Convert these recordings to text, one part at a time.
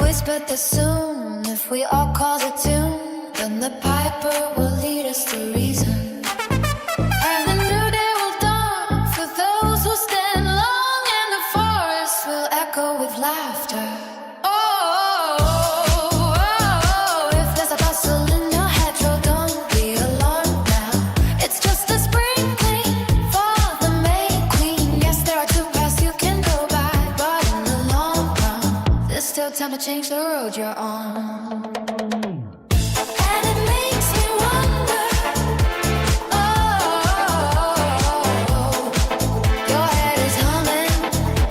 whispered that soon, if we all call the tune, then the piper will lead us to reason. And a new day will dawn for those who stand long, and the forest will echo with laughter. If there's a bustle in your hedgerow, don't be alarmed now. It's just a sprinkling for the May Queen. Yes, there are two paths you can go by, but in the long run, there's still time to change the road you're on. And it makes me wonder, your head is humming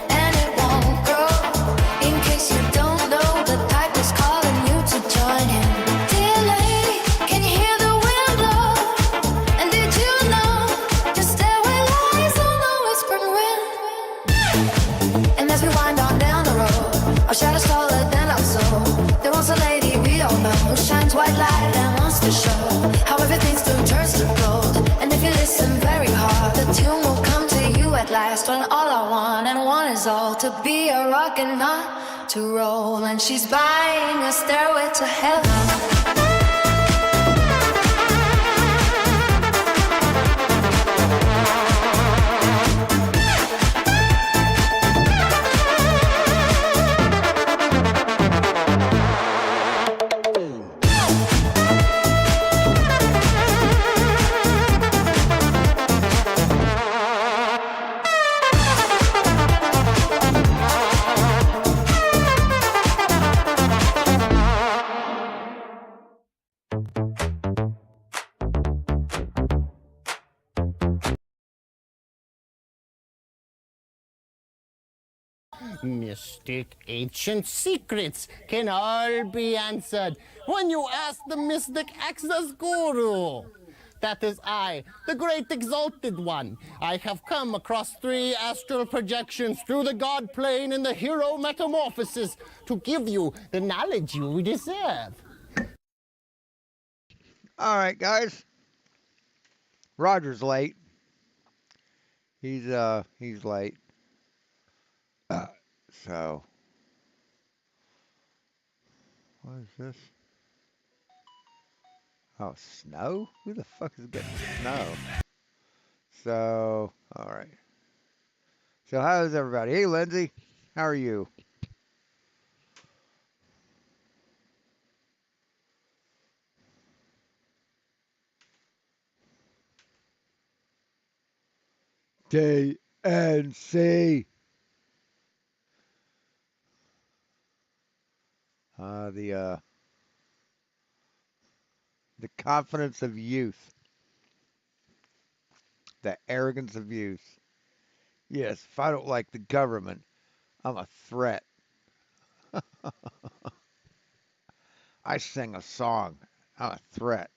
and it won't grow. In case you don't know, the pipe is calling you to join him. Dear lady, can you hear the wind blow? And did you know your stairway lies on the whispering wind? And as we wind on down the road, our shadows taller than our soul. There was a lady we all know who shines white light and wants to show how everything still turns to gold. And if you listen very hard, the tune will come to you at last. When all I want, and one is all, to be a rock and not to roll. And she's buying a stairway to heaven. Mystic ancient secrets can all be answered when you ask the mystic access guru. That is I, the great exalted one. I have come across 3 astral projections through the god plane in the hero metamorphosis to give you the knowledge you deserve. All right, guys. Roger's late. He's late. So, what is this? Oh, snow? Who the fuck is getting snow? So, all right. So, how's everybody? Hey, Lindsay, how are you? DNC. The confidence of youth, the arrogance of youth. Yes, if I don't like the government, I'm a threat. I sing a song. I'm a threat.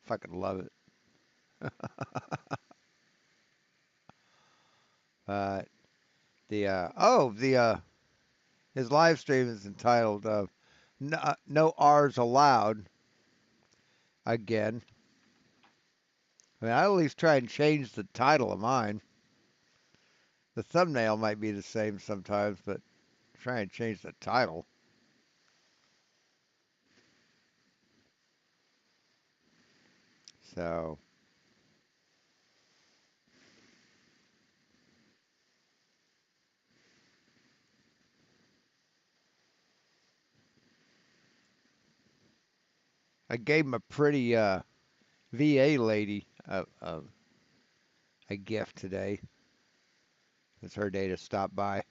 Fucking love it. Uh, his live stream is entitled "No R's Allowed." Again, I mean, I at least try and change the title of mine. The thumbnail might be the same sometimes, but try and change the title. So, I gave him a pretty VA lady a gift today. It's her day to stop by.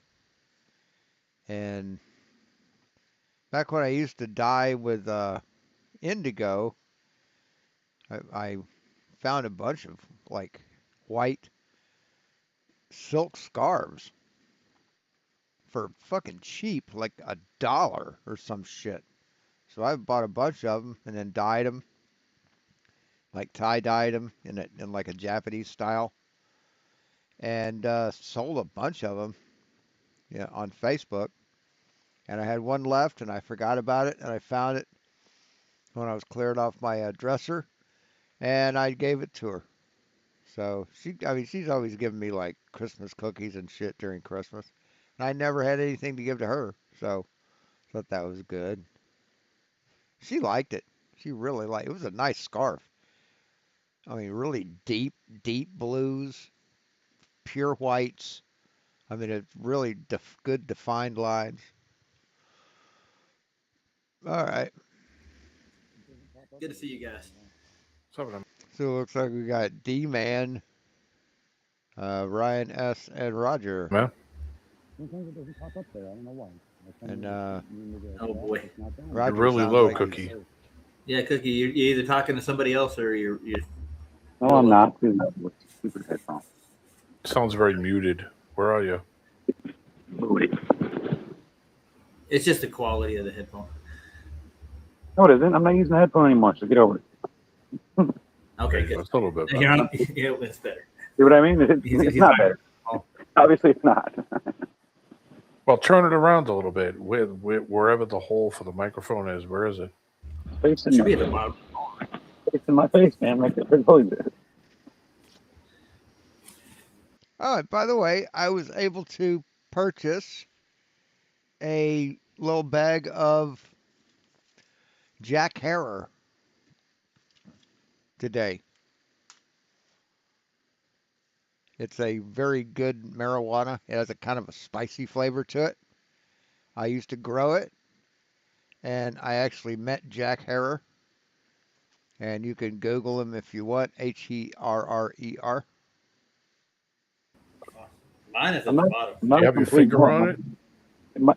And back when I used to dye with indigo, I found a bunch of like white silk scarves for fucking cheap, like $1 or some shit. So I bought a bunch of them and then dyed them, like tie-dyed them in like a Japanese style, and sold a bunch of them, yeah, on Facebook. And I had one left, and I forgot about it, and I found it when I was clearing off my dresser, and I gave it to her. So I mean, she's always giving me like Christmas cookies and shit during Christmas. And I never had anything to give to her, so thought that was good. She liked it. She really liked it. It was a nice scarf. I mean, really deep, deep blues, pure whites. I mean, it's really good defined lines. All right. Good to see you guys. Some of them. So it looks like we got D-Man, Ryan S., and Roger. Man. And Oh boy. Roger You're really sounds low, like he's- Cookie. Yeah, Cookie, you're either talking to somebody else or you're No, I'm not. Dude, that was stupid headphones. Sounds very muted. Where are you? Wait. it's just the quality of the headphone. No, it isn't. I'm not using the headphone anymore, so get over it. Okay, good. That's a little bit better. You're on, yeah, it's better. See what I mean? It's He's not not- better. oh. Obviously, it's not. Well, turn it around a little bit. Wherever the hole for the microphone is, where is it? Face in Should be at my, the bottom. face in my face, man. Like it's always there. Oh, and by the way, I was able to purchase a little bag of Jack Herer today. It's a very good marijuana. It has a kind of a spicy flavor to it. I used to grow it, and I actually met Jack Herer. And you can Google him if you want, Herrer. Mine is at I'm the not- bottom. I'm not You a have your complete finger bum. on it?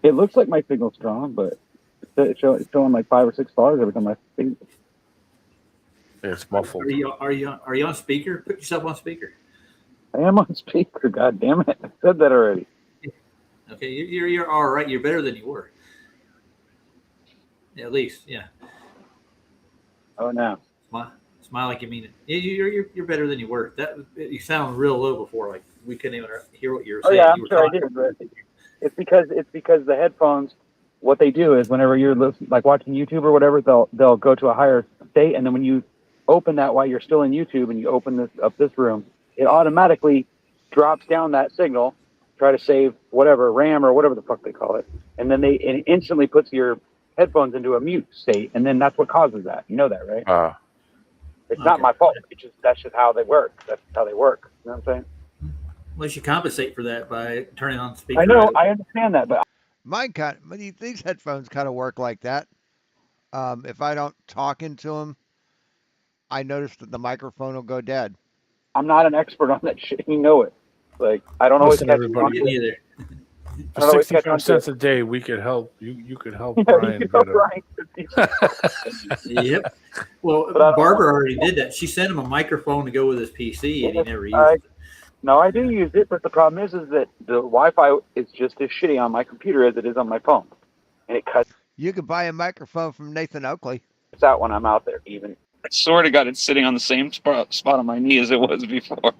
It looks like my signal's strong, but it's showing like $5 or $6 every time I speak. It's muffled. Are you on speaker? Put yourself on speaker. I am on speaker. God damn it! I said that already. Okay, you're all right. You're better than you were. Yeah, at least, yeah. Oh, now. Smile like you mean it. Yeah, you're better than you were. That you sound real low before. Like we couldn't even hear what you were Oh saying. yeah, You I'm were sure I talking. did. But it's because the headphones. What they do is whenever you're like watching YouTube or whatever, they'll go to a higher state, and then when you open that while you're still in YouTube and you open this room, it automatically drops down that signal, try to save whatever RAM or whatever the fuck they call it, and then it instantly puts your headphones into a mute state, and then that's what causes that. You know that, right? It's not Okay. my fault. That's just how they work. That's how they work. You know what I'm saying? Unless you compensate for that by turning on speaker. I know. I understand that, but These headphones kind of work like that. If I don't talk into them, I notice that the microphone will go dead. I'm not an expert on that shit. You know it. Like I don't always Listen, catch everybody. on Me to it. neither. I For don't always catch 65 on to cents it. a day, we could help. You could help Yeah, Brian you know, get a. Brian. Yep. Well, But I don't- Barbara already did that. She sent him a microphone to go with his PC, and he never used it. No, I do use it, but the problem is that the Wi-Fi is just as shitty on my computer as it is on my phone, and it cuts You could buy a microphone from Nathan Oakley. out when I'm out there. Even I swear to God, it's sitting on the same spot on my knee as it was before.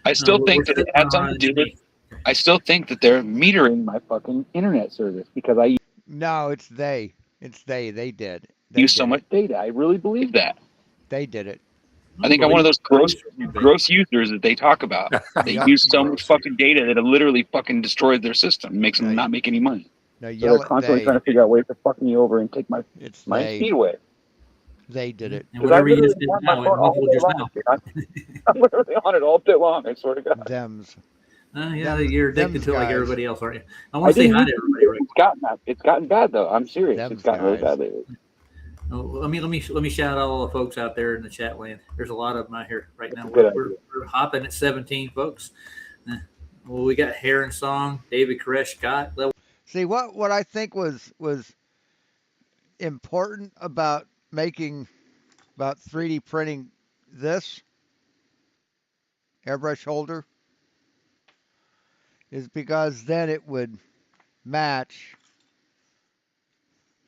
I still think that it had something to do with. I still think that they're metering my fucking internet service because I No, it's they. It's they. They did. They use so did much. it. data. I really believe that. They did it. I think I'm one of those gross users that they talk about. They Yeah. use so much fucking data that it literally fucking destroys their system, makes them Yeah. not make any money. No, So yell they're at constantly they. trying to figure out ways to fuck me over and take my It's speed they. away. They did it. And 'Cause I whatever you literally just did want my now, it phone all muffled day just long, now. dude. I'm literally on it all day long. I swear to God. Thems. Yeah, Them- you're addicted them's to it like guys. everybody else, aren't you? I want to say didn't hi to used everybody. Right? It's gotten bad though. I'm serious. Them's It's gotten really guys. bad lately. Oh, let me shout out all the folks out there in the chat land. There's a lot of them out here right now. That's a good We're hopping at 17 folks. Well, we got Heron Song, David Koresh Scott. See what I think was important about 3D printing this airbrush holder is because then it would match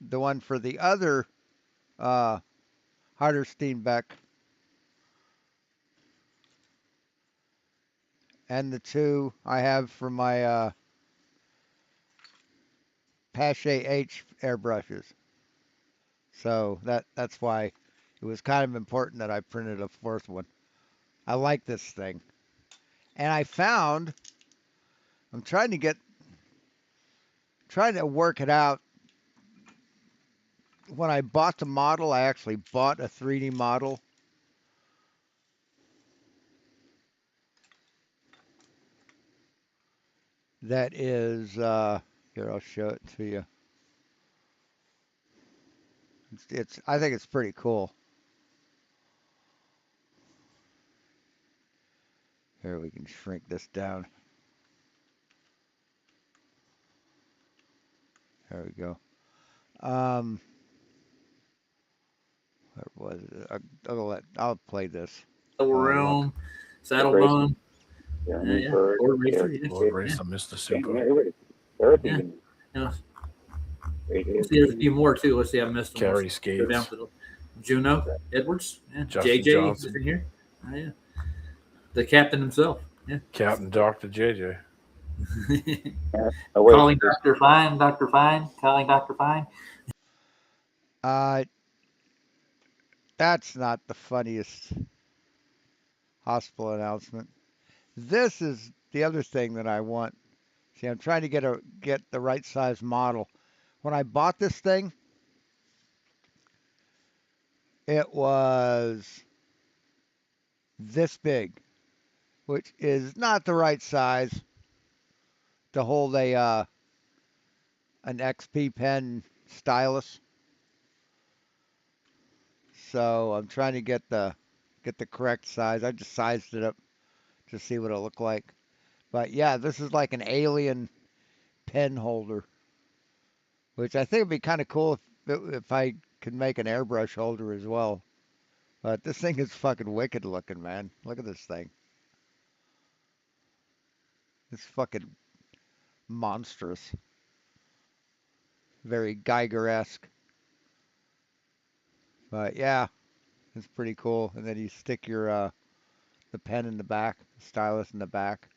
the one for the other Harder Steenbeck and the two I have for my Pache H airbrushes. So that's why it was kind of important that I printed a fourth one. I like this thing. And I found, I'm trying to get trying to work it out. When I bought the model, I actually bought a 3D model. That is, here, I'll show it to you. I think it's pretty cool. Here, we can shrink this down. There we go. Where was it? I'll play this. Realm, Saddle Racing. Bone. Yeah, Yeah. Bird, Lord Racer, yeah. yeah. Lord Racer, Mr. Super. Everything. Yeah. Great. Let's see, there's a few more too. Let's see, I missed them. Carrie Let's go down Skates. to the Juno Edwards, yeah. Justin JJ Johnson. is in here. Oh, yeah. The captain himself. Yeah. Captain Dr. JJ. Oh, wait. Calling Dr. Fine, Dr. Fine, calling Dr. Fine. That's not the funniest hospital announcement. This is the other thing that I want. See, I'm trying to get the right size model. When I bought this thing, it was this big, which is not the right size to hold an XP pen stylus. So I'm trying to get the correct size. I just sized it up to see what it looked like. But yeah, this is like an alien pen holder, which I think would be kind of cool if I could make an airbrush holder as well. But this thing is fucking wicked looking, man. Look at this thing. It's fucking monstrous. Very Geiger-esque. But yeah, it's pretty cool. And then you stick your the pen in the back, the stylus in the back.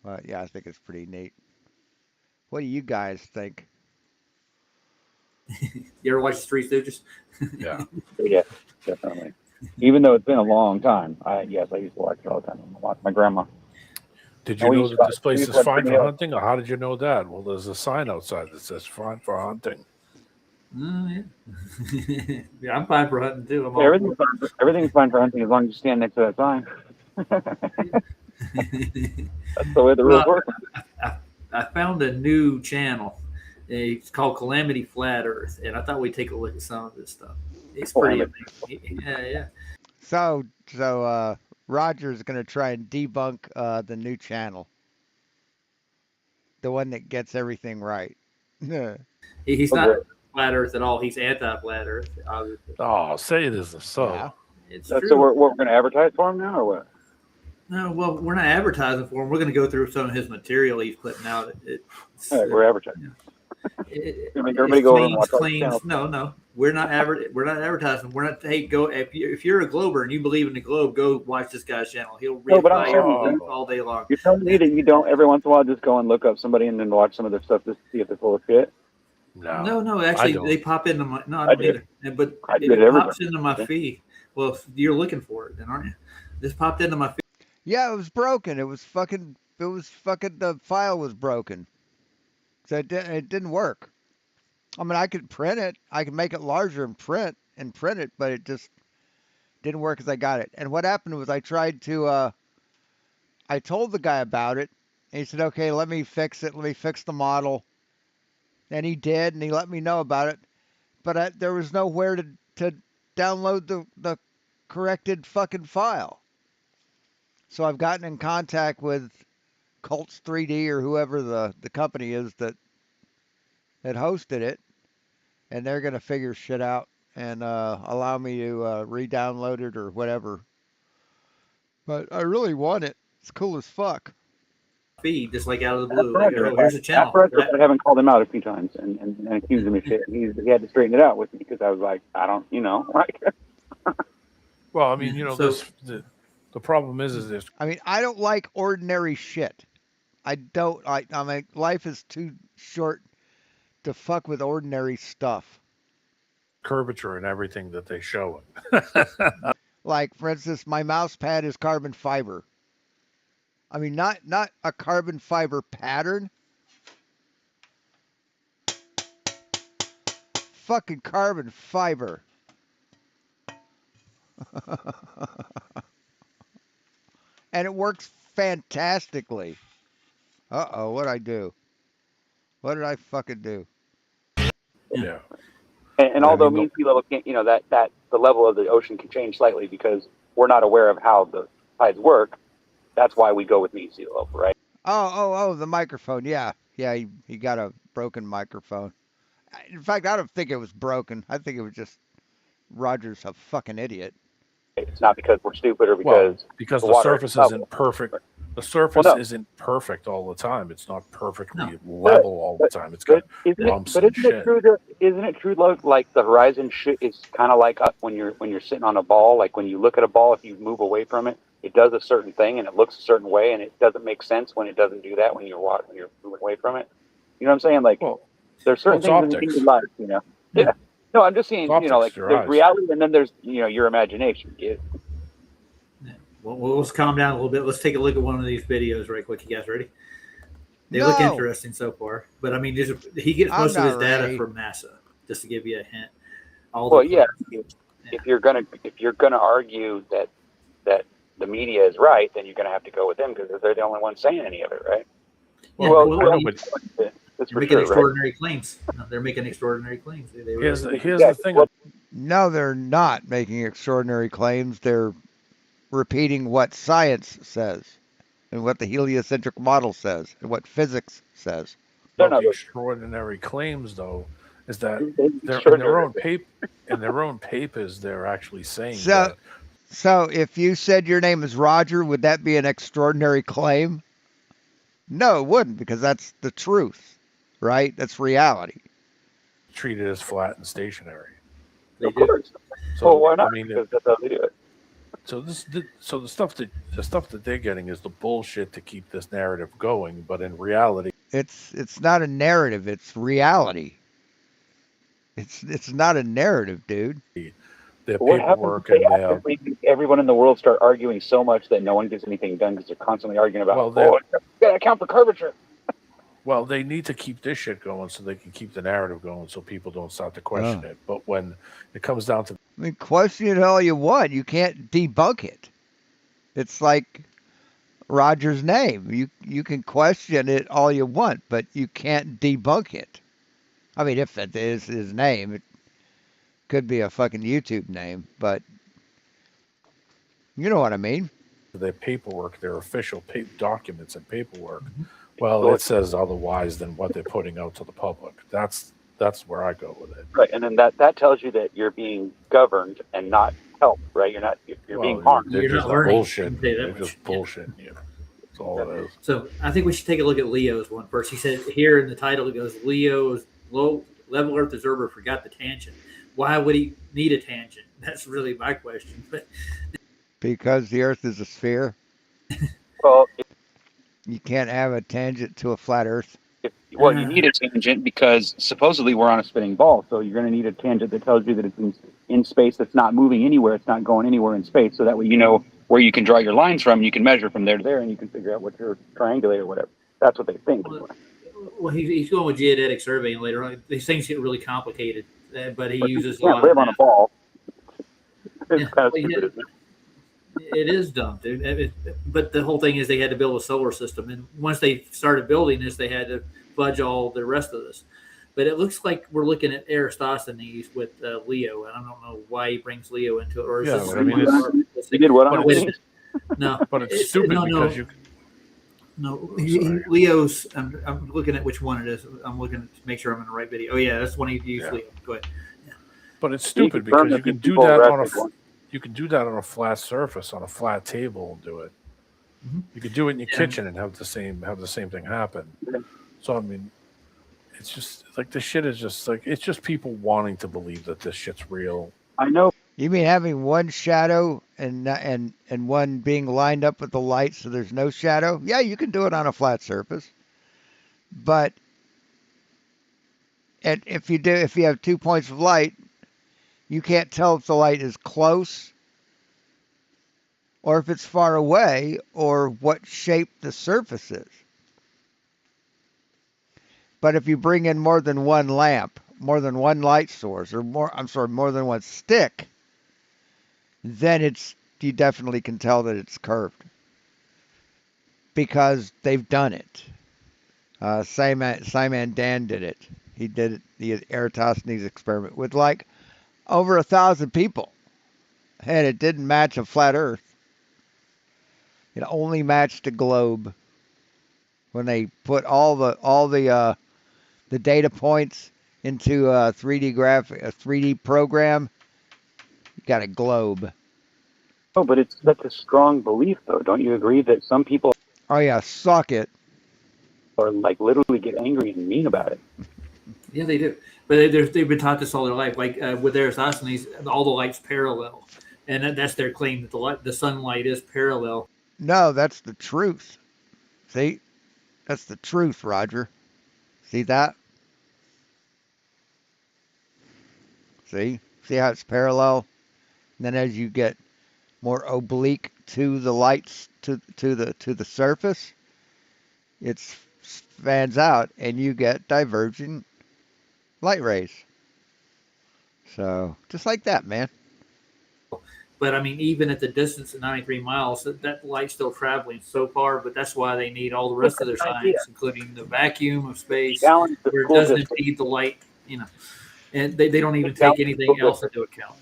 But yeah, I think it's pretty neat. What do you guys think? You ever watch the Three Stooges? Yeah. Yeah, definitely. Even though it's been a long time, I used to watch it all the time. I watched my grandma. Did Oh, you you know that spot- this place you is spot fine pretty for up. hunting, or how did you know that? Well, there's a sign outside that says fine for hunting. Oh, yeah. Yeah, I'm fine for hunting too. I'm all Everything's fine for hunting as long as you stand next to that sign. That's the way the rules work. I found a new channel. It's called Calamity Flat Earth, and I thought we'd take a look at some of this stuff. It's pretty amazing. Yeah. So Roger's gonna try and debunk the new channel, the one that gets everything right. He's not flat Earth at all. He's anti-flat Earth. Obviously. Oh, say it isn't so. Yeah. It's So true. we're going to advertise for him now, or what? No, well, we're not advertising for him. We're going to go through some of his material he's putting out. All right, we're advertising. It, You make everybody go over and cleans, watch all the cleans. channels. No, we're not advertising. We're not. Hey, go if you're a Glober and you believe in the Globe, go watch this guy's channel. He'll read No, but I'm saying- all day long. You're telling me that you don't every once in a while just go and look up somebody and then watch some of their stuff just to see if they're full of shit? No. Actually, don't. they pop into my. No, I I don't do. either. But I do it it every pops into my Okay. feed. Well, you're looking for it, then, aren't you? This popped into my feed. Yeah, it was broken. It was fucking. The file was broken. So it didn't work. I mean, I could print it. I could make it larger and print it, but it just didn't work as I got it. And what happened was I tried to. I told the guy about it. And he said, "Okay, let me fix it. Let me fix the model." And he did, and he let me know about it. But there was nowhere to download the corrected fucking file. So I've gotten in contact with Colts 3D or whoever the company is that hosted it, and they're gonna figure shit out and allow me to re-download it or whatever. But I really want it. It's cool as fuck. Feed just like out of the That's blue. right. Like, oh, here's a channel. I haven't called him out a few times and accused him of shit. He had to straighten it out with me because I was like, I don't, like. Well, I mean, So- the problem is this. I mean, I don't like ordinary shit. I don't. I mean, life is too short to fuck with ordinary stuff. Curvature and everything that they show. Like, for instance, my mouse pad is carbon fiber. I mean, not a carbon fiber pattern, fucking carbon fiber. And it works fantastically. Uh-oh, what'd I do? What did I fucking do? Yeah. And I although mean, mean sea level can't, that the level of the ocean can change slightly because we're not aware of how the tides work. That's why we go with mean sea level, right? Oh, the microphone. Yeah. Yeah, he got a broken microphone. In fact, I don't think it was broken. I think it was just Roger's a fucking idiot. It's not because we're stupid or well, because because the the water surface is level. isn't perfect. The surface no. isn't perfect all the time. It's not perfectly No. level all the time. It's got Isn't bumps it and shit. true that isn't it true like the horizon is kind of like when you're sitting on a ball, like when you look at a ball, if you move away from it, it does a certain thing and it looks a certain way, and it doesn't make sense when it doesn't do that when you're moving away from it. You know what I'm saying? Like Well, there's certain it's things in optics. the life, Yeah. No, I'm just saying, It's like optics, your there's eyes. reality and then there's your imagination. Well, let's calm down a little bit. Let's take a look at one of these videos right quick. You guys ready? They look No. interesting so far, but I mean, he gets I'm most of his not data ready. from NASA. Just to give you a hint. Well, yeah. If you're gonna argue that the media is right, then you're gonna have to go with them because they're the only ones saying any of it, right? Yeah, Well, I know, I mean, but That's they're for making sure, right? extraordinary claims. No, they're making extraordinary claims. here's the Yeah, thing. well, No, they're not making extraordinary claims. They're repeating what science says and what the heliocentric model says and what physics says. No, About the no, extraordinary claims, though, is that they're they're in extraordinary. their own papers. They're actually saying So, that. so if you said your name is Roger, would that be an extraordinary claim? No, it wouldn't, because that's the truth, right? That's reality. Treated as flat and stationary. They Of do. course. So Well, why not? I mean, Because that's how they do it. so the stuff that they're getting is the bullshit to keep this narrative going. But in reality, It's not a narrative, it's reality. It's not a narrative, dude. their What happens paperwork if and their everyone in the world start arguing so much that no one gets anything done because they're constantly arguing about, Well, they're- you gotta account for curvature. well, they need to keep this shit going so they can keep the narrative going, so people don't start to question it. But when it comes down to I mean, question it all you want. You can't debunk it. It's like Roger's name. You can question it all you want, but you can't debunk it. I mean, if that is his name, it could be a fucking YouTube name, but you know what I mean. their paperwork, their official documents and paperwork, well, it says otherwise than what they're putting out to the public. That's where I go with it. Right, and then that tells you that you're being governed and not helped, right? You're being harmed. They're You're just not learning, bullshit. I can tell you that They're much. just bullshit. Yeah. That's all it is. So I think we should take a look at Leo's one first. He said here in the title, it goes, Leo's low level Earth observer forgot the tangent. Why would he need a tangent? That's really my question. But Because the Earth is a sphere, Well, you can't have a tangent to a flat Earth. you need a tangent because supposedly we're on a spinning ball, so you're going to need a tangent that tells you that it's in space, that's not moving anywhere, it's not going anywhere in space, so that way you know where you can draw your lines from, you can measure from there to there, and you can figure out what your triangulate or whatever. That's what they think. well, he's going with geodetic surveying later on. These things get really complicated, but he uses a You lot can't live of on a math. ball. It's Yeah, kind of well, stupid, yeah. isn't it? It is dumb, dude. But the whole thing is they had to build a solar system, and once they started building this, they had to fudge all the rest of this. But it looks like we're looking at Eratosthenes with Leo, and I don't know why he brings Leo into it. Or is Yeah, this but I mean, it's- You did what But on it's- it? no, But it's stupid no, because you. no. Sorry. Leo's. I'm looking at which one it is. I'm looking to make sure I'm in the right video. Oh yeah, that's the one he used. Yeah. Leo. Go ahead. But it's You stupid confirmed because you that can do people that on arrested a. one. You can do that on a flat surface, on a flat table, and do it. Mhm. You could do it in your Yeah. kitchen and have the same thing happen. Yeah. So I mean, it's just like this shit is just like it's just people wanting to believe that this shit's real. I know. You mean having one shadow and one being lined up with the light so there's no shadow? Yeah, you can do it on a flat surface. But if you have 2 points of light, you can't tell if the light is close or if it's far away or what shape the surface is. But if you bring in more than one lamp more than one light source, or more than one stick, then you definitely can tell that it's curved because they've done it. Simon Dan did it. He did it, the Eratosthenes experiment with like over 1,000 people, and it didn't match a flat Earth. It only matched a globe. When they put all the data points into a 3D program, you got a globe. Oh, but that's a strong belief, though. Don't you agree that some people Oh yeah, suck it. are like literally get angry and mean about it? Yeah, they do. But they've been taught this all their life. Like with Eratosthenes, all the light's parallel, and that's their claim that the sunlight is parallel. No, that's the truth. See, that's the truth, Roger. See that? See how it's parallel. And then as you get more oblique to the lights to the surface, it fans out, and you get divergent light rays. So just like that, man. But I mean, even at the distance of 93 miles, that light's still traveling so far. But that's why they need all the rest of their science, including the vacuum of space, where it doesn't impede the light. And they don't even take anything else into account.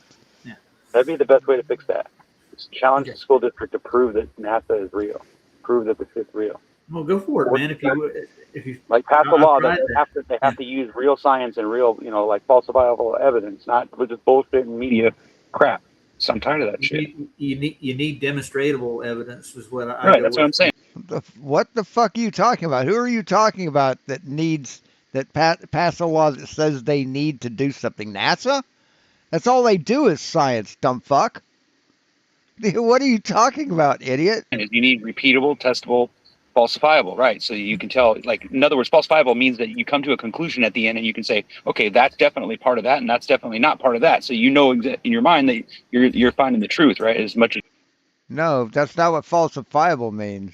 Yeah, that'd be the best way to fix that. Just challenge the school district to prove that NASA is real, prove that the shit's real. Well, go for it, man. If you like pass a law that they have to use real science and real, like falsifiable evidence, not just bullshit and media crap. So I'm tired of that shit. You need demonstrable evidence, is what I right. That's what I'm saying. What the fuck are you talking about? Who are you talking about that pass a law that says they need to do something? NASA? That's all they do is science, dumb fuck. What are you talking about, idiot? You need repeatable, testable, falsifiable, right? So you can tell, like, in other words, falsifiable means that you come to a conclusion at the end and you can say, okay, that's definitely part of that, and that's definitely not part of that. So you know in your mind that you're finding the truth, right? As much as no, that's not what falsifiable means.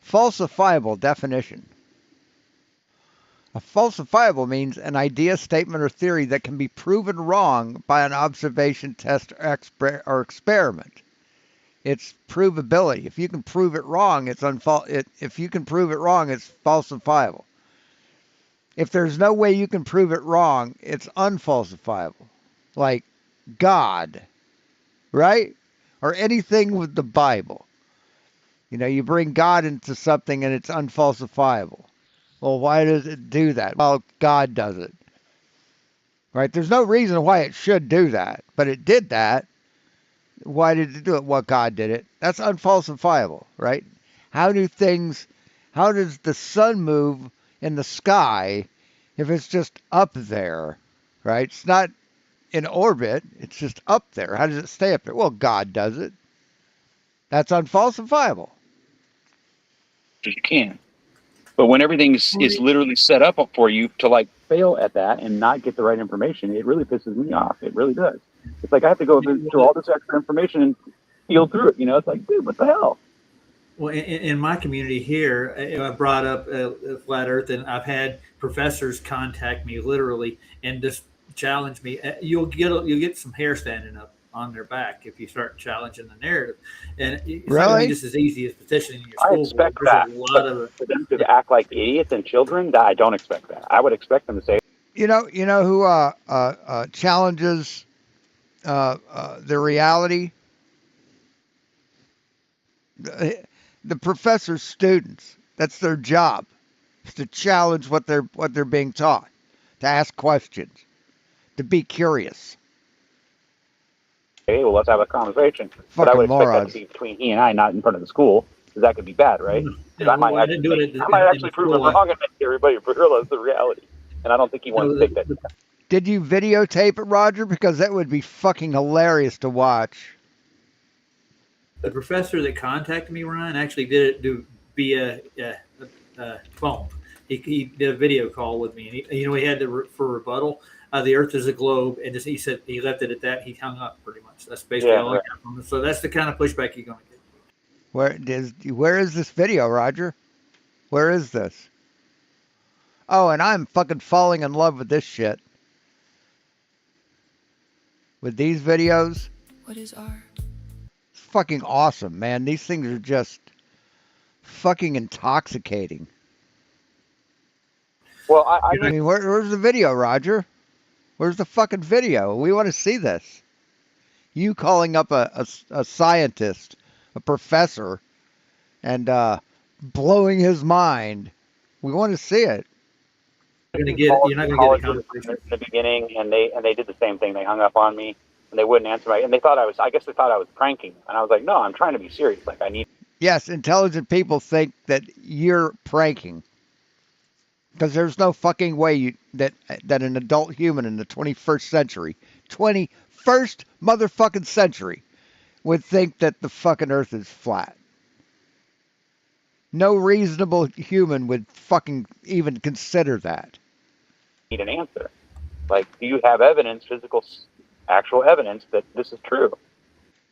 Falsifiable definition. A falsifiable means an idea, statement, or theory that can be proven wrong by an observation, test, or experiment. It's provability. If you can prove it wrong, it's if you can prove it wrong, it's falsifiable. If there's no way you can prove it wrong, it's unfalsifiable. Like God, right? Or anything with the Bible. You bring God into something and it's unfalsifiable. Well, why does it do that? Well, God does it. Right? There's no reason why it should do that, but it did that. Why did it do it? Well, God did it. That's unfalsifiable, right? How does the sun move in the sky if it's just up there, right? It's not in orbit. It's just up there. How does it stay up there? Well, God does it. That's unfalsifiable. you can. But when everything is literally set up for you to like fail at that and not get the right information, it really pisses me off. It really does. It's like I have to go through all this extra information and feel through it. It's like, dude, what the hell? Well, in my community here, I brought up flat Earth, and I've had professors contact me literally and just challenge me. You'll get some hair standing up on their back if you start challenging the narrative, and it's not going to be just as easy as petitioning your school. I expect that. For them to act like idiots and children, I don't expect that. I would expect them to say, you know who challenges the reality? The professor's students. That's their job, is to challenge what they're being taught, to ask questions, to be curious. hey, well, let's have a conversation. Fucking but I would expect morons. that to be between he and I, not in front of the school, because that could be bad, right? Yeah, I might actually prove him wrong and make everybody realize the reality. And I don't think he wants to take that. Did you videotape it, Roger? Because that would be fucking hilarious to watch. The professor that contacted me, Ryan, actually did it via phone. He did a video call with me, and he had for rebuttal. The Earth is a globe, and he said he left it at that. He hung up pretty much. That's basically all I got from him. So that's the kind of pushback you're going to get. Where is this video, Roger? Where is this? Oh, and I'm fucking falling in love with this shit. With these videos. What is art? It's fucking awesome, man. These things are just fucking intoxicating. Well, I I mean, mean, where's the video, Roger? Where's the fucking video? We want to see this. You calling up a scientist, a professor, and blowing his mind. We want to see it. You're not going to get a college conversation. in the beginning, and they did the same thing. They hung up on me, and they wouldn't answer me. And they thought I guess they thought I was pranking. And I was like, no, I'm trying to be serious. Like, I need. Yes, intelligent people think that you're pranking. Because there's no fucking way that an adult human in the 21st century, 21st motherfucking century, would think that the fucking earth is flat. No reasonable human would fucking even consider that. Need an answer. Like, do you have evidence, actual evidence that this is true?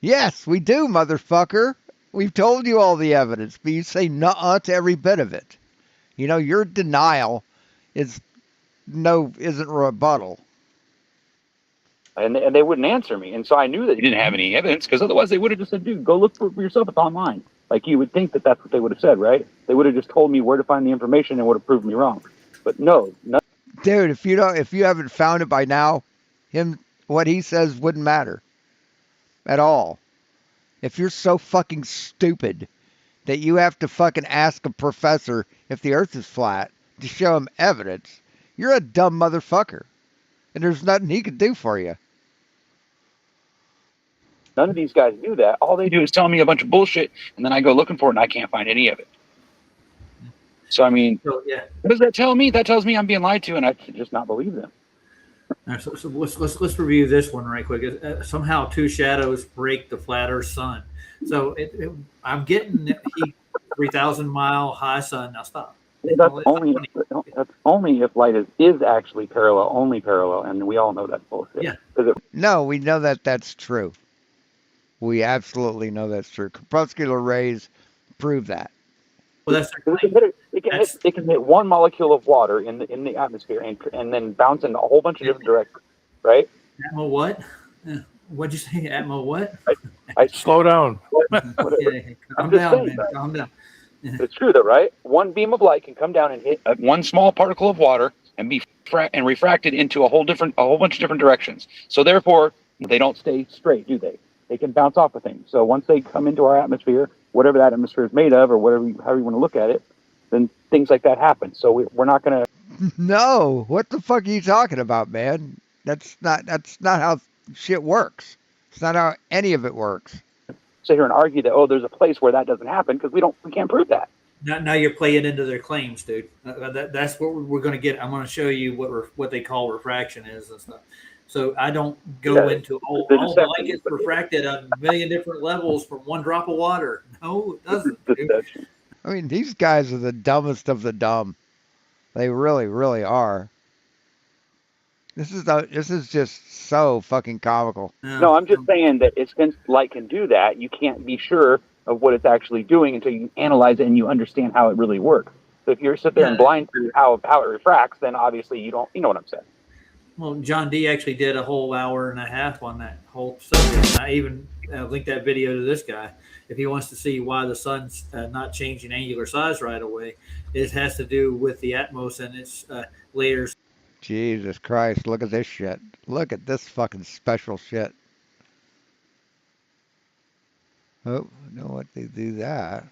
Yes, we do, motherfucker. We've told you all the evidence, but you say nuh-uh to every bit of it. You know, your denial isn't rebuttal. And they wouldn't answer me. And so I knew that they didn't have any evidence, because otherwise they would have just said, dude, go look for yourself. It's online. Like, you would think that that's what they would have said, right? They would have just told me where to find the information and would have proved me wrong. But no, Dude, if you haven't found it by now, what he says wouldn't matter at all. If you're so fucking stupid that you have to fucking ask a professor if the earth is flat to show him evidence, you're a dumb motherfucker. And there's nothing he could do for you. none of these guys do that. All they do is tell me a bunch of bullshit, and then I go looking for it, and I can't find any of it. So, I mean, So, yeah. what does that tell me? That tells me I'm being lied to, and I should just not believe them. All right, so let's review this one right quick. Somehow two shadows break the flat Earth sun. So I'm getting 3,000 mile high sun. Now stop. That's only if light is actually only parallel, and we all know that's bullshit. Yeah. No, we know that that's true. We absolutely know that's true. Corpuscular rays prove that. Well, that's It can hit one molecule of water in the atmosphere and then bounce in a whole bunch of different directions, right? Atmo what? What'd you say? Atmo what? Slow down. Yeah, calm I'm just down, saying, man. Calm down. It's true, though, right? One beam of light can come down and hit one small particle of water and be refracted into a whole bunch of different directions. So therefore, they don't stay straight, do they? They can bounce off of things. So once they come into our atmosphere, whatever that atmosphere is made of, or however you want to look at it, then things like that happen. So we're not going to. No, what the fuck are you talking about, man? That's not how shit works. It's not how any of it works. Sit here and argue that there's a place where that doesn't happen, because we can't prove that. Now you're playing into their claims, dude. That's what we're going to get. I'm going to show you what they call refraction is and stuff. So I don't go into the light gets refracted on a million different levels from one drop of water. No, it doesn't. Dude. I mean, these guys are the dumbest of the dumb. They really, really are. This is just so fucking comical. No, I'm just saying that since light can do that, you can't be sure of what it's actually doing until you analyze it and you understand how it really works. So if you're sit there and blind to how it refracts, then obviously you don't. You know what I'm saying? Well, John D actually did a whole hour and a half on that whole subject. I even linked that video to this guy. If he wants to see why the sun's not changing angular size right away, it has to do with the atmos and its layers. Jesus Christ, look at this shit. Look at this fucking special shit. Oh, I know what they do that.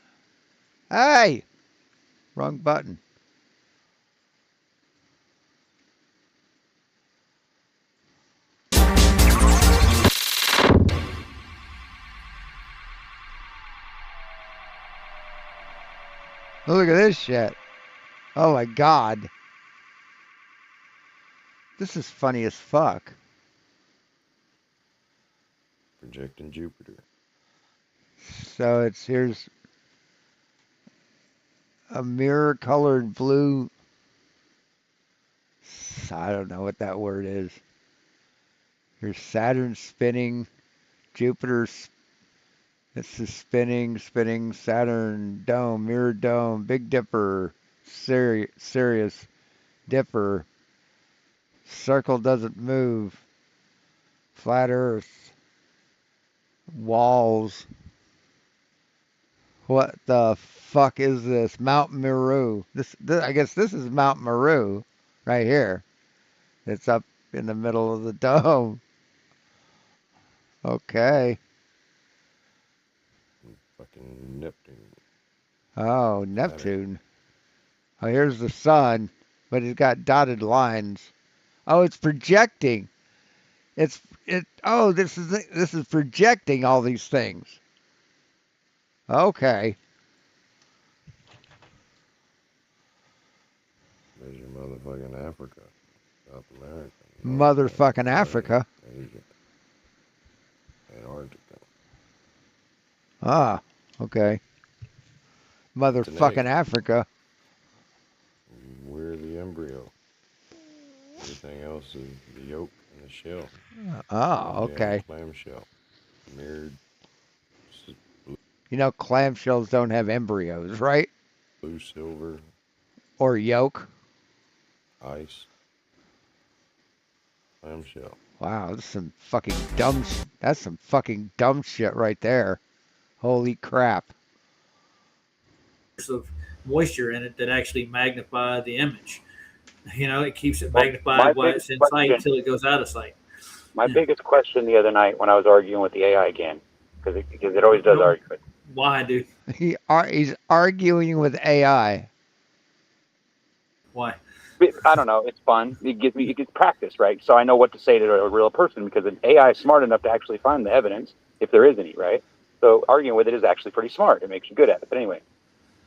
Hey! Wrong button. Look at this shit. Oh my God. This is funny as fuck. Projecting Jupiter. So here's a mirror colored blue. I don't know what that word is. Here's Saturn spinning, Jupiter's. This is spinning, Saturn dome, mirror dome, Big Dipper, Sirius, Dipper. Circle doesn't move. Flat Earth. Walls. What the fuck is this? Mount Meru. This I guess this is Mount Meru right here. It's up in the middle of the dome. Okay. Fucking Neptune. Oh, Neptune. Oh, here's the sun, but it's got dotted lines. Oh, it's projecting. Oh, this is projecting all these things. Okay. There's your motherfucking Africa. South America. Motherfucking Africa. Asia. Antarctica. Ah, okay. Motherfucking Africa. We're the embryo. Everything else is the yolk and the shell. Oh, okay. Clamshell. Mirrored You know, clamshells don't have embryos, right? blue, silver, Or yolk. ice. Clamshell. Wow, that's some fucking that's some fucking dumb shit right there. Holy crap. Of moisture in it that actually magnify the image. You know, it keeps it Well, magnified my while it's in biggest sight question- until it goes out of sight. My biggest question the other night when I was arguing with the AI again, because it always does argue. Why, dude? He's arguing with AI. Why? I don't know. It's fun. It gets practice, right? So I know what to say to a real person because an AI is smart enough to actually find the evidence if there is any, right? So arguing with it is actually pretty smart. It makes you good at it. But anyway,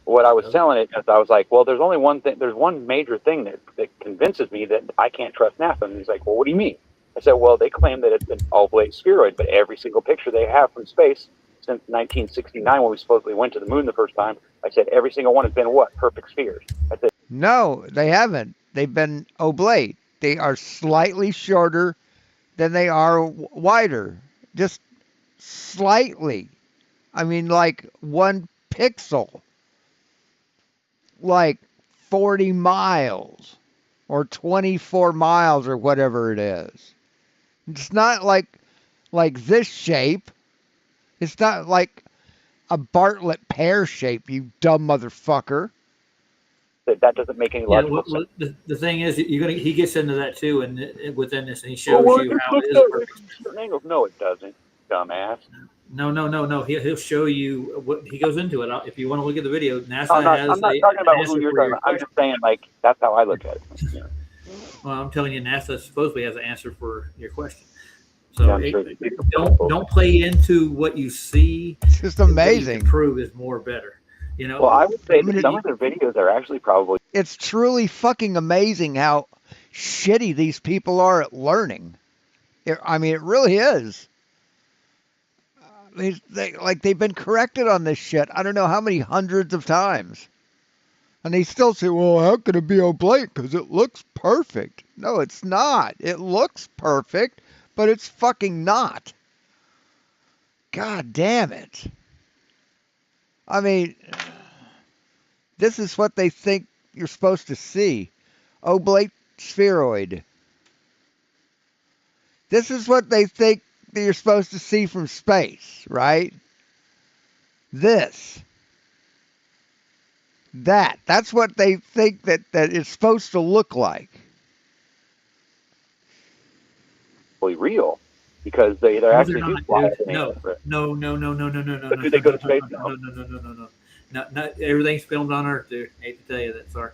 what I was telling it is I was like, well, there's only one thing. There's one major thing that convinces me that I can't trust NASA. And he's like, well, what do you mean? I said, well, they claim that it's an oblate spheroid, but every single picture they have from space since 1969 when we supposedly went to the moon the first time, I said every single one has been what? Perfect spheres. I said, No, they haven't. They've been oblate. They are slightly shorter than they are wider. Just slightly. I mean, like 1 pixel. Like 40 miles or 24 miles or whatever it is. It's not like this shape. It's not like a Bartlett pear shape, you dumb motherfucker. that doesn't make any Yeah, logical sense. the thing is, he gets into that too, and within this, and he Well, shows what you if how it it's is. looked Perfect. at certain angles? No, it doesn't, dumbass. No. He'll show you what he goes into it. If you want to look at the video, NASA I'm not has talking an about answer who you're for talking your about. I'm question. just saying, like, that's how I look at it. You know? Well, I'm telling you, NASA supposedly has an answer for your question. Yeah, So I'm sure they do. don't play into what you see. It's just What you amazing. can prove is more better. You know. Well, I would say I mean, that some of their videos are actually probably It's truly fucking amazing how shitty these people are at learning. I mean, it really is. They've been corrected on this shit. I don't know how many hundreds of times. And they still say, well, how could it be oblate? Because it looks perfect. No, it's not. It looks perfect, but it's fucking not. God damn it. I mean, this is what they think you're supposed to see. Oblate spheroid. This is what they think that you're supposed to see from space, right? This. That's what they think that it's supposed to look like. real because they No, actually they're do not, fly. dude. at an angle. No. But do they go to space now? No. Not everything's filmed on Earth, dude. Hate to tell you that. Sorry.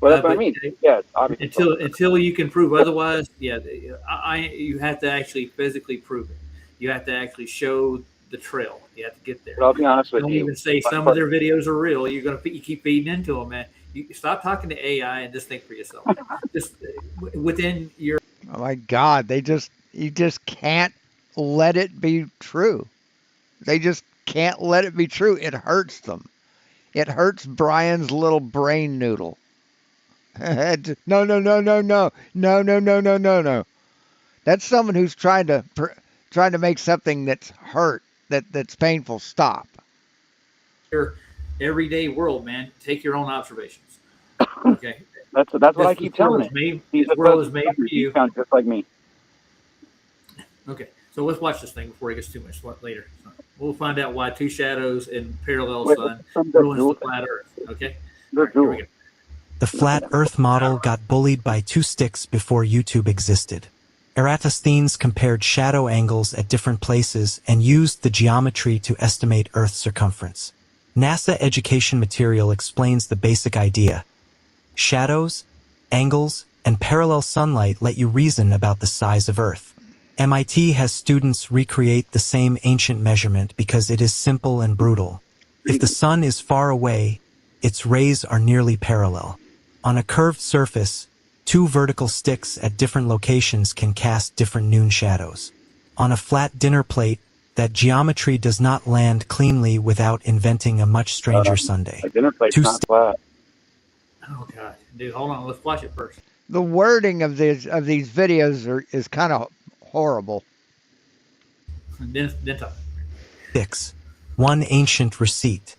Well, that's what I but mean. Yeah, it's obviously. Until you can prove otherwise, yeah, you have to actually physically prove it. You have to actually show the trail. You have to get there. But I'll be honest with Don't you. even say some of their videos are real. You keep feeding into them, man. You stop talking to AI and just think for yourself. Just within your. Oh my God, you just can't let it be true. They just can't let it be true. It hurts them. It hurts Brian's little brain noodle. No. That's someone who's trying to make something that's hurt, that's painful, stop. Your everyday world, man. Take your own observations. Okay. That's what I This keep world telling is it. made- He's This a world is made for he you. sounds just like me. Okay, so let's watch this thing before it gets too much later. So we'll find out why two shadows in parallel Wait, sun from the ruins the dual- flat Earth. Okay, the all right, here we dual. go. The flat Earth model got bullied by two sticks before YouTube existed. Eratosthenes compared shadow angles at different places and used the geometry to estimate Earth's circumference. NASA education material explains the basic idea. Shadows, angles, and parallel sunlight let you reason about the size of Earth. MIT has students recreate the same ancient measurement because it is simple and brutal. If the sun is far away, its rays are nearly parallel. On a curved surface, two vertical sticks at different locations can cast different noon shadows. On a flat dinner plate, that geometry does not land cleanly without inventing a much stranger Sunday. A dinner plate's Two not flat. Oh god, dude, hold on. Let's watch it first. The wording of these videos is kind of horrible. Then talk. Sticks. One ancient receipt.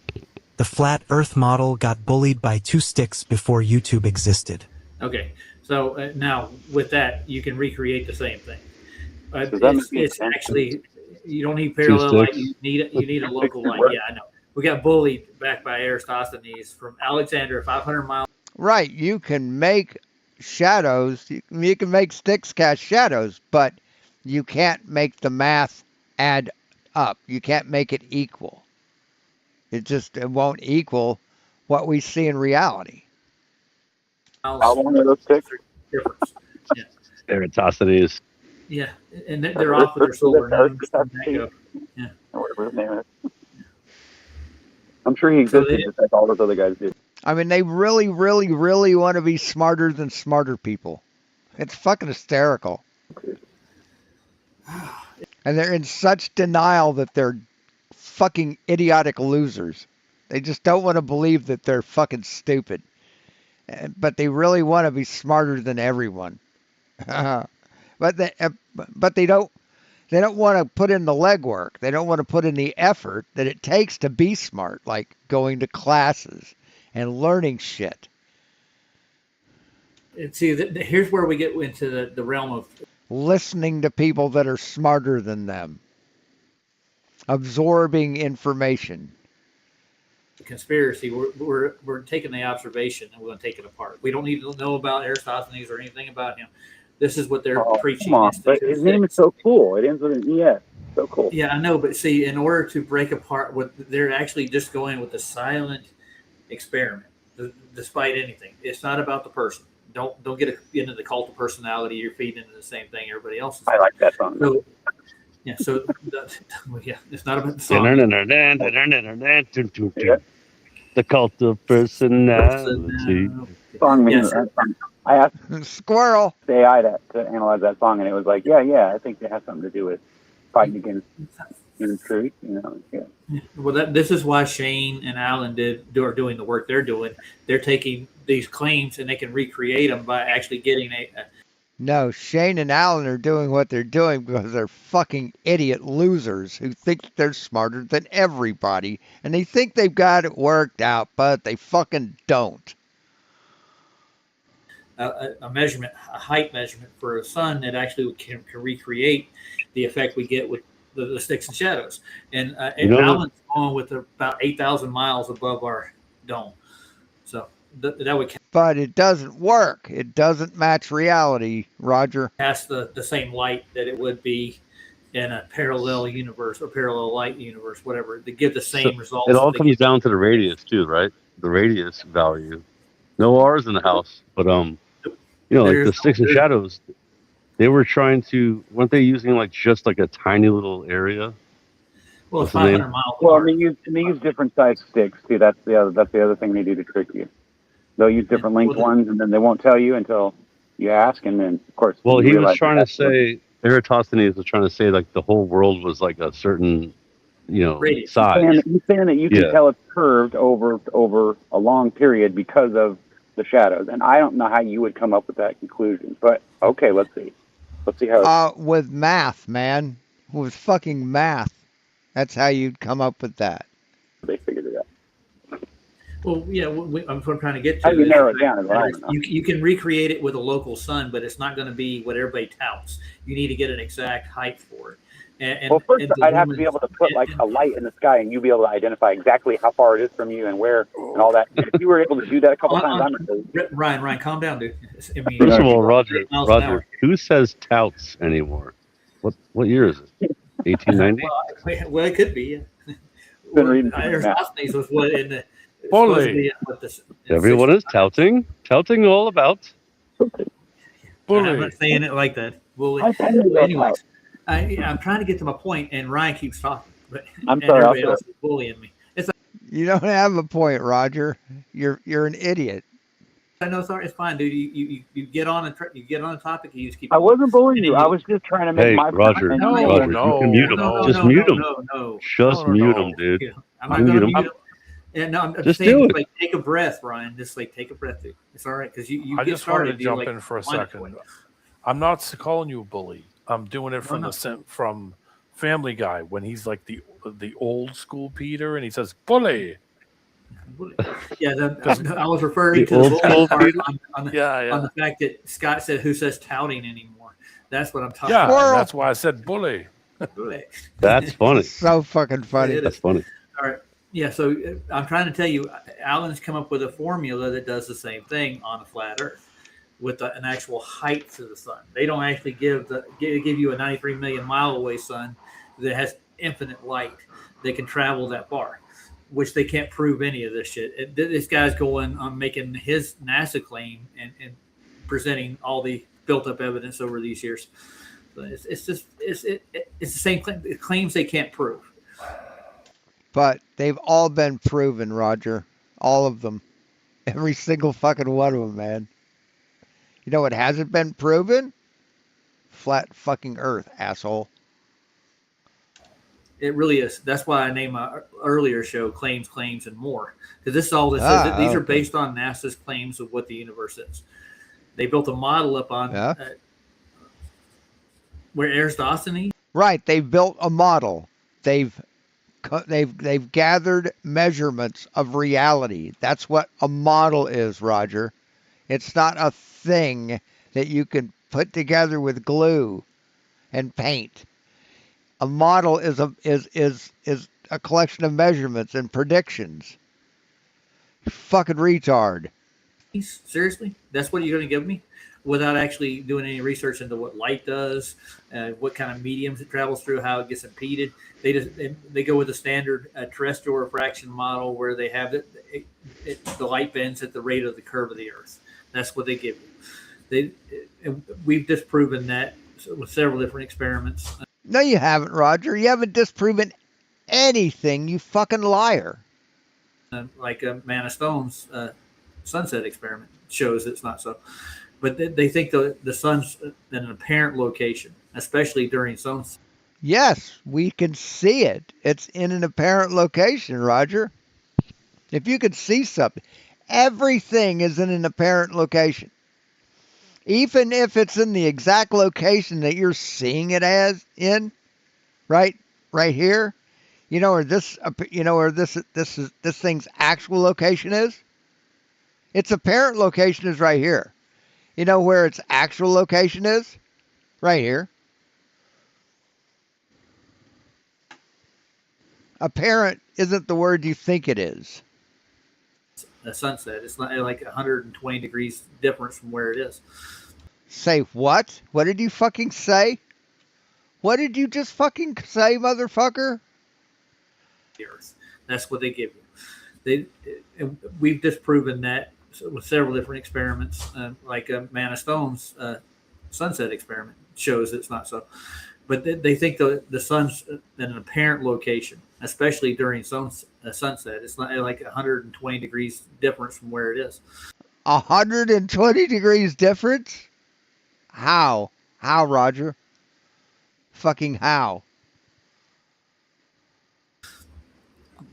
The flat Earth model got bullied by two sticks before YouTube existed. Okay, so now with that, you can recreate the same thing. Does that make It's sense? actually, you don't need parallel light. sticks. You need a local light. work. Yeah, I know. We got bullied back by Eratosthenes from Alexander, 500 miles. Right, you can make shadows, you can make sticks cast shadows, but you can't make the math add up. You can't make it equal. It won't equal what we see in reality. How long are those sticks? Difference. Eratosthenes. Yeah, and they're off with their solar. Or whatever his name is. I'm sure he existed just like all those other guys did. I mean, they really, really, really want to be smarter than smarter people. It's fucking hysterical. And they're in such denial that they're fucking idiotic losers. They just don't want to believe that they're fucking stupid. But they really want to be smarter than everyone. But they don't want to put in the legwork. They don't want to put in the effort that it takes to be smart, like going to classes and learning shit. And see, here's where we get into the realm of Listening to people that are smarter than them. Absorbing information. conspiracy. We're taking the observation and we're going to take it apart. We don't need to know about Eratosthenes or anything about him. This is what they're preaching. Come on, but his name is so cool. It ends with an ES. So cool. Yeah, I know, but see, in order to break apart what they're actually just going with the silent experiment, despite anything. It's not about the person. Don't get into the cult of personality. You're feeding into the same thing everybody else is. I like that song. So, yeah, so yeah, it's not about the song. The cult of personality. Song Yes. I asked Squirrel. the AI to analyze that song, and it was like, yeah, I think it has something to do with fighting against truth. Yeah. Well, this is why Shane and Alan are doing the work they're doing. They're taking these claims and they can recreate them by actually getting No, Shane and Alan are doing what they're doing because they're fucking idiot losers who think that they're smarter than everybody, and they think they've got it worked out, but they fucking don't. a measurement, a height measurement for a sun that actually can recreate the effect we get with the sticks and shadows. And Alan's on with about 8,000 miles above our dome. So that would But it doesn't work. It doesn't match reality, Roger. cast the same light that it would be in a parallel universe or parallel light universe, whatever, to give the same results. It all comes down to the radius too, right? The radius value. No R's in the house, but like the sticks and shadows, they were trying to, weren't they using like just like a tiny little area? Well, it's What's the name? 500 miles. Well, apart. they use different size sticks too. That's the other thing they do to trick you. They'll use different length ones, and then they won't tell you until you ask, and then of course. Well, you he was realize trying to that's say, Eratosthenes was trying to say like the whole world was like a certain, Radius. size. He's saying that you can Yeah. tell it's curved over a long period because of the shadows, and I don't know how you would come up with that conclusion. But okay, let's see how. With math, man. With fucking math. That's how you'd come up with that. They figured it out. Well, yeah, I'm trying to get How to do you is narrow it down? Is what I wanna know. you can recreate it with a local sun, but it's not going to be what everybody touts. You need to get an exact height for it. Well, first And the I'd have to be lumens- able to put like a light in the sky, and you be able to identify exactly how far it is from you and where and all that. If you were able to do that a couple times, I'm gonna Ryan, calm down, dude. I mean, First of all, Roger, miles an hour. Roger, who says touts anymore? What year is it? 1890? Well, it could be. Yeah. Been reading Eratosthenes was what in the Bully. supposed to be what this. Everyone is touting all about. I'm Bully. not saying it like that. Bully. I tell you that Anyways, I'm trying to get to my point, and Ryan keeps talking. But I'm and sorry, I'll everybody shut else is bullying me. It's You don't have a point, Roger. You're an idiot. I know, sorry, it's fine, dude. You get on you get on a topic, you just keep. I wasn't bullying you. And I was just trying to make Hey, my Roger, point. No, Roger, no, you can mute him. no, Just no, mute him. No. Just No, mute no. him, dude. Yeah, I'm not Mute gonna him. mute him. Yeah, no, I'm Just saying, do it. like, take a breath, Ryan. Just like take a breath, dude. It's all right because you I get just wanted started. to you're, jump like, in for a one second. point. I'm not calling you a bully. I'm doing it from no. from Family Guy when he's like the old school Peter and he says bully. Yeah, I was referring The to the old bullying school part Peter? on Yeah, the fact that Scott said, "Who says touting anymore?" That's what I'm talking Yeah, Squirrel. and that's why I said bully. about. That's funny. So fucking funny. It That's is. funny. All right. Yeah, so I'm trying to tell you, Alan's come up with a formula that does the same thing on a flat Earth with an actual height to the sun. They don't actually give you a 93 million mile away sun that has infinite light that can travel that far, which they can't prove any of this shit. This guy's going on making his NASA claim and presenting all the built up evidence over these years. But it's the same claims they can't prove. But they've all been proven, Roger. All of them. Every single fucking one of them, man. You know what hasn't been proven? Flat fucking Earth, asshole. It really is. That's why I named my earlier show "Claims, Claims, and More," because this is all this Ah, is. These are okay. based on NASA's claims of what the universe is. They built a model up on Yeah. where Eratosthenes. Right, they've built a model. They've gathered measurements of reality. That's what a model is, Roger. It's not a thing that you can put together with glue and paint. A model is a collection of measurements and predictions. You fucking retard. Seriously, that's what you're going to give me without actually doing any research into what light does, what kind of mediums it travels through, how it gets impeded. They go with the standard terrestrial refraction model where they have the light bends at the rate of the curve of the Earth. That's what they give you. We've disproven that with several different experiments. No, you haven't, Roger. You haven't disproven anything, you fucking liar. Like Man of Stone's sunset experiment shows it's not so. But they think the sun's in an apparent location, especially during sunset. Yes, we can see it. It's in an apparent location, Roger. If you could see something, everything is in an apparent location. Even if it's in the exact location that you're seeing it as in, right here, you know where this thing's actual location is? Its apparent location is right here. You know where its actual location is? Right here. Apparent isn't the word you think it is. A sunset. It's not like 120 degrees difference from where it is. Say what? What did you fucking say? What did you just fucking say, motherfucker? The Earth. That's what they give you. We've disproven that with several different experiments, like Man of Stone's sunset experiment shows it's not so. But they think the sun's in an apparent location, especially during sunset. It's not like 120 degrees difference from where it is. 120 degrees difference? How? How, Roger? Fucking how?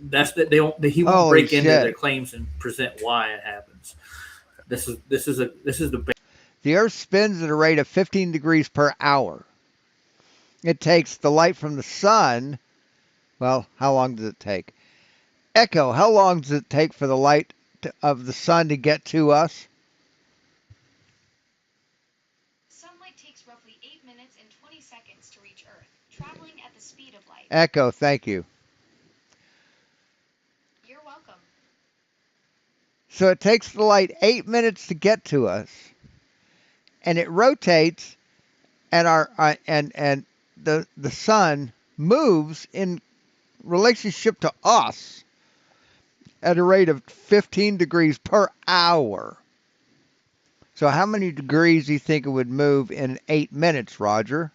That's that he won't Holy break into shit. their claims and present why it happens. This is the The Earth spins at a rate of 15 degrees per hour. It takes the light from the sun. Well, how long does it take? Echo, how long does it take for the light of the sun to get to us? Sunlight takes roughly 8 minutes and 20 seconds to reach Earth, traveling at the speed of light. Echo, thank you. You're welcome. So it takes the light 8 minutes to get to us, and it rotates, and the sun moves in relationship to us at a rate of 15 degrees per hour. So how many degrees do you think it would move in 8 minutes, Roger?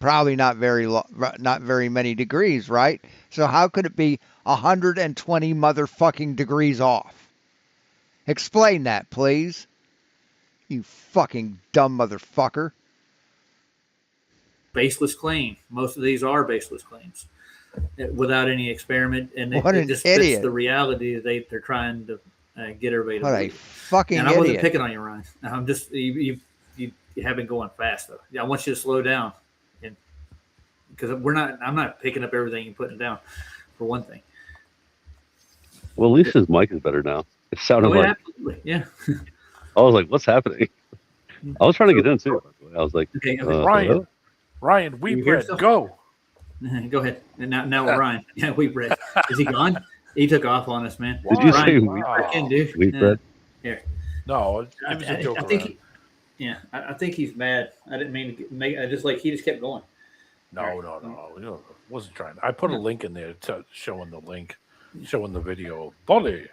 Probably not very many degrees, right? So how could it be 120 motherfucking degrees off? Explain that, please. You fucking dumb motherfucker. Baseless claim. Most of these are baseless claims without any experiment, and What it an just idiot. fits the reality that they're trying to get everybody to What a believe. fucking And I wasn't idiot. picking on you, Ryan. I'm just you have been going fast though. I want you to slow down, and because I'm not picking up everything and putting it down. For one thing. Well, at least his mic is better now. It sounded Oh, yeah, like absolutely. Yeah. I was like, "What's happening?" I was trying to get in too. I was like, Okay. Ryan, hello? Ryan, You we hear bread, yourself? go. Go ahead. And now with Ryan. Yeah, we bread. Is he gone? He took off on us, man. Did you Ryan, say we can do. wheat bread? Here. No, it was a joke I think around. I think he's mad. I didn't mean to make. I just he just kept going. No. Wasn't trying. I put a link in there showing the link, showing the video. Bully.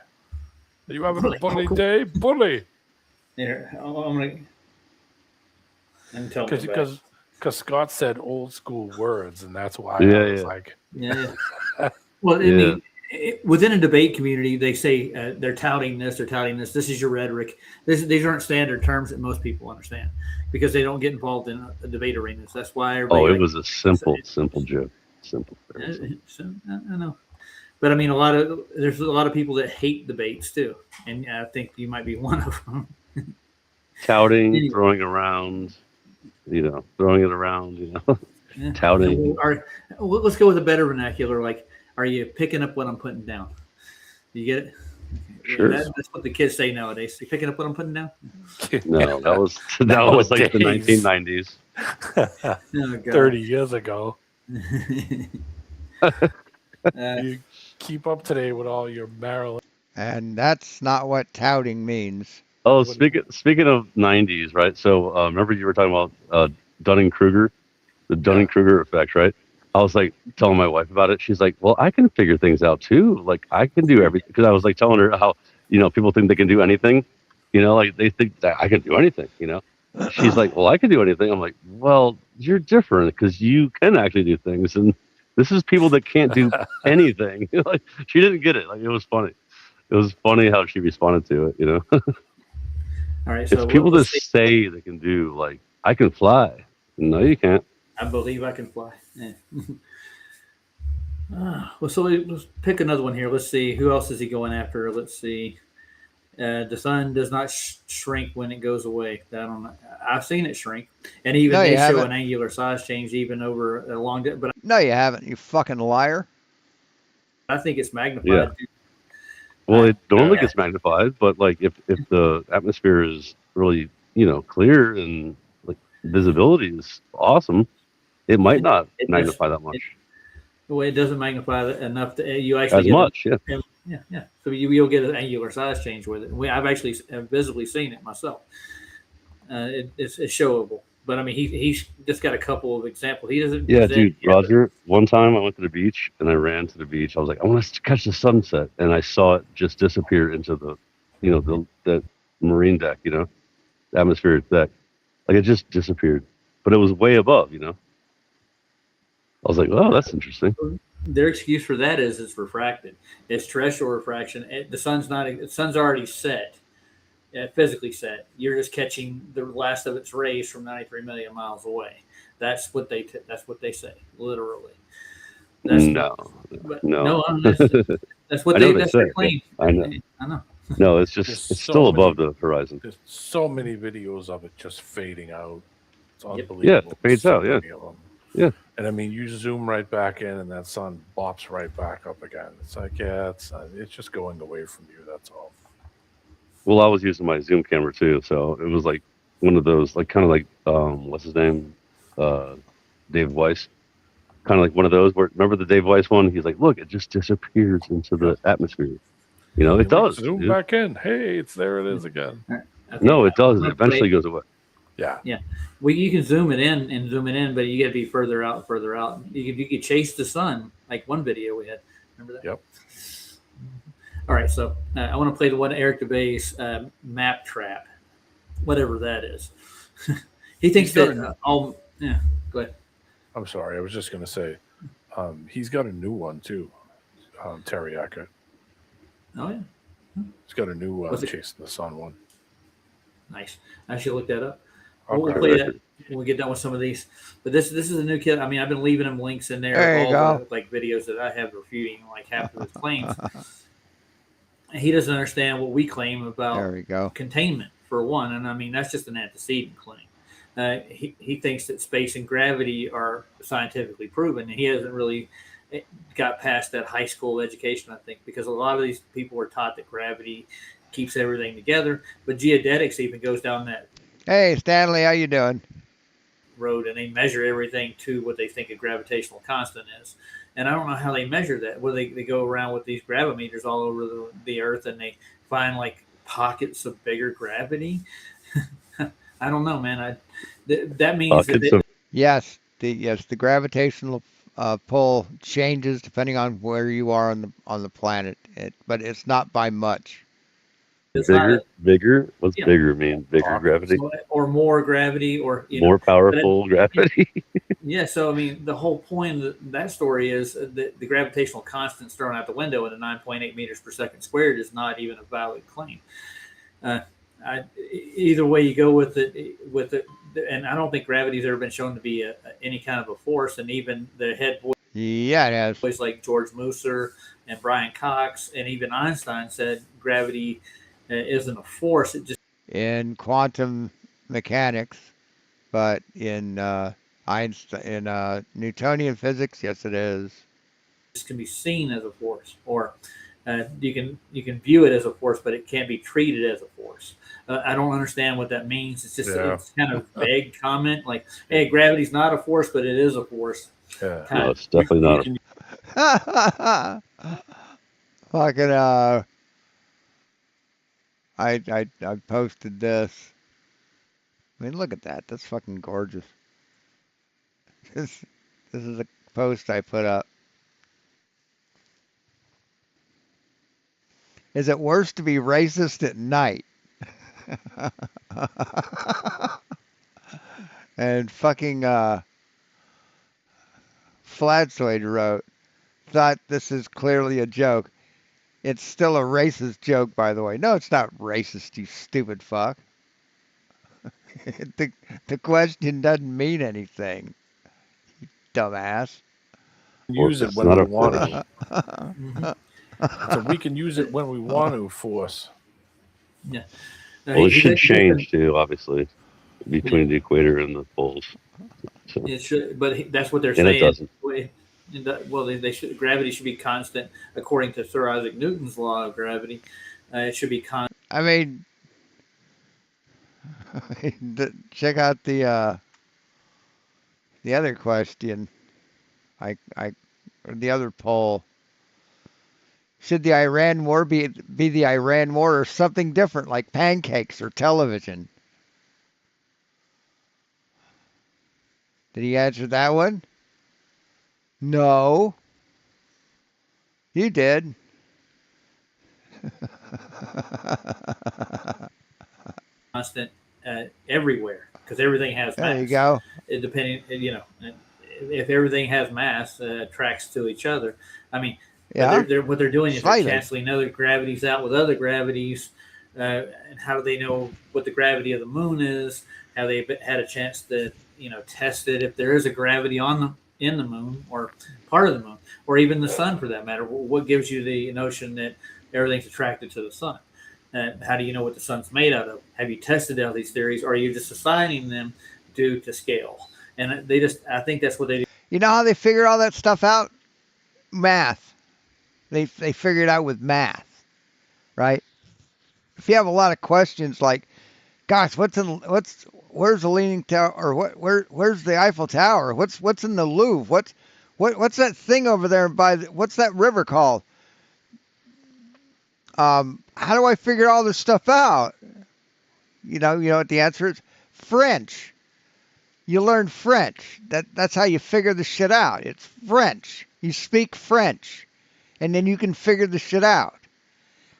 Are you having a bully day? Bully. Here, I'm gonna tell him. Because Scott said old school words, and that's why Yeah, I was yeah. like, Yeah. Well, I Yeah. mean, within a debate community, they say they're touting this, This is your rhetoric. These aren't standard terms that most people understand because they don't get involved in a debate arenas. That's why everybody. Oh, it was a simple joke. Simple. Very simple. So, I know, but I mean, there's a lot of people that hate debates too, and I think you might be one of them. Touting, Anyway. throwing around, throwing it around, Yeah. touting. Let's go with a better vernacular. Like, are you picking up what I'm putting down? You get it? Sure. That's what the kids say nowadays. You picking up what I'm putting down? No, that was like the Nowadays. 1990s. Oh, God. 30 years ago. Uh, You keep up today with all your Maryland. And that's not what touting means. Oh, speaking of 90s, right? So remember you were talking about Dunning-Kruger, the Dunning-Kruger effect, right? I was like telling my wife about it. She's like, "Well, I can figure things out too. Like I can do everything." Because I was like telling her how people think they can do anything. Like they think that I can do anything. She's like, "Well, I can do anything." I'm like, "Well, you're different because you can actually do things, and this is people that can't do anything." Like she didn't get it. Like it was funny. It was funny how she responded to it. all right. So It's people that let's see. say they can do, like, I can fly. No, you can't. I believe I can fly. Yeah. Well, so let's pick another one here. Let's see. Who else is he going after? Let's see. The sun does not shrink when it goes away. I don't know. I've seen it shrink, and even No, you they show haven't. an angular size change even over a long day. But No, you haven't, you fucking liar. I think it's magnified. Yeah. Well, it normally gets magnified, but like if the atmosphere is really clear and like visibility is awesome, it might not It does- magnify that much. Well, it doesn't magnify it enough to you actually As get much, yeah. Yeah. So you'll get an angular size change with it. I've actually visibly seen it myself. It's showable, but I mean, he's just got a couple of examples. He doesn't. Yeah, present dude, yet. Roger, one time I went to the beach and I ran to the beach. I was like, I want to catch the sunset. And I saw it just disappear into the, the marine deck, the atmospheric deck. Like it just disappeared, but it was way above, I was like, oh, that's interesting. Their excuse for that is it's refracted. It's terrestrial refraction. The sun's already set, physically set. You're just catching the last of its rays from 93 million miles away. That's what they say, literally. No. That's what I know that's they their say, claim. I know. I know. No, it's just There's it's so still many- above the horizon. There's so many videos of it just fading out. It's Yep. unbelievable. Yeah, it fades So out, yeah. many of them. Yeah. And I mean, you zoom right back in, and that sun bops right back up again. It's like, yeah, it's just going away from you. That's all. Well, I was using my Zoom camera too, so it was like one of those, like kind of like what's his name, Dave Weiss, kind of like one of those. Where remember the Dave Weiss one? He's like, look, it just disappears into the atmosphere. You know, it does. Zoom dude. back in. Hey, there it is again. Okay, No, it does. It I'm eventually afraid- goes away. Yeah. Yeah, you can zoom it in, but you got to be further out. You could chase the sun, like one video we had. Remember that? Yep. All right, so I want to play the one Eric DeBay's map trap, whatever that is. He thinks He's that got yeah. Go ahead. I'm sorry. I was just going to say, he's got a new one too, Terry Eckert. Oh yeah, He's got a new What's it? Chasing the Sun one. nice. I should look that up. Okay. We'll play that when we get done with some of these. But this is a new kid. I mean, I've been leaving him links in there, There you all go. the like videos that I have refuting like half of his claims. And he doesn't understand what we claim about There we go. containment for one, and I mean that's just an antecedent claim. He thinks that space and gravity are scientifically proven, and he hasn't really got past that high school education, I think, because a lot of these people were taught that gravity keeps everything together, but geodetics even goes down that Hey, Stanley, how you doing? road, and they measure everything to what they think a gravitational constant is. And I don't know how they measure that. Where they go around with these gravimeters all over the Earth, and they find like pockets of bigger gravity. I don't know, man. That means Pockets of Yes, the gravitational pull changes depending on where you are on the planet. But it's not by much. it's not bigger. What's Yeah. bigger mean? Bigger gravity, or more gravity, or more powerful gravity. Yeah, so I mean, the whole point of that story is that the gravitational constant's thrown out the window, and the 9.8 meters per second squared is not even a valid claim. Either way you go with it, and I don't think gravity's ever been shown to be any kind of a force. And even the head Yeah, it has. boys like George Musser and Brian Cox, and even Einstein said gravity isn't a force; it just In quantum mechanics, but in Einstein, in Newtonian physics, yes, it is. can be seen as a force, or you can view it as a force, but it can't be treated as a force. I don't understand what that means. It's just it's kind of vague comment, like, "Hey, gravity's not a force, but it is a force." Yeah. Kind No, of- it's definitely not. Fucking I posted this. I mean, look at that. That's fucking gorgeous. This is a post I put up. Is it worse to be racist at night? And fucking Flatsoid wrote, thought this is clearly a joke. It's still a racist joke, by the way. No, it's not racist, you stupid fuck. The question doesn't mean anything, you dumbass. Use it It's when not we a want force. to. Mhm. So we can use it when we want to. Force. Yeah. Well, it should change too, obviously, between the equator and the poles. So, It should, but that's what they're and it saying. doesn't. Well, they should. Gravity should be constant according to Sir Isaac Newton's law of gravity. It should be constant. I mean, check out the other question. Or the other poll. Should the Iran war be the Iran war or something different like pancakes or television? Did he answer that one? No. You did. Constant everywhere, because everything has mass. There you go. Depending, if everything has mass, attracts to each other. I mean, Yeah. what they're doing is Slightly. they're canceling other gravities out with other gravities. And how do they know what the gravity of the moon is? Have they had a chance to test it if there is a gravity in the moon or part of the moon, or even the sun for that matter? What gives you the notion that everything's attracted to the sun? How do you know what the sun's made out of? Have you tested out these theories, or are you just assigning them due to scale? And they just, I think that's what they do. You know how they figured all that stuff out? Math. They figured it out with math, right? If you have a lot of questions like, gosh, where's the Leaning Tower, or where's the Eiffel Tower? What's in the Louvre? What's that thing over there what's that river called? How do I figure all this stuff out? You know what the answer is? French. You learn French. That's how you figure the shit out. It's French. You speak French, and then you can figure the shit out.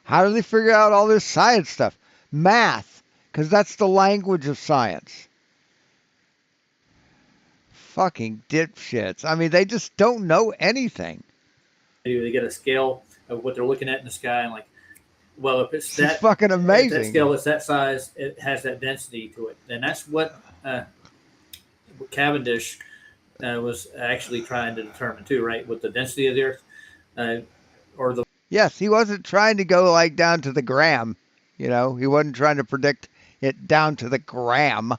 How do they figure out all this science stuff? Math, because that's the language of science. Fucking dipshits. I mean, they just don't know anything. They get a scale of what they're looking at in the sky, and like, well, if it's It's fucking amazing. that scale is that size, it has that density to it, and that's what Cavendish was actually trying to determine too, right? With the density of the Earth, or the Yes, he wasn't trying to go like down to the gram. He wasn't trying to predict it down to the gram.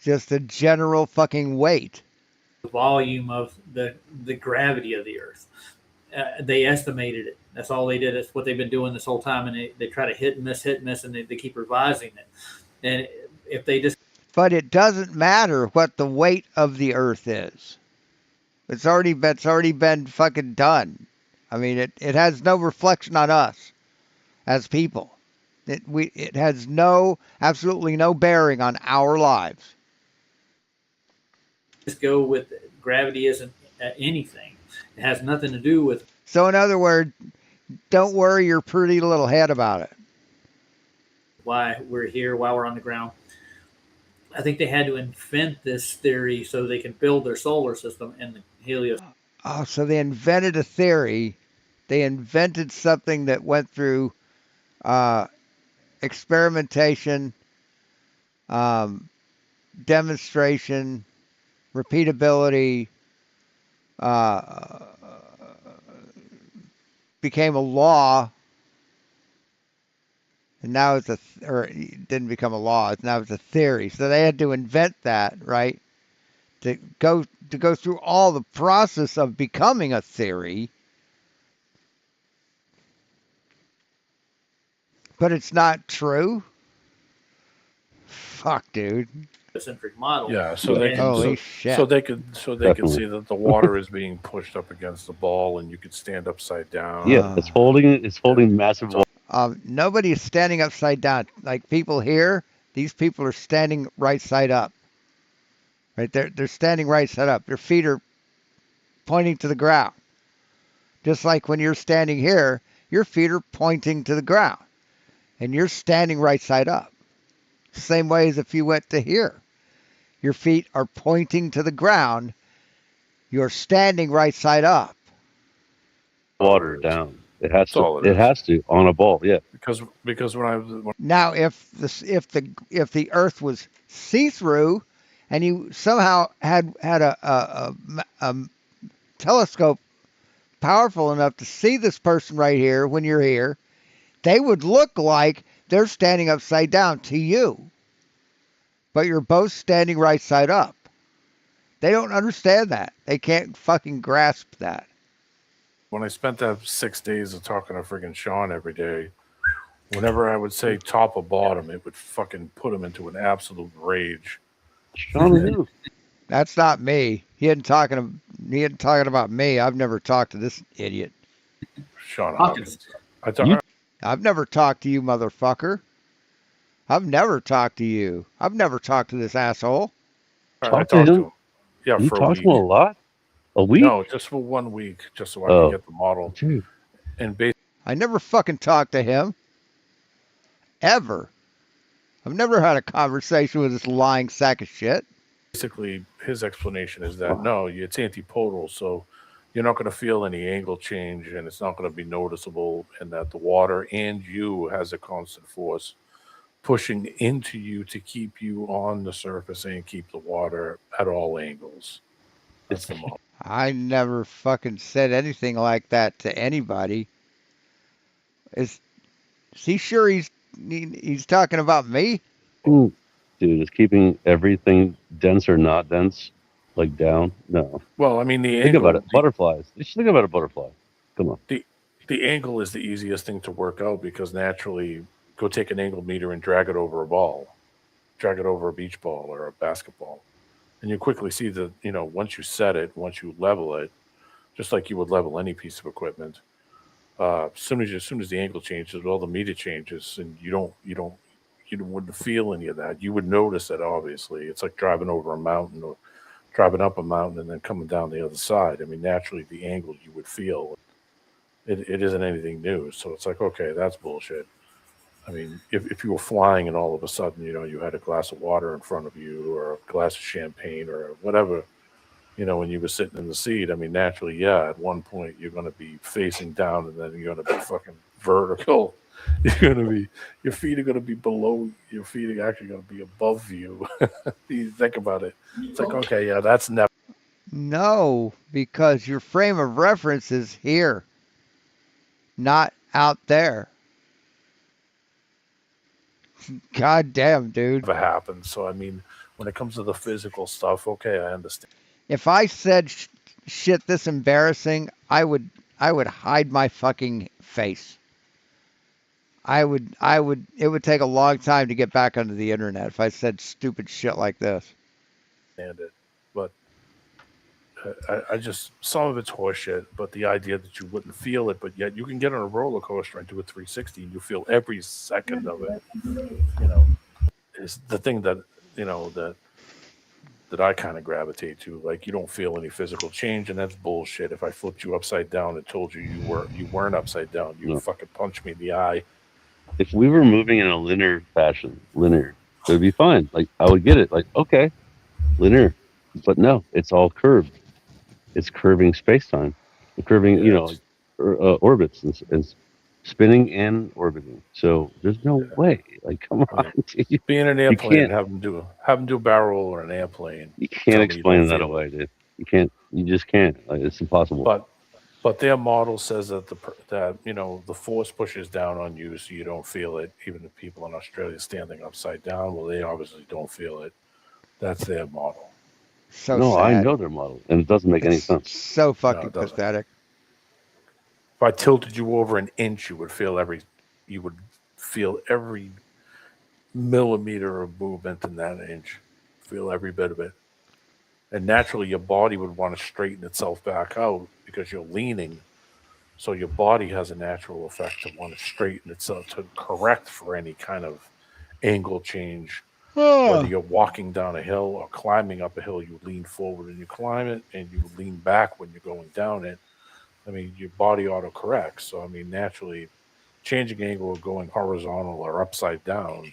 Just the general fucking weight. volume of the gravity of the Earth. They estimated it. That's all they did. That's what they've been doing this whole time, and they try to hit and miss, and they keep revising it. And if they just But it doesn't matter what the weight of the Earth is. It's already been fucking done. I mean, it has no reflection on us as people. It has absolutely no bearing on our lives. just go with gravity isn't anything. It has nothing to do with. So in other words, don't worry your pretty little head about it. Why we're here, why we're on the ground. I think they had to invent this theory so they can build their solar system and the helios. Oh, so they invented a theory. They invented something that went through experimentation, demonstration, repeatability, became a law, and now it didn't become a law. Now it's a theory. So they had to invent that, right? To go through all the process of becoming a theory. But it's not true. Fuck, dude. Centric model. Yeah, so they Holy can, shit. so they could see that the water is being pushed up against the ball, and you could stand upside down. Yeah, it's holding massive water. Nobody is standing upside down. Like people here, these people are standing right side up. Right, they're standing right side up. Their feet are pointing to the ground. Just like when you're standing here, your feet are pointing to the ground, and you're standing right side up. Same way as if you went to here. Your feet are pointing to the ground. You're standing right side up. Water down. It has That's all to. it It is. has to on a ball. Yeah. Because when Now, if the Earth was see-through, and you somehow had a telescope powerful enough to see this person right here when you're here, they would look like they're standing upside down to you. But you're both standing right side up. They don't understand that. They can't fucking grasp that. I spent that 6 days of talking to friggin' Sean every day, whenever I would say top or bottom, it would fucking put him into an absolute rage. Sean knew. That's not me. He isn't talking about me. I've never talked to this idiot. Sean Hawkins. Hawkins. I've never talked to you, motherfucker. I've never talked to you. I've never talked to this asshole. I Talk talked to to him? him. Yeah, You for a talked to him a week. lot. A week. No, just for 1 week, just so I Oh. could get the model. Dude. And I never fucking talked to him. Ever. I've never had a conversation with this lying sack of shit. basically, his explanation is that no, it's antipodal, so you're not going to feel any angle change, and it's not going to be noticeable, and that the water and you has a constant force pushing into you to keep you on the surface and keep the water at all angles. That's the model. I never fucking said anything like that to anybody. Is he sure he's talking about me? Dude, dude. Is keeping everything dense or not dense, like down? No. Well, I mean, the Think about angle, it. Butterflies. Just think about a butterfly. Come on. the angle is the easiest thing to work out because naturally, go take an angle meter and drag it over a ball, drag it over a beach ball or a basketball, and you quickly see that once you set it, once you level it, just like you would level any piece of equipment. As soon as the angle changes, all the meter changes, and you wouldn't feel any of that. You would notice it. Obviously, it's like driving over a mountain or driving up a mountain and then coming down the other side. I mean, naturally, the angle you would feel. It isn't anything new, so it's like, okay, that's bullshit. I mean, if you were flying and all of a sudden, you had a glass of water in front of you or a glass of champagne or whatever, when you were sitting in the seat, I mean, naturally, yeah, at one point you're going to be facing down and then you're going to be fucking vertical. Your feet are going to be below, your feet are actually going to be above you. You think about it. It's like, okay, yeah, that's never. No, because your frame of reference is here, not out there. God damn, dude. Never happened. So, I mean, when it comes to the physical stuff, okay, I understand. If I said shit this embarrassing, I would hide my fucking face. It would take a long time to get back onto the internet if I said stupid shit like this. It, but I just, some of it's horseshit, but the idea that you wouldn't feel it, but yet you can get on a roller coaster and do a 360 and you feel every second of it, is the thing that, that I kind of gravitate to. Like, you don't feel any physical change, and that's bullshit. If I flipped you upside down and told you you weren't upside down, you'd fucking punch me in the eye. If we were moving in a linear fashion, it would be fine. Like, I would get it. Like, okay, linear. But no, it's all curved. It's curving space-time. Curving, orbits and spinning and orbiting. So there's no way. Like, come on. Dude. Be in an airplane and have them do a barrel roll or an airplane. You can't explain that away, dude. You can't. You just can't. Like, it's impossible. But their model says that the force pushes down on you, so you don't feel it. Even the people in Australia standing upside down, well, they obviously don't feel it. That's their model. So no, sad. I know their model, and it doesn't make any sense. So fucking pathetic. If I tilted you over an inch, you would feel every millimeter of movement in that inch. Feel every bit of it. And naturally, your body would want to straighten itself back out because you're leaning. So your body has a natural effect to want to straighten itself to correct for any kind of angle change. Whether you're walking down a hill or climbing up a hill, you lean forward and you climb it, and you lean back when you're going down it. I mean, your body auto-corrects. So, I mean, naturally, changing angle or going horizontal or upside down,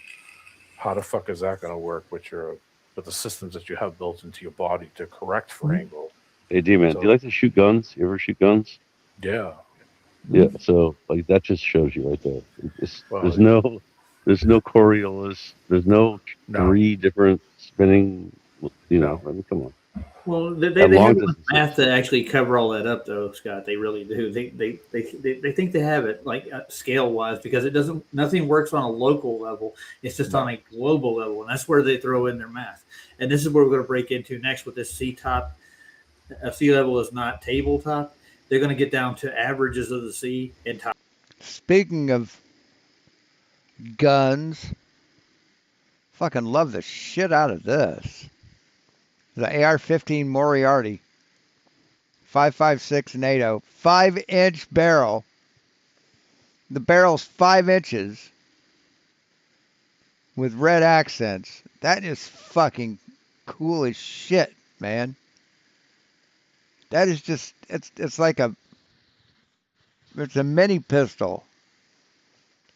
how the fuck is that going to work with the systems that you have built into your body to correct for angle? Hey, D-Man, do you like to shoot guns? You ever shoot guns? Yeah. Yeah, so, like, that just shows you right there. There's no Coriolis. There's no 3 different spinning, I mean, come on. Well, they have enough math to actually cover all that up, though, Scott. They really do. They think they have it, like, scale wise, because nothing works on a local level. It's just on a global level, and that's where they throw in their math. And this is where we're going to break into next with this sea level is not tabletop. They're going to get down to averages of the sea and top. Speaking of guns, fucking love the shit out of this. The AR-15 Moriarty, 5.56 NATO, 5-inch barrel. The barrel's 5 inches with red accents. That is fucking cool as shit, man. That is just, it's like it's a mini pistol.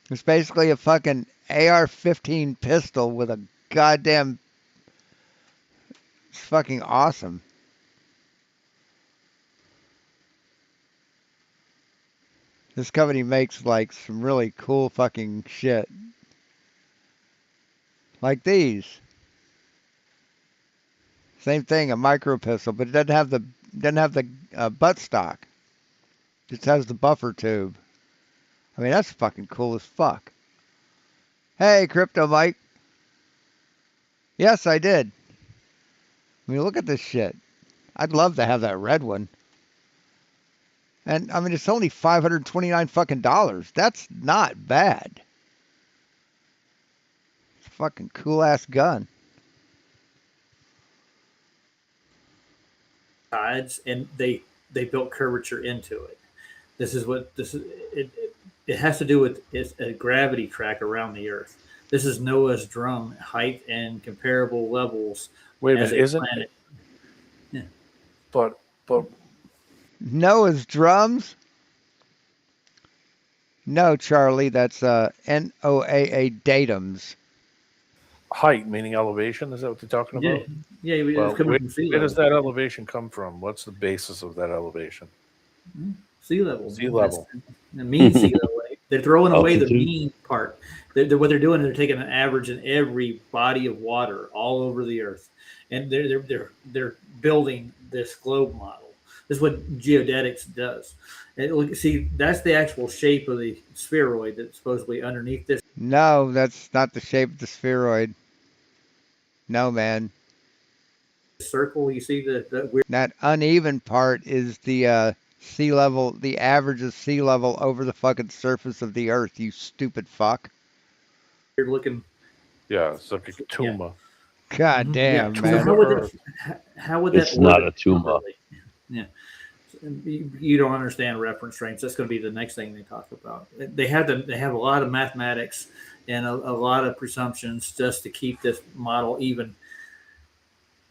It's basically a fucking AR-15 pistol with a goddamn. It's fucking awesome. This company makes like some really cool fucking shit. Like these. Same thing, a micro pistol, but it doesn't have the buttstock. It just has the buffer tube. I mean, that's fucking cool as fuck. Hey, Crypto Mike. Yes, I did. I mean, look at this shit. I'd love to have that red one. And I mean, it's only $529 fucking dollars. That's not bad. It's a fucking cool ass gun. Sides, and they built curvature into it. This is it has to do with it's a gravity track around the Earth. This is Noah's drum height and comparable levels. Wait a as minute, isn't planet. Yeah. but Noah's drums? No, Charlie, that's NOAA datums. height meaning elevation? Is that what they're talking about? Yeah, it was Well, coming where, from sea where does level. that elevation come from? What's the basis of that elevation? Sea level. Sea level. The mean sea level. They're throwing away the Altitude. mean part. What they're doing is they're taking an average in every body of water all over the Earth, and they're building this globe model. This is what geodetics does. And look, see, that's the actual shape of the spheroid that's supposedly underneath this No, that's not the shape of the spheroid. No, man. circle. You see the weird That uneven part is the sea level, the average of sea level over the fucking surface of the earth, you stupid fuck. looking. Yeah, it's like a tumor. God damn, So man. how would that It's not orbit a tumor. properly? Yeah. You don't understand reference frames. That's going to be the next thing they talk about. They have a lot of mathematics and a lot of presumptions just to keep this model even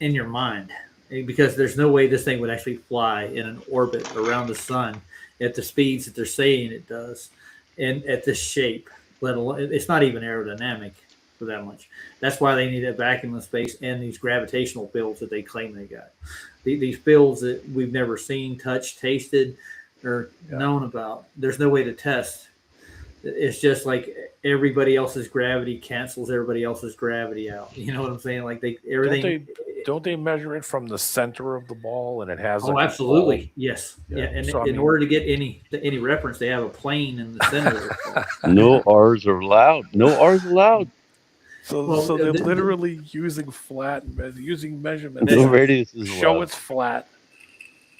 in your mind, because there's no way this thing would actually fly in an orbit around the sun at the speeds that they're saying it does, and at this shape. Let alone, it's not even aerodynamic for that much. That's why they need a vacuum of space and these gravitational fields that they claim they got. These fields that we've never seen, touched, tasted, or known about. There's no way to test. It's just like everybody else's gravity cancels everybody else's gravity out. You know what I'm saying? Like everything. Don't they measure it from the center of the ball, and it has? Oh, like a absolutely, ball? yes, Yeah. yeah. And So, I in mean- order to get any reference, they have a plane in the center. of the ball. No R's are allowed. No R's allowed. So, Well, so they're the- literally using using measurements. No radius is Show allowed. it's flat.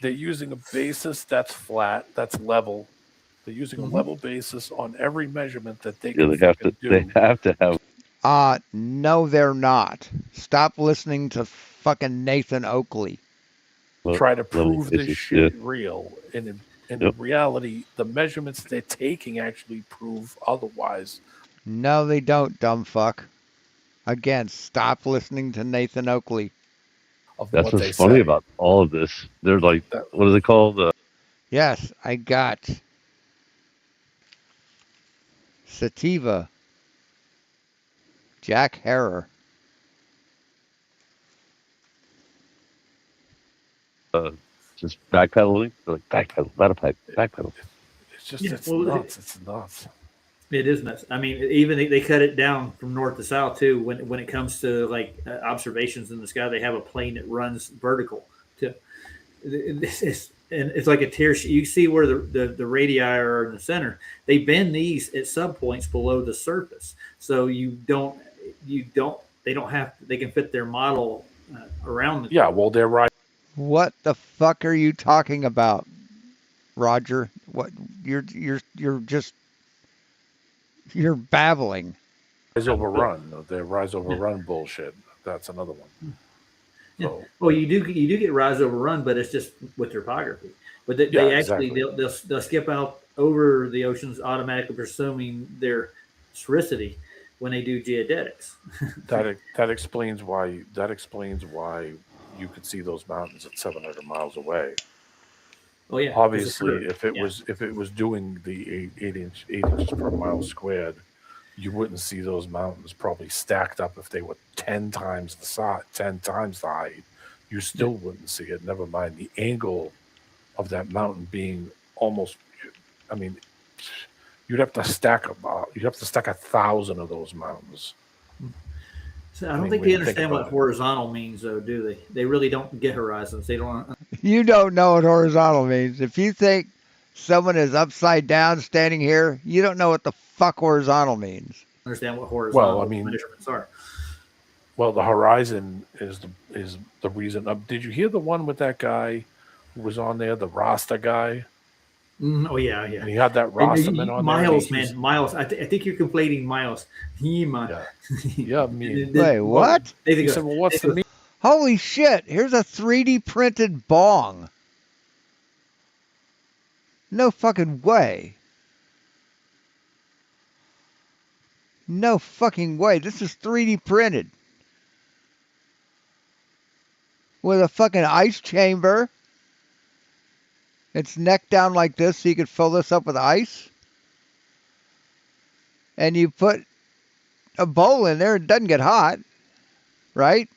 They're using a basis that's flat, that's level. They're using a level basis on every measurement that they Yeah, can they have to. fucking do. They have to have. No, they're not. Stop listening to fucking Nathan Oakley. Try to level prove this basis, shit real. And in Yep. reality, the measurements they're taking actually prove otherwise. No, they don't, dumb fuck. Again, stop listening to Nathan Oakley. Of That's what they what's funny say. about all of this. They're like, what are they called? Yes, I got Sativa. Jack Harrer. Just backpedaling. They're like backpedal, backpedal. It's just, Yeah, it's well, nuts. It's nuts. It is nuts. I mean, even they cut it down from north to south too. When it comes to like observations in the sky, they have a plane that runs vertical. It's like a tear sheet. You see where the radii are in the center. They bend these at sub points below the surface, so they don't have. They can fit their model around. Yeah, well, they're right. What the fuck are you talking about, Roger? What you're babbling. Rise over run. The rise over run bullshit. That's another one. Yeah. So, Well, you do get rise over run, but it's just with topography. But they Yeah, actually exactly. they'll skip out over the oceans, automatically presuming their sphericity when they do geodetics. that explains why you could see those mountains at 700 miles away. Oh yeah, Obviously, if it Yeah. was doing the 8 inches per mile squared, you wouldn't see those mountains probably stacked up if they were 10 times the size, 10 times the height. You still wouldn't see it. Never mind the angle of that mountain being almost. I mean, you'd have to stack 1,000 of those mountains. So I don't mean, think when they you think understand what about it. horizontal means, though, do they? They really don't get horizons. They don't. You don't know what horizontal means. If you think someone is upside down standing here, you don't know what the fuck horizontal means. Understand what horizontal Well, I mean- measurements are. Well, the horizon is the reason. Did you hear the one with that guy who was on there, the Rasta guy? Oh yeah. And he had that And Rastaman on Miles, there. man, Miles. I think you're conflating Miles. Yeah, yeah. Me. Wait, what? He said, "Well, what's the meaning?" Holy shit! Here's a 3D printed bong. No fucking way. No fucking way. This is 3D printed. With a fucking ice chamber. It's neck down like this so you could fill this up with ice. And you put a bowl in there, it doesn't get hot. Right?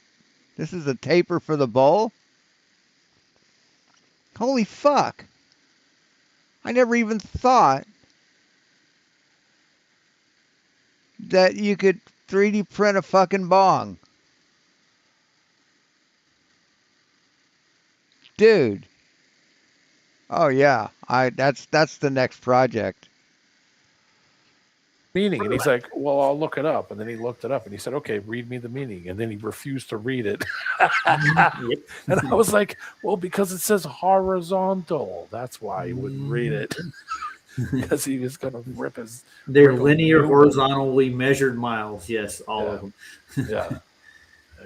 This is a taper for the bowl. Holy fuck. I never even thought that you could 3D print a fucking bong. Dude. Oh yeah, that's the next project. Meaning, and he's like, "Well, I'll look it up." And then he looked it up, and he said, "Okay, read me the meaning." And then he refused to read it. And I was like, "Well, because it says horizontal. That's why he wouldn't read it." Because he was going to rip his. They're rip a linear, new- horizontally measured miles. Yes, all of them. Yeah.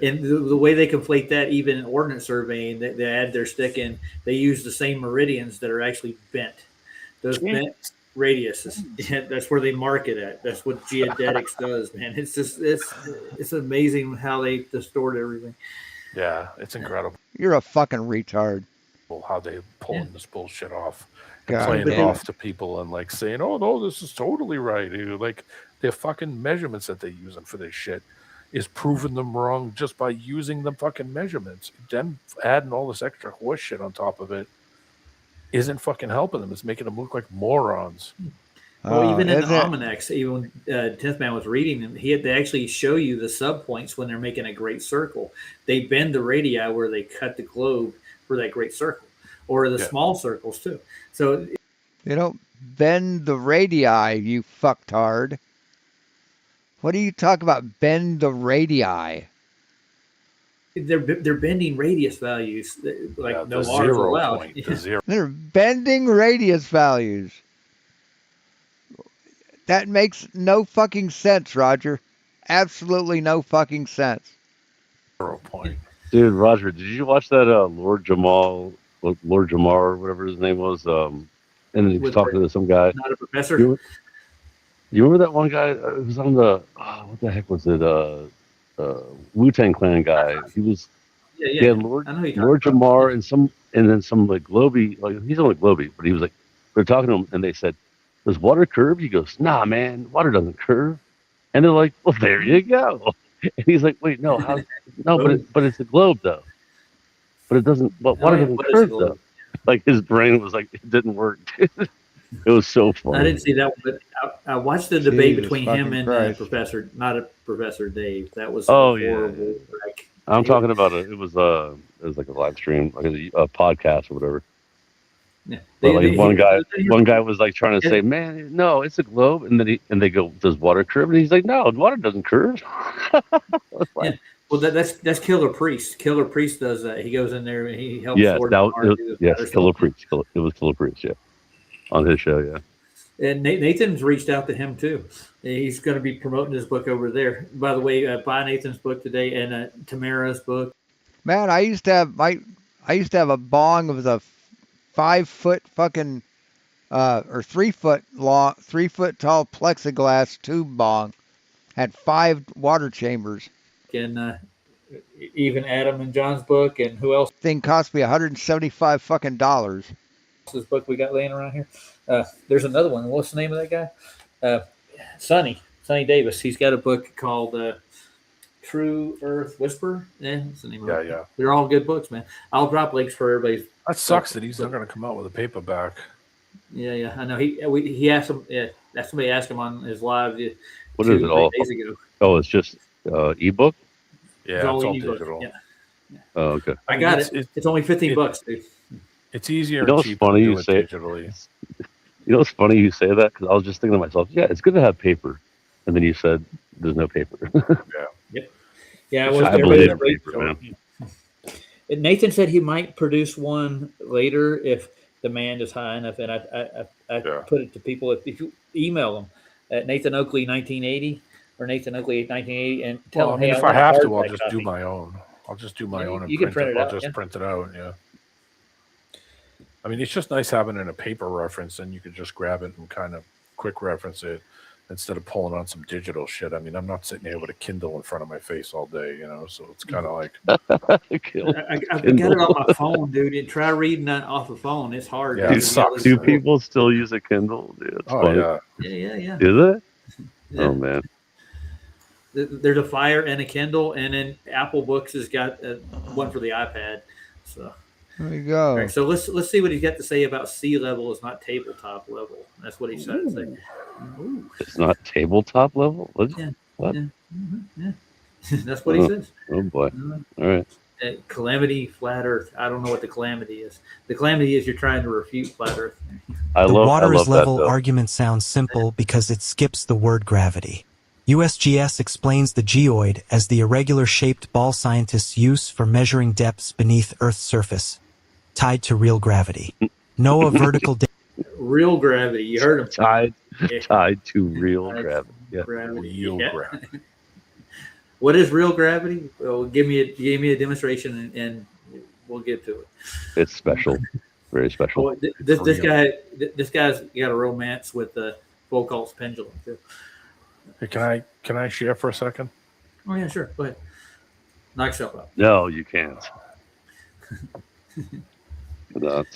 And the way they conflate that, even in ordnance surveying, they add their stick in. They use the same meridians that are actually bent. Those bent radiuses. Yeah, that's where they mark it at. That's what geodetics does, man. It's just it's amazing how they distort everything. Yeah, it's incredible You're a fucking retard. how they pulling this bullshit off and God playing it damn off to people and like saying, "Oh no, this is totally right." Like their fucking measurements that they're using for this shit is proving them wrong just by using the fucking measurements. Then adding all this extra horse shit on top of it isn't fucking helping them. It's making them look like morons. Well, even in is the it? almanacs, even when Tenth Man was reading them, they actually show you the sub points when they're making a great circle. They bend the radii where they cut the globe for that great circle, or the small circles too. So You don't bend the radii, you fucktard. What do you talk about? Bend the radii. they're bending radius values like Yeah, no the R's 0 allowed. point, the 0. They're bending radius values. That makes no fucking sense, Roger. Absolutely no fucking sense. point. Dude, Roger, did you watch that Lord Jamar, or whatever his name was? And he was With talking to some guy. Not a professor. You remember that one guy? It was on the what the heck was it? Wu-Tang Clan guy. He was Yeah. had Lord I know who you're Lord talking about. Jamar and then some like Globey. Like he's only Globey, but he was like they're talking to him and they said, "Does water curve?" He goes, "Nah, man, water doesn't curve." And they're like, "Well, there you go." And he's like, "Wait, no, how? No, but it's a globe though. But it doesn't. But water doesn't What is a curve globe? though." Like his brain was like, it didn't work. It was so funny. I didn't see that one, but I watched the debate Jesus between him fucking and Christ. Professor Dave. That was Oh, yeah. horrible. Like, I'm talking about it. It was like a live stream, like a podcast or whatever. yeah. But like one guy was like trying to Yeah. say, "Man, no, it's a globe," and then they go, "Does water curve?" And he's like, "No, water doesn't curve." Yeah. Well, that's Killer Priest. Killer Priest does that. He goes in there and he helps. Yes, Lord that Jamar was, do the yes, water Killer stuff. Priest. It was Killer Priest, yeah, on his show, yeah. And Nathan's reached out to him too. He's going to be promoting his book over there. By the way, buy Nathan's book today and Tamara's book. Man, I used to have a bong of the 5 foot fucking or 3 foot long, 3 foot tall plexiglass tube bong. Had 5 water chambers. And even Adam and John's book, and who else? Thing cost me $175 fucking dollars. This book we got laying around here. There's another one. What's the name of that guy? Sonny Davis. He's got a book called True Earth Whisper. Yeah, that's the name of it. Yeah. They're all good books, man. I'll drop links for everybody. That sucks that he's not going to come out with a paperback. Yeah. I know. He asked him. Yeah, that's somebody asked him on his live. What is it all? 3 days ago. Oh, it's just ebook. Yeah, it's all ebook. digital. Yeah. Oh, okay. I got It's- it. It's only $15, dude. It's easier You know and what's cheaper funny to do you it say- digitally. You know, it's funny you say that because I was just thinking to myself, yeah, it's good to have paper, and then you said there's no paper. Yeah, It's well, just I everybody believe was paper, man. And Nathan said he might produce one later if demand is high enough. And I Yeah. put it to people if you email them at Nathan Oakley 1980 or Nathan Oakley 1980 and tell Well, I them, mean, hey, I if I want a have to, I'll hardback just do copy. my own. I'll just do my Yeah, own and you can print it I'll out, just yeah. print it out. Yeah. I mean, it's just nice having it in a paper reference, and you could just grab it and kind of quick reference it instead of pulling on some digital shit. I mean, I'm not sitting here with a Kindle in front of my face all day, so it's kind of like, I've got it on my phone, dude. And try reading that off a phone. It's hard. Yeah, dude. it sucks. Do people still use a Kindle? Dude, it's oh funny. yeah, Yeah. Do they? Yeah. Oh man. There's a Fire and a Kindle, and then Apple Books has got one for the iPad. So There you go. all right, so let's see what he's got to say about sea level is not tabletop level. That's what he said. Ooh. It's not tabletop level? Yeah. What? Yeah. Yeah. That's what he says. Oh boy. All right. Calamity, flat Earth. I don't know what the calamity is. The calamity is you're trying to refute flat Earth. I The love water is level that, though. argument sounds simple because it skips the word gravity. USGS explains the geoid as the irregular-shaped ball scientists use for measuring depths beneath Earth's surface, tied to real gravity. NOAA vertical Real gravity. You heard him. Tied to real gravity. Yeah. Gravity. real Yeah. gravity. What is real gravity? Well, give me a demonstration, and we'll get to it. It's special. Very special. Oh, this guy's got a romance with the Foucault's pendulum too. Hey, can I share for a second? Oh yeah, sure. Go ahead. Knock yourself out. No, you can't. Not.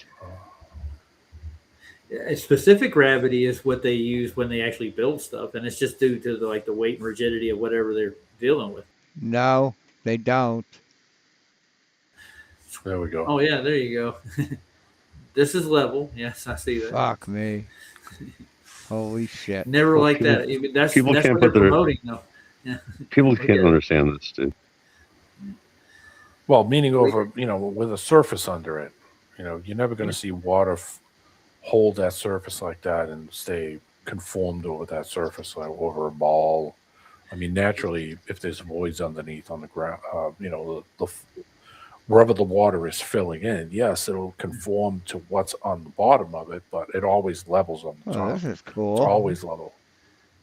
Specific gravity is what they use when they actually build stuff, and it's just due to the weight and rigidity of whatever they're dealing with. No, they don't. There we go. Oh yeah, there you go. This is level. Yes, I see that. Fuck me. Holy shit. Never Well, like people- that. Even that's people that's can't what they're put their- promoting, though. Yeah. People I can't get it. understand this, dude. Well, meaning over, with a surface under it, you're never going to see water hold that surface like that and stay conformed over that surface, like over a ball. I mean, naturally, if there's voids underneath on the ground, wherever the water is filling in, yes, it'll conform to what's on the bottom of it, but it always levels on the Oh, top. this is It's cool. always level,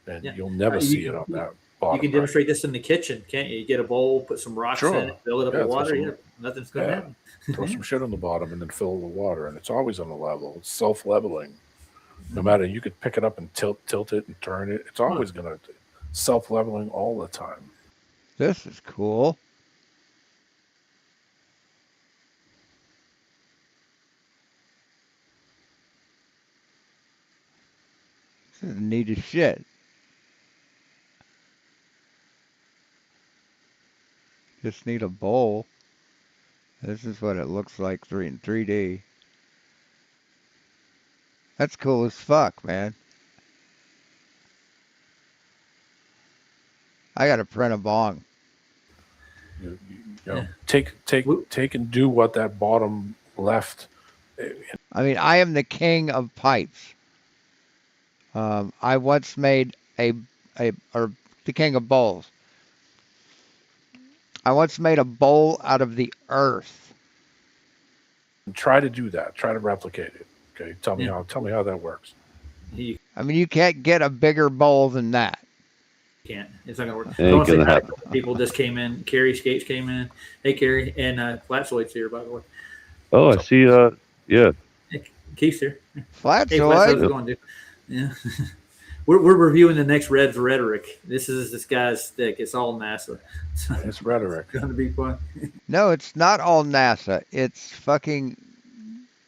and Yeah. you'll never You see can- it on that You bottom. can right? demonstrate this in the kitchen, can't you? You get a bowl, put some rocks Sure. in it, fill it up Yeah, with throw water. some- Yeah, nothing's going to Yeah. happen. Throw some shit on the bottom and then fill it with water, and it's always on the level. It's self-leveling. No matter, you could pick it up and tilt it and turn it. It's always gonna self-leveling all the time. This is cool. This is neat as shit. Just need a bowl. This is what it looks like in 3D. That's cool as fuck, man. I gotta print a bong. Take and do what that bottom left. I mean, I am the king of pipes. I once made or the king of bowls. I once made a bowl out of the earth. Try to do that. Try to replicate it. Okay, tell me how that works. You I mean, you can't get a bigger bowl than that. can't. It's not going to work. Ain't I want to say gonna hi happen. to people just came in. Carrie Skates came in. Hey, Carrie. And Flatsoid's here, by the way. Oh, I see. Yeah. Keith's here. Flat Hey, Flatsoid, how's it soy. going, dude? Yeah. We're reviewing the next Red's rhetoric. This is this guy's stick. It's all NASA. So It's rhetoric. it's going to be fun. No, it's not all NASA. It's fucking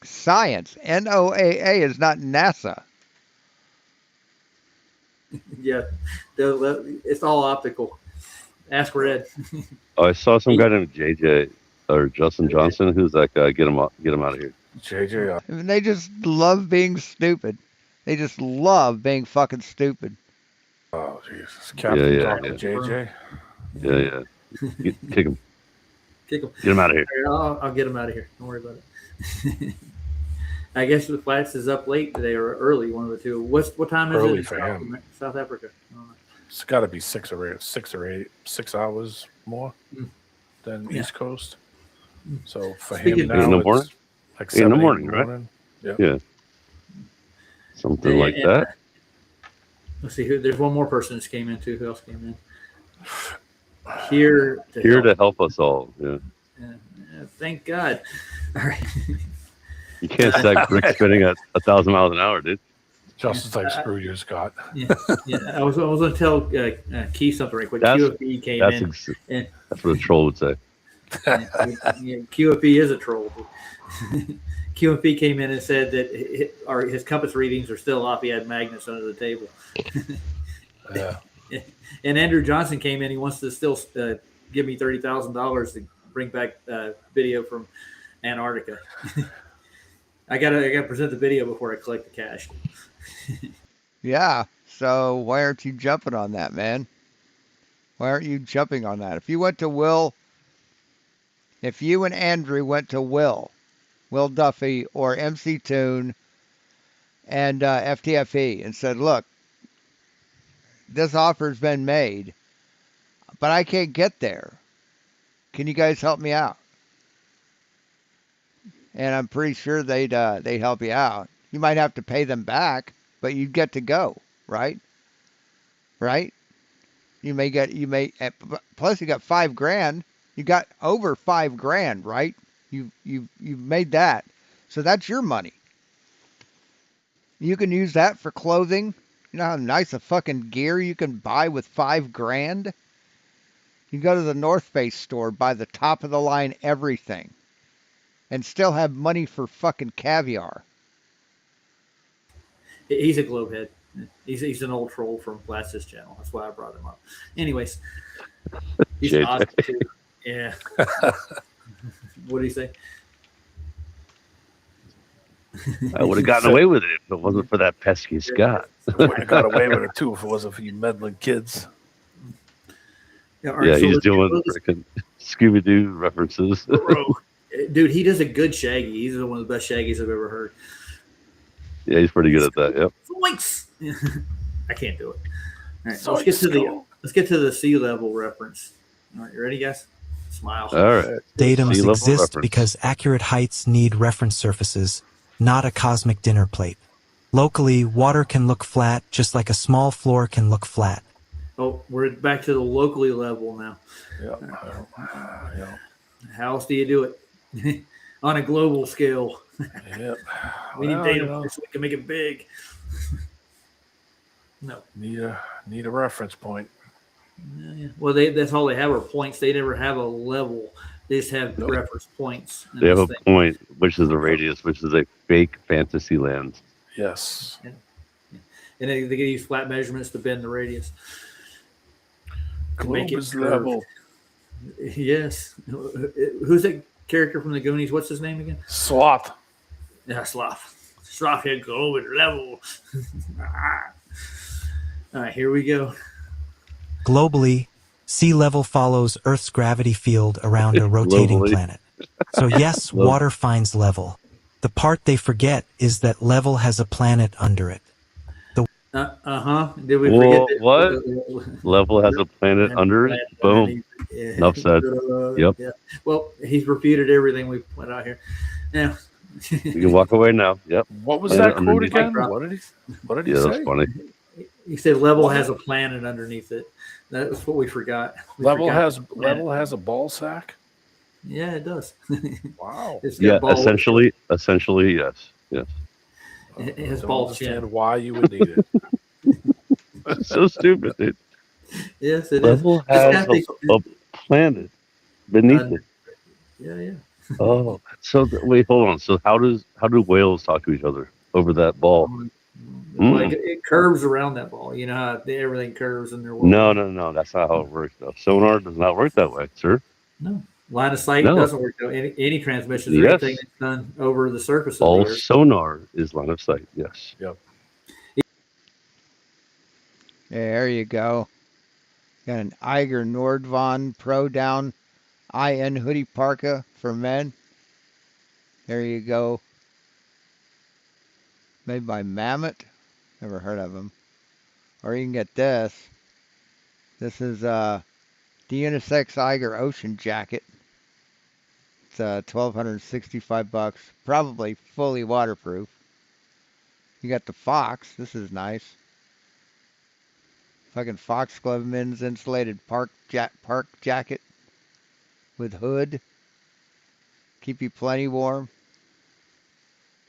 science. NOAA is not NASA. Yeah. It's all optical. Ask Red. Oh, I saw some guy named JJ or Justin Johnson. Who's that guy? Get him out of here. JJ. I mean, they just love being stupid. They just love being fucking stupid. Oh Jesus, Captain Yeah, Dr. yeah. JJ. Yeah. Kick him. Kick him. Get him out of here. I'll get him out of here. Don't worry about it. I guess the Flats is up late today or early, one of the two. What time is Early it in for him. South Africa? I don't know. It's got to be 6 hours more Mm. than Yeah. East Coast. So for Speaking- him 8 in now, the morning? it's like 8 in the 7, 8 morning, right? Yeah. Yeah. Something like And, that. Let's see who. There's one more person that came in too. Who else came in? Here to Here help. to help us all. Yeah. Thank God. All right. You can't stack brick spinning at 1,000 miles an hour, dude. Just as I screwed you, Scott. Yeah. I was going to tell Keith something right quick. That's- QFE came That's in. ex- and that's what a troll would say. QFE is a troll. QFE came in and said that his compass readings are still off. He had magnets under the table. Yeah. And Andrew Johnson came in. He wants to still give me $30,000 to bring back video from Antarctica. I gotta present the video before I collect the cash. Yeah. So why aren't you jumping on that, man? Why aren't you jumping on that? If you and Andrew went to Will Duffy or MC Toon and FTFE and said, look, this offer's been made, but I can't get there. Can you guys help me out? And I'm pretty sure they'd help you out. You might have to pay them back, but you'd get to go, right? Right? Plus you got $5,000. You got over $5,000, right? You've made that. So that's your money. You can use that for clothing. You know how nice a fucking gear you can buy with $5,000? You go to the North Face store, buy the top of the line everything, and still have money for fucking caviar. He's a globehead. He's an old troll from Glasses Channel. That's why I brought him up. Anyways, he's JJ. awesome too. Yeah. What did he say? I would have gotten away with it if it wasn't for that pesky Scott. Would have got away with it too if it wasn't for you meddling kids. Yeah, he's doing freaking Scooby Doo references. Dude, he does a good Shaggy. He's one of the best Shaggies I've ever heard. Yeah, he's pretty good at that. Yep. Zoinks! I can't do it. All right, so Zoinks. let's get to the sea level reference. All right, you ready, guys? Smile. All right. Datums Sea level exist reference. because accurate heights need reference surfaces, not a cosmic dinner plate. Locally, water can look flat just like a small floor can look flat. Oh, we're back to the locally level now. Yeah. How else do you do it? On a global scale. Yep. We need Well, data you know, so we can make it big. No. need a reference point. Yeah. Well, that's all they have are points. They never have a level. They just have reference points. in They have this a thing. point, which is a radius, which is a fake fantasy land. Yes. And they can use flat measurements to bend the radius. To make Globe it is curved. level. Yes. Who's that character from the Goonies? What's his name again? Sloth. Yeah, Sloth. Sloth head globe is level. All right, here we go. Globally, sea level follows Earth's gravity field around a rotating Globally. planet. So yes, Global. water finds level. The part they forget is that level has a planet under it. Did we Whoa, forget what? Level has a planet under it. Boom. Yeah. Enough said. Yep. Yeah. Well, he's repeated everything we put out here. Now, You can walk away now. Yep. What was Yeah, that quote underneath again? it. What did he Yeah, say? that's funny. he said level has a planet underneath it. That's what we forgot. We Level forgot has the planet. level has a ball sack. Yeah, it does. Wow. It's got Yeah, ball- essentially, yes. Yes. It has Don't ball understand chin. why you would need it. That's so stupid, dude. Yes, it is. Level It's has got the- a planet beneath it. Yeah. Oh, so wait, hold on. So how do whales talk to each other over that ball? Like it curves around that ball. You know how everything curves in their No. That's not how it works, though. Sonar does not work that way, sir. No. Line of sight No. doesn't work. Though. Any transmissions or Yes. anything that's done over the surface of All the earth. sonar is line of sight. Yes. Yep. There you go. Got an Iger Nordvon Pro Down IN hoodie parka for men. There you go. Made by Mammoth. Never heard of them. Or you can get this. This is the Unisex Eiger Ocean Jacket. It's $1,265, probably fully waterproof. You got the Fox. This is nice. Fucking Fox Clubman's insulated park jacket with hood. Keep you plenty warm.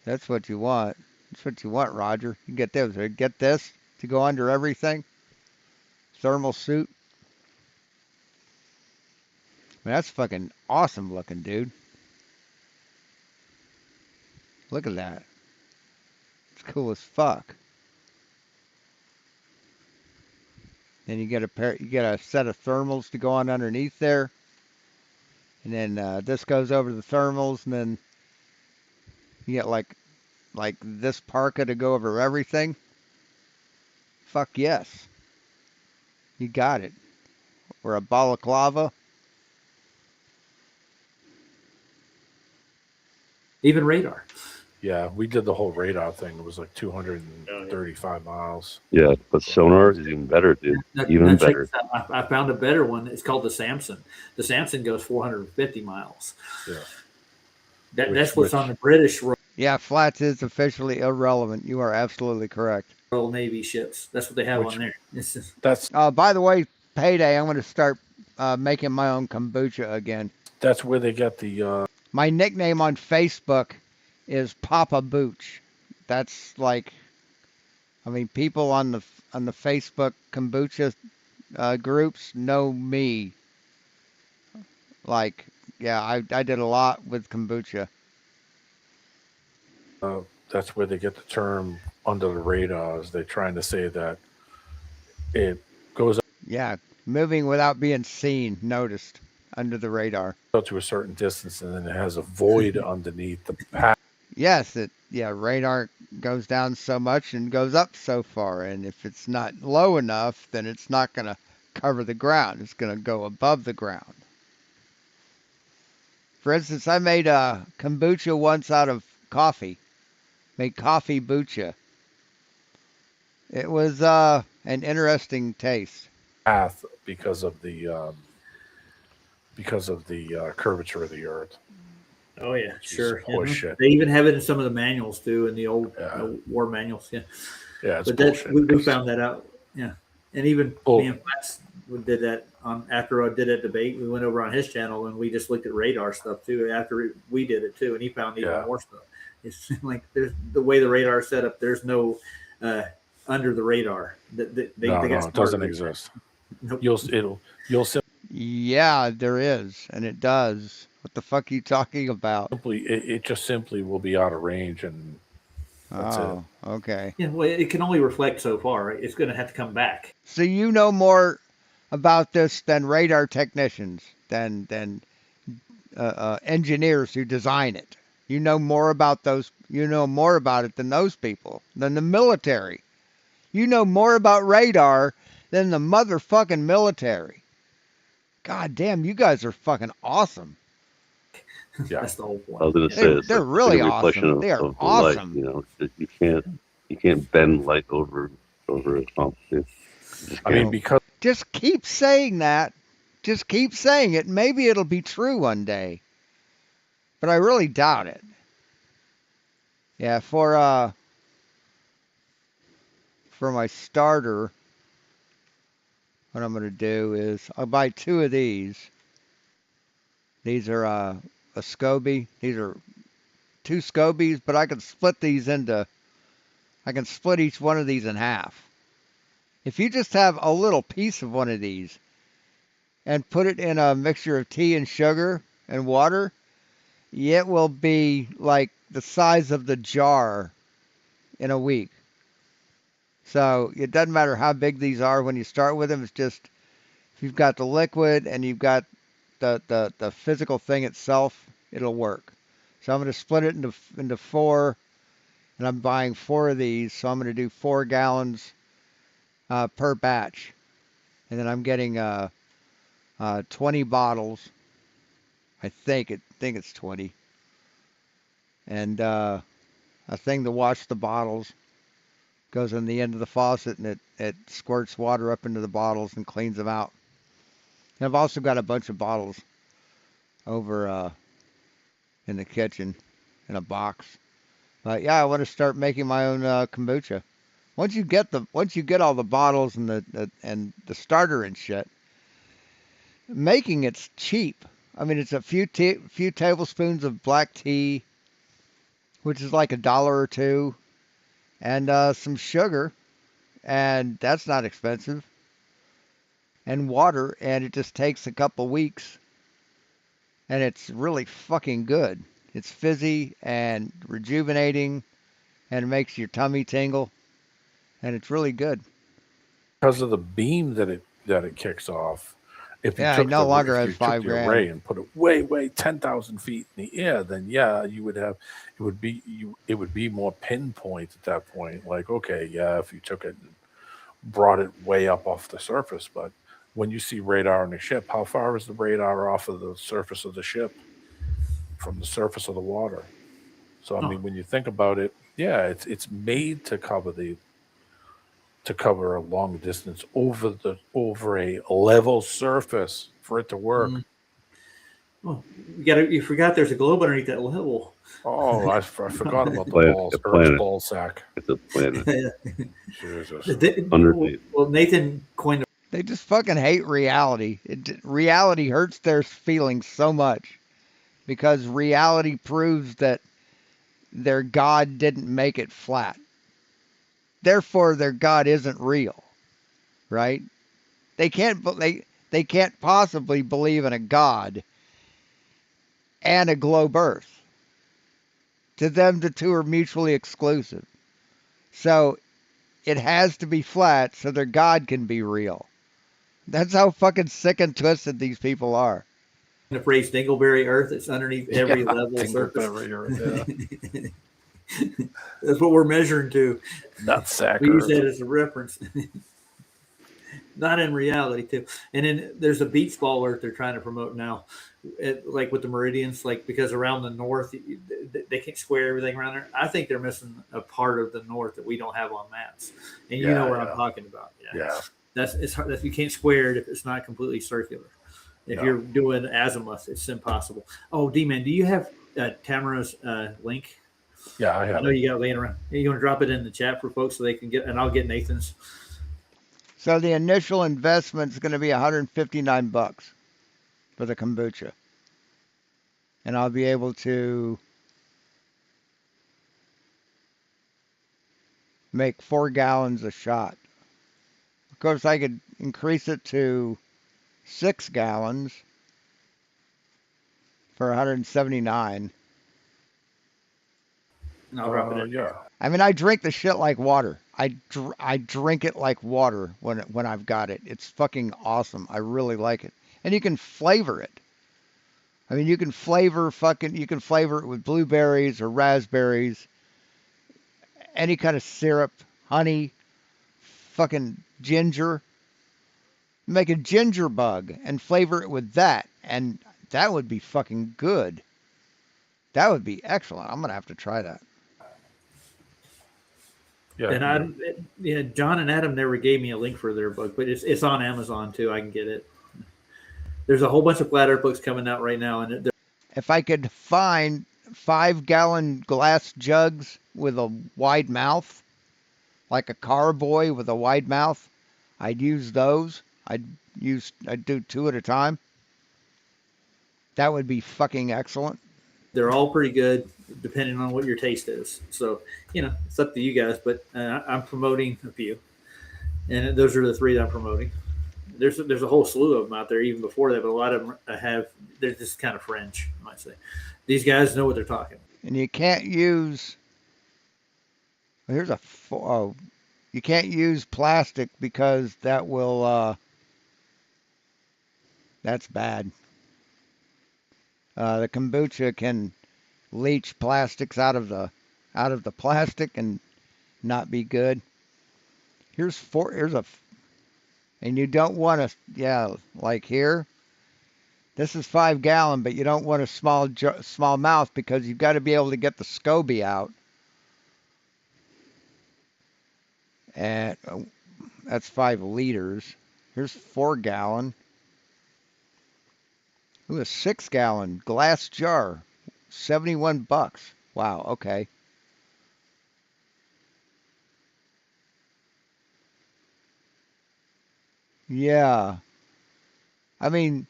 That's what you want. That's what you want, Roger. You get this. Get this to go under everything. Thermal suit. Man, that's fucking awesome looking, dude. Look at that. It's cool as fuck. Then you get a set of thermals to go on underneath there. And then this goes over the thermals, and then you get like this parka to go over everything. Fuck yes. You got it. Or a balaclava. Even radar. Yeah, we did the whole radar thing. It was like 235 miles. Yeah, but sonar is even better, dude. Even check better. this out. I found a better one. It's called the Samson. The Samson goes 450 miles. Yeah. That's what's on the British Yeah, flats is officially irrelevant. You are absolutely correct. Royal Navy ships. That's what they have on there. It's just, That's By the way, payday, I'm going to start making my own kombucha again. that's where they get the My nickname on Facebook is Papa Booch. That's like, I mean, people on the Facebook kombucha groups know me. Like, yeah, I did a lot with kombucha. that's where they get the term under the radars. They're trying to say that it goes Yeah, moving without being seen, noticed, under the radar. up to a certain distance, and then it has a void underneath the path. Yes, radar goes down so much and goes up so far, and if it's not low enough, then it's not going to cover the ground. It's going to go above the ground. For instance, I made kombucha once out of coffee. Made coffee bucha. It was an interesting taste. Path because of the curvature of the earth. oh yeah, sure. Horse shit. They even have it in some of the manuals too, in the old war manuals. Yeah, Yeah, it's but that bullshit. we found that out. Yeah, and even me and Flats did that after I did that debate. We went over on his channel and we just looked at radar stuff too. After we did it too, and he found even more stuff. It's like there's the way the radar is set up. There's no under the radar. They It doesn't exist. Nope. You'll Yeah, there is, and it does. What the fuck are you talking about? it just simply will be out of range, and that's it. Okay. Yeah, well, it can only reflect so far. Right? It's going to have to come back. So you know more about this than radar technicians, than engineers who design it. You know more about those. You know more about it than those people, than the military. You know more about radar than the motherfucking military. God damn, you guys are fucking awesome. Yeah. That's the whole point. I was gonna say They're it's really like a reflection awesome. They are of the awesome. light. You know, you can't bend light over a top. I mean, because Just keep saying that. Just keep saying it. Maybe it'll be true one day. But I really doubt it. Yeah, for my starter, what I'm gonna do is I'll buy 2 of these. These are a SCOBY. These are 2 SCOBYs, but I can split these into. I can split each one of these in half. If you just have a little piece of one of these and put it in a mixture of tea and sugar and water, it will be like the size of the jar in a week. So it doesn't matter how big these are when you start with them. It's just if you've got the liquid and you've got the physical thing itself, it'll work. So I'm going to split it into 4, and I'm buying 4 of these. So I'm going to do 4 gallons per batch, and then I'm getting 20 bottles. I think it's 20, and a thing to wash the bottles, Goes on the end of the faucet and it squirts water up into the bottles and cleans them out. And I've also got a bunch of bottles over in the kitchen in a box. But yeah, I want to start making my own kombucha. Once you get all the bottles and the starter and shit, making it's cheap. I mean, it's a few tablespoons of black tea, which is like $1 or $2, and some sugar, and that's not expensive, and water, and it just takes a couple weeks, and it's really fucking good. It's fizzy and rejuvenating, and it makes your tummy tingle, and it's really good. Because of the beam that it kicks off. If you Yeah, took it no the, longer if has you took 5 the grand. array and put it way 10,000 feet in the air, then yeah, you would have it would be more pinpoint at that point. Like, okay, yeah, if you took it and brought it way up off the surface, but when you see radar on a ship, how far is the radar off of the surface of the ship from the surface of the water? So I mean, when you think about it, yeah, it's made to cover a long distance over a level surface for it to work. Oh, you forgot there's a globe underneath that level. Oh, I forgot about the Planet- balls. the Earth's planet. ball sack. It's a planet. Jesus. Underneath. Well, Nathan coined They just fucking hate reality. Reality hurts their feelings so much because reality proves that their God didn't make it flat. Therefore, their God isn't real, right? They can't possibly believe in a God and a globe Earth. To them, the two are mutually exclusive. So it has to be flat so their God can be real. That's how fucking sick and twisted these people are. the phrase Dingleberry Earth. It's underneath every level surface. Dingleberry Earth, yeah. That's what we're measuring to. Nutsack We use Earth. that as a reference. Not in reality, too. And then there's a beach ball Earth they're trying to promote now, like with the meridians, like because around the north they can't square everything around there. I think they're missing a part of the north that we don't have on maps, and you know what I'm talking about. Yeah. It's hard. You can't square it if it's not completely circular. If you're doing azimuth, it's impossible. Oh, D-Man, do you have Tamara's link? Yeah, I I have know it. you got it laying around. You want to drop it in the chat for folks so they can get, and I'll get Nathan's. So the initial investment is going to be $159 for the kombucha. And I'll be able to make 4 gallons a shot. Of course, I could increase it to 6 gallons for $179. And I'll drop it in. Yeah. I mean, I drink the shit like water. I drink it like water when I've got it. It's fucking awesome. I really like it. And you can flavor it. I mean, you can flavor it with blueberries or raspberries, any kind of syrup, honey, fucking ginger. Make a ginger bug and flavor it with that, and that would be fucking good. That would be excellent. I'm gonna have to try that. Yeah. And John and Adam never gave me a link for their book, but it's on Amazon too. I can get it. There's a whole bunch of flat earth books coming out right now, and If I could find 5-gallon glass jugs with a wide mouth, like a carboy with a wide mouth, I'd use those. I'd do 2 at a time. That would be fucking excellent. they're all pretty good, depending on what your taste is. So it's up to you guys. But I'm promoting a few, and those are the 3 that I'm promoting. There's a whole slew of them out there even before that, but a lot of them they're just kind of fringe, I might say. These guys know what they're talking. And you can't use. You can't use plastic because that will. That's bad. The kombucha can leach plastics out of the plastic and not be good. And you don't want to, like here. This is 5 gallon, but you don't want a small mouth because you've got to be able to get the SCOBY out. And that's 5 liters. Here's 4 gallon. Ooh, a 6 gallon glass jar. $71. Wow, okay. Yeah. I mean,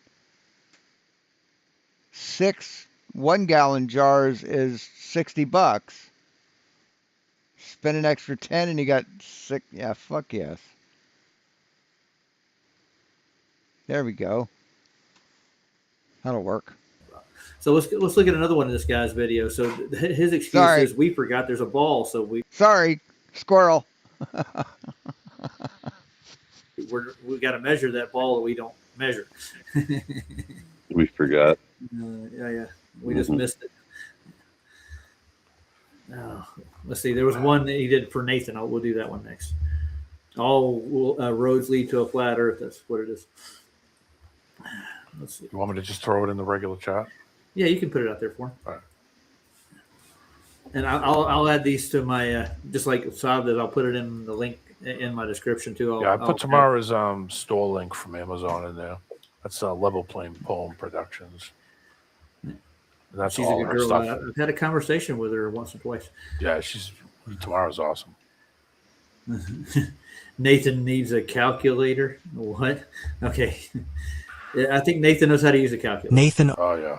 6 1-gallon jars is $60. Spend an extra 10 and you got 6. Yeah, fuck yes. There we go. That'll work. So let's look at another one of this guy's video. So his excuse Sorry. is we forgot there's a ball, so Sorry, squirrel. we got to measure that ball that we don't measure. We forgot. Yeah. We just missed it. Let's see. There was one that he did for Nathan. We'll do that one next. All roads lead to a flat Earth. That's what it is. Let's see. You want me to just throw it in the regular chat? Yeah, you can put it out there for him. All right. And I'll add these to my just like Saab that I'll put it in the link in my description too. I put Tamara's store link from Amazon in there. That's Level Plain Poem Productions. And that's She's all a good her girl. stuff. I've had a conversation with her once or twice. Yeah, Tamara's awesome. Nathan needs a calculator. What? Okay. I think Nathan knows how to use a calculator. Nathan. Oh yeah.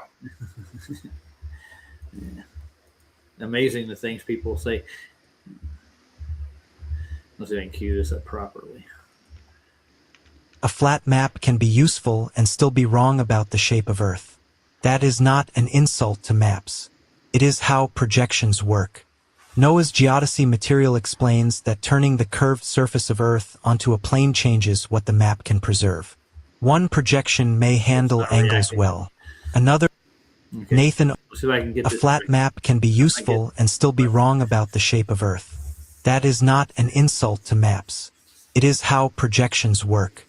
Yeah. Amazing the things people say. Let's see if I can cue this up properly. A flat map can be useful and still be wrong about the shape of Earth. That is not an insult to maps. It is how projections work. Noah's geodesy material explains that turning the curved surface of Earth onto a plane changes what the map can preserve. One projection may handle angles well. Another, Okay. Nathan, Let's see if I can get a this flat right. map can be useful and still be wrong about the shape of Earth. That is not an insult to maps. It is how projections work.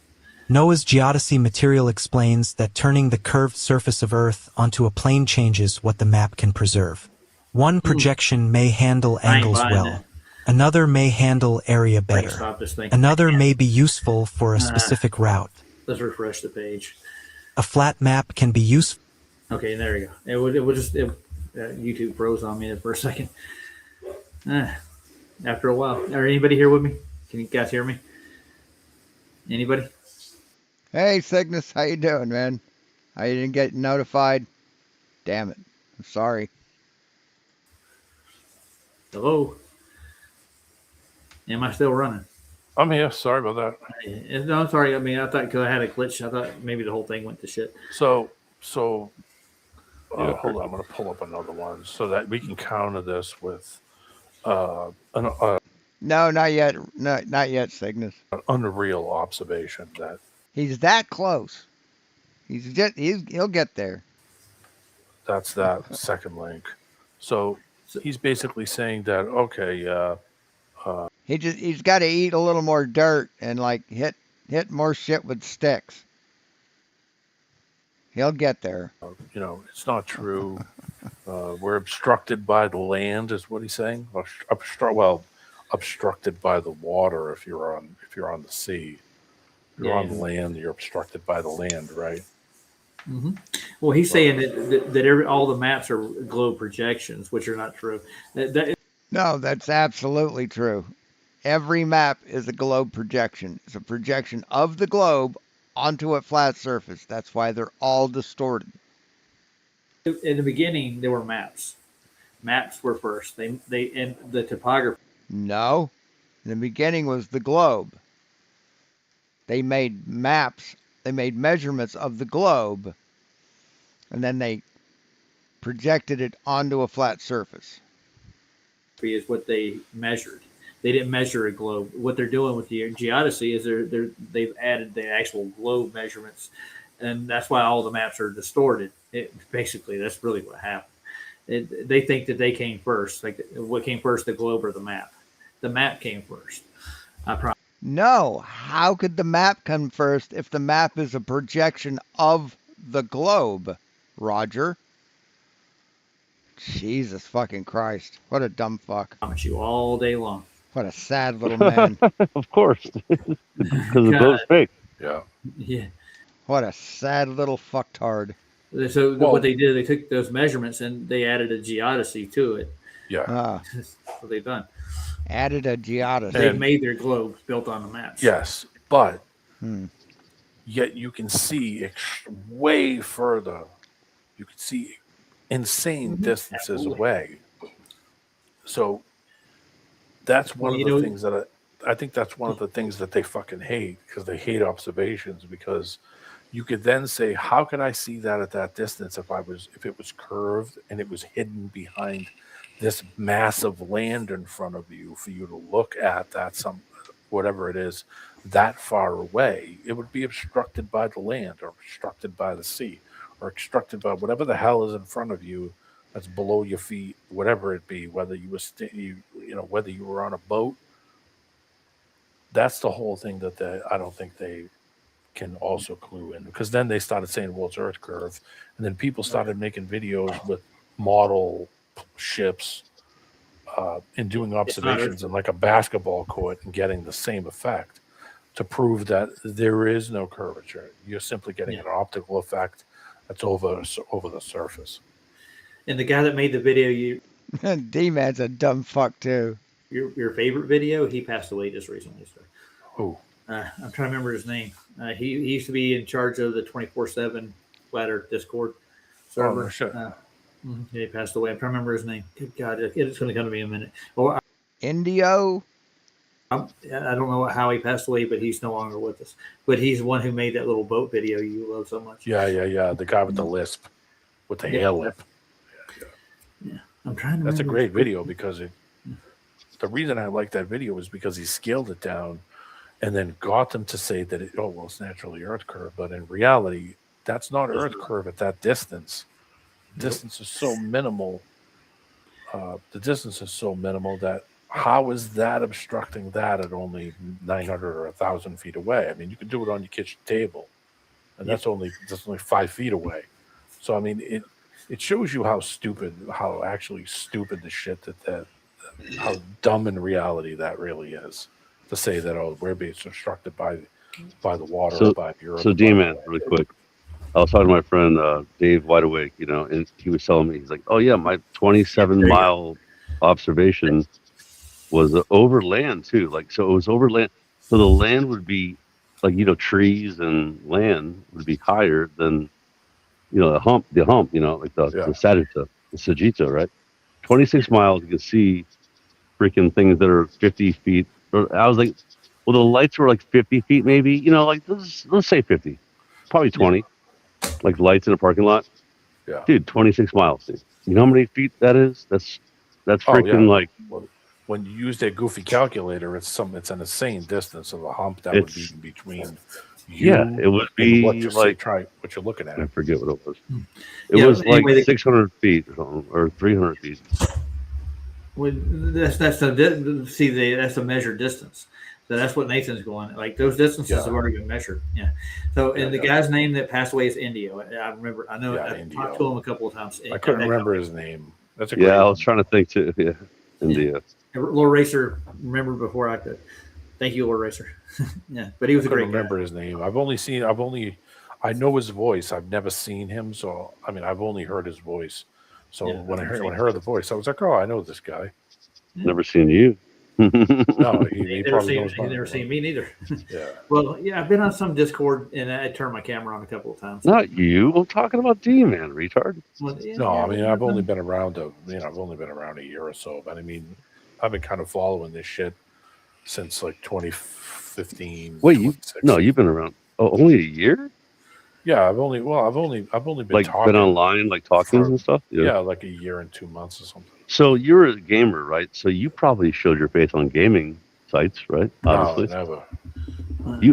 Noah's geodesy material explains that turning the curved surface of Earth onto a plane changes what the map can preserve. One projection may handle I ain't angles buying well. that. Another may handle area better. Stop this thing. Another may be useful for a specific route. Let's refresh the page. A flat map can be useful. Okay, there we go. It would just YouTube froze on me for a second. After a while, are anybody here with me? Can you guys hear me? Anybody? Hey, Cygnus, how you doing, man? I didn't get notified. Damn it. I'm sorry. Hello. Am I still running? I'm here. Sorry about that. No, I'm sorry. I mean, I thought because I had a glitch, I thought maybe the whole thing went to shit. So hold on. I'm going to pull up another one so that we can counter this with No, not yet. No, not yet, Cygnus. an unreal observation that He's that close. He'll get there. that's that second link. So he's basically saying that, okay, He's got to eat a little more dirt and like hit more shit with sticks. He'll get there. it's not true. We're obstructed by the land, is what he's saying. Obstructed by the water. If you're on the sea, if you're on the land, you're obstructed by the land, right? Mm-hmm. Well, he's saying that all the maps are globe projections, which are not true. No, that's absolutely true. Every map is a globe projection. It's a projection of the globe onto a flat surface. That's why they're all distorted. In the beginning, there were maps. Maps were first. They and the topography. No, in the beginning was the globe. They made maps. They made measurements of the globe, and then they projected it onto a flat surface. Is what they measured. They didn't measure a globe. What they're doing with the geodesy is they've added the actual globe measurements, and that's why all the maps are distorted. Basically, that's really what happened. They think that they came first. Like what came first, the globe or the map? The map came first. I promise. No, how could the map come first if the map is a projection of the globe, Roger? Jesus fucking Christ. What a dumb fuck. I promise you all day long. What a sad little man. Of course, because the God. boat's fake. Yeah. Yeah. What a sad little fucktard. So Well- what they did, they took those measurements and they added a geodesy to it. Yeah. Ah, That's what they've done. added a geodesy. They've And- made their globes built on the maps. Yes, but Hmm. yet you can see way further. You can see insane distances Absolutely. away. So that's one Well, of you the know- things that I think that's one of the things that they fucking hate, because they hate observations, because you could then say, how could I see that at that distance if it was curved and it was hidden behind this massive land in front of you for you to look at that whatever it is that far away? It would be obstructed by the land, or obstructed by the sea, or obstructed by whatever the hell is in front of you that's below your feet, whatever it be, whether you were whether you were on a boat. That's the whole thing that I don't think they can also clue in, because then they started saying, well, it's Earth curve, and then people started making videos with model ships and doing observations in like a basketball court and getting the same effect to prove that there is no curvature. You're simply getting an optical effect that's over the surface. And the guy that made the video, D-Man's a dumb fuck too. your favorite video, he passed away just recently, sir. Who? I'm trying to remember his name. He used to be in charge of the 24/7 Flat Earth Discord server. Oh, no shit. Yeah, he passed away. I'm trying to remember his name. Good God, it's going to come to me in a minute. Well, Indio? I don't know how he passed away, but he's no longer with us. But he's the one who made that little boat video you love so much. Yeah. The guy with the lisp, with the hair lip. I'm trying to That's a remember. great video, because the reason I like that video is because he scaled it down and then got them to say that it's naturally Earth curve, but in reality, that's not Earth curve at that distance. Distance is so minimal. The distance is so minimal that how is that obstructing that at only 900 or 1,000 feet away? I mean, you can do it on your kitchen table, and that's only 5 feet away. So I mean, it shows you how actually stupid the shit that how dumb in reality that really is, to say that we're being obstructed by the water, or by Europe. So D-Man, really quick. I was talking to my friend Dave Wideawake, and he was telling me, he's like, oh yeah, my 27-mile observation was over land too. Like, so it was over land. So the land would be like, trees and land would be higher than, the hump, like the Sagitta, right? 26 miles, you can see freaking things that are 50 feet. I was like, well, the lights were like 50 feet, maybe, like let's say 50, probably 20, like lights in a parking lot. Yeah. Dude, 26 miles, dude. You know how many feet that is? That's freaking like. Well, when you use that goofy calculator, it's an insane distance of a hump that would be in between. It would be what you're like what you're looking at. I forget what it was. It was anyway, like 600 feet or something, or 300 feet. Well, that's the measured distance. So that's what Nathan's going. Like those distances have already been measured. Yeah. So and the guy's name that passed away is Indio. I remember. I know. I talked to him a couple of times. I couldn't remember his name. That's a great Yeah, I one. was trying to think too. Yeah, India. Lord Racer, remember before I could. Thank you, Lord Racer. Yeah, but he was a great guy. Remember his name. I know his voice. I've never seen him, so I mean, I've only heard his voice. So when I heard the voice, I was like, oh, I know this guy. Never seen you. No, he probably knows He's never seen me neither. Yeah. Well, yeah, I've been on some Discord and I turned my camera on a couple of times. Not you. I'm talking about D-Man, retard. Well, yeah, No, yeah, I mean, I've only been around I've only been around a year or so, but I mean, I've been kind of following this shit since like 2015. Wait, you've been around only a year? Yeah, I've only been Like talking been online, like talking and stuff. Yeah, like a year and 2 months or something. So you're a gamer, right? So you probably showed your face on gaming sites, right? Obviously. No, never.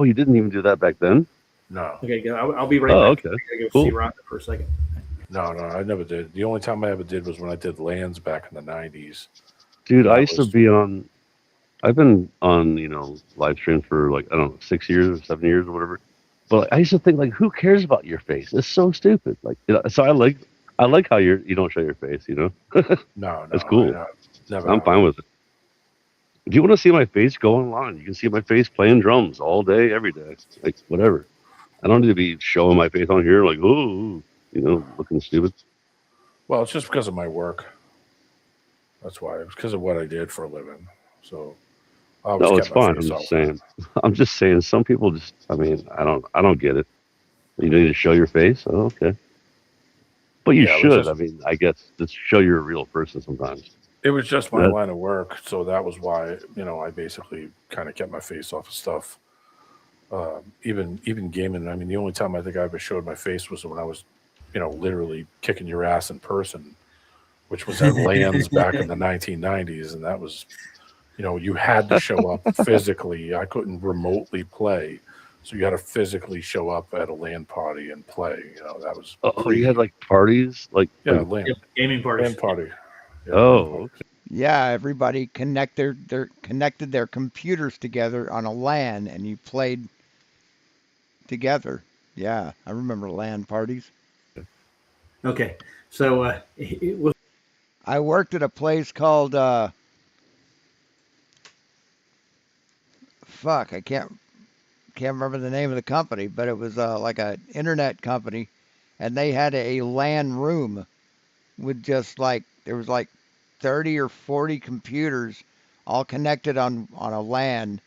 You didn't even do that back then? No. Okay, good. I'll be right back. Okay. I gotta go Cool. see Rhonda for a second. No, I never did. The only time I ever did was when I did lands back in the 90s. Dude, I used to be on. I've been on, live stream for like, I don't know, 6 years or 7 years or whatever. But I used to think, like, who cares about your face? It's so stupid. Like, so I like how you don't show your face. No, That's cool. Never. I'm fine with it. If you want to see my face, go online. You can see my face playing drums all day, every day. Like whatever. I don't need to be showing my face on here like, oh, looking stupid. Well, it's just because of my work. That's why. It's because of what I did for a living. So I always No, kept it's my fine. face I'm out. just saying. I'm just saying. Some people just. I mean, I don't get it. You need to show your face. Oh, okay. But you Yeah, it was should. just- I mean, I guess just show you're a real person sometimes. It was just my That- line of work, so that was why I basically kind of kept my face off of stuff. Even gaming. I mean, the only time I think I ever showed my face was when I was, literally kicking your ass in person, which was at LANs back in the 1990s, and that was, you had to show up physically. I couldn't remotely play, so you had to physically show up at a LAN party and play. That was Oh, you had like parties, like LAN, Gaming parties. LAN party. Yeah, Oh, LAN party. okay. Yeah, everybody connected their computers together on a LAN, and you played together. Yeah, I remember LAN parties. Okay, so it was I worked at a place called fuck, I can't remember the name of the company, but it was like a internet company, and they had a LAN room with just like there was like 30 or 40 computers all connected on a LAN,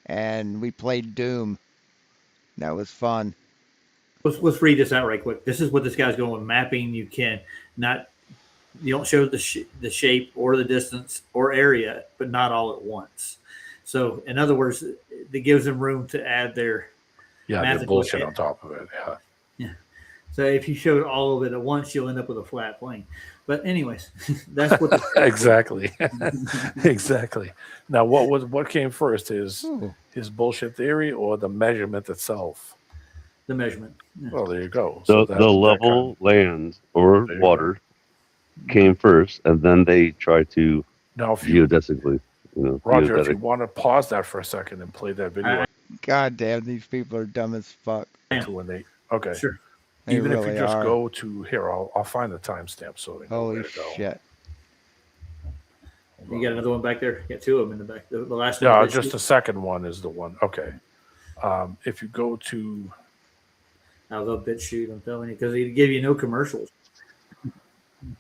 and we played Doom. That was fun. let's read this out right quick. This is what this guy's going with mapping. You don't show the shape or the distance or area, but not all at once. So, in other words, it gives them room to add their Yeah, the mathematical- bullshit on top of it. Yeah. So if you showed all of it at once, you'll end up with a flat plane. But anyways, that's what Exactly. Exactly. Now, what came first? His bullshit theory or the measurement itself? the measurement. Yeah. Well, there you go. The that level land or There you go. water came first, and then they tried to now, if you, geodesically, Roger, if geodetic. you want to pause that for a second and play that video God damn, these people are dumb as fuck. to when they okay. Sure. They Even if really you just are. go to here, I'll find the timestamp so they know Holy where to go. shit. You got another one back there? You got two of them in the back. The last Yeah, one. just the second one is the one. Okay. If you go to I love BitChute, I'm telling you, because they give you no commercials.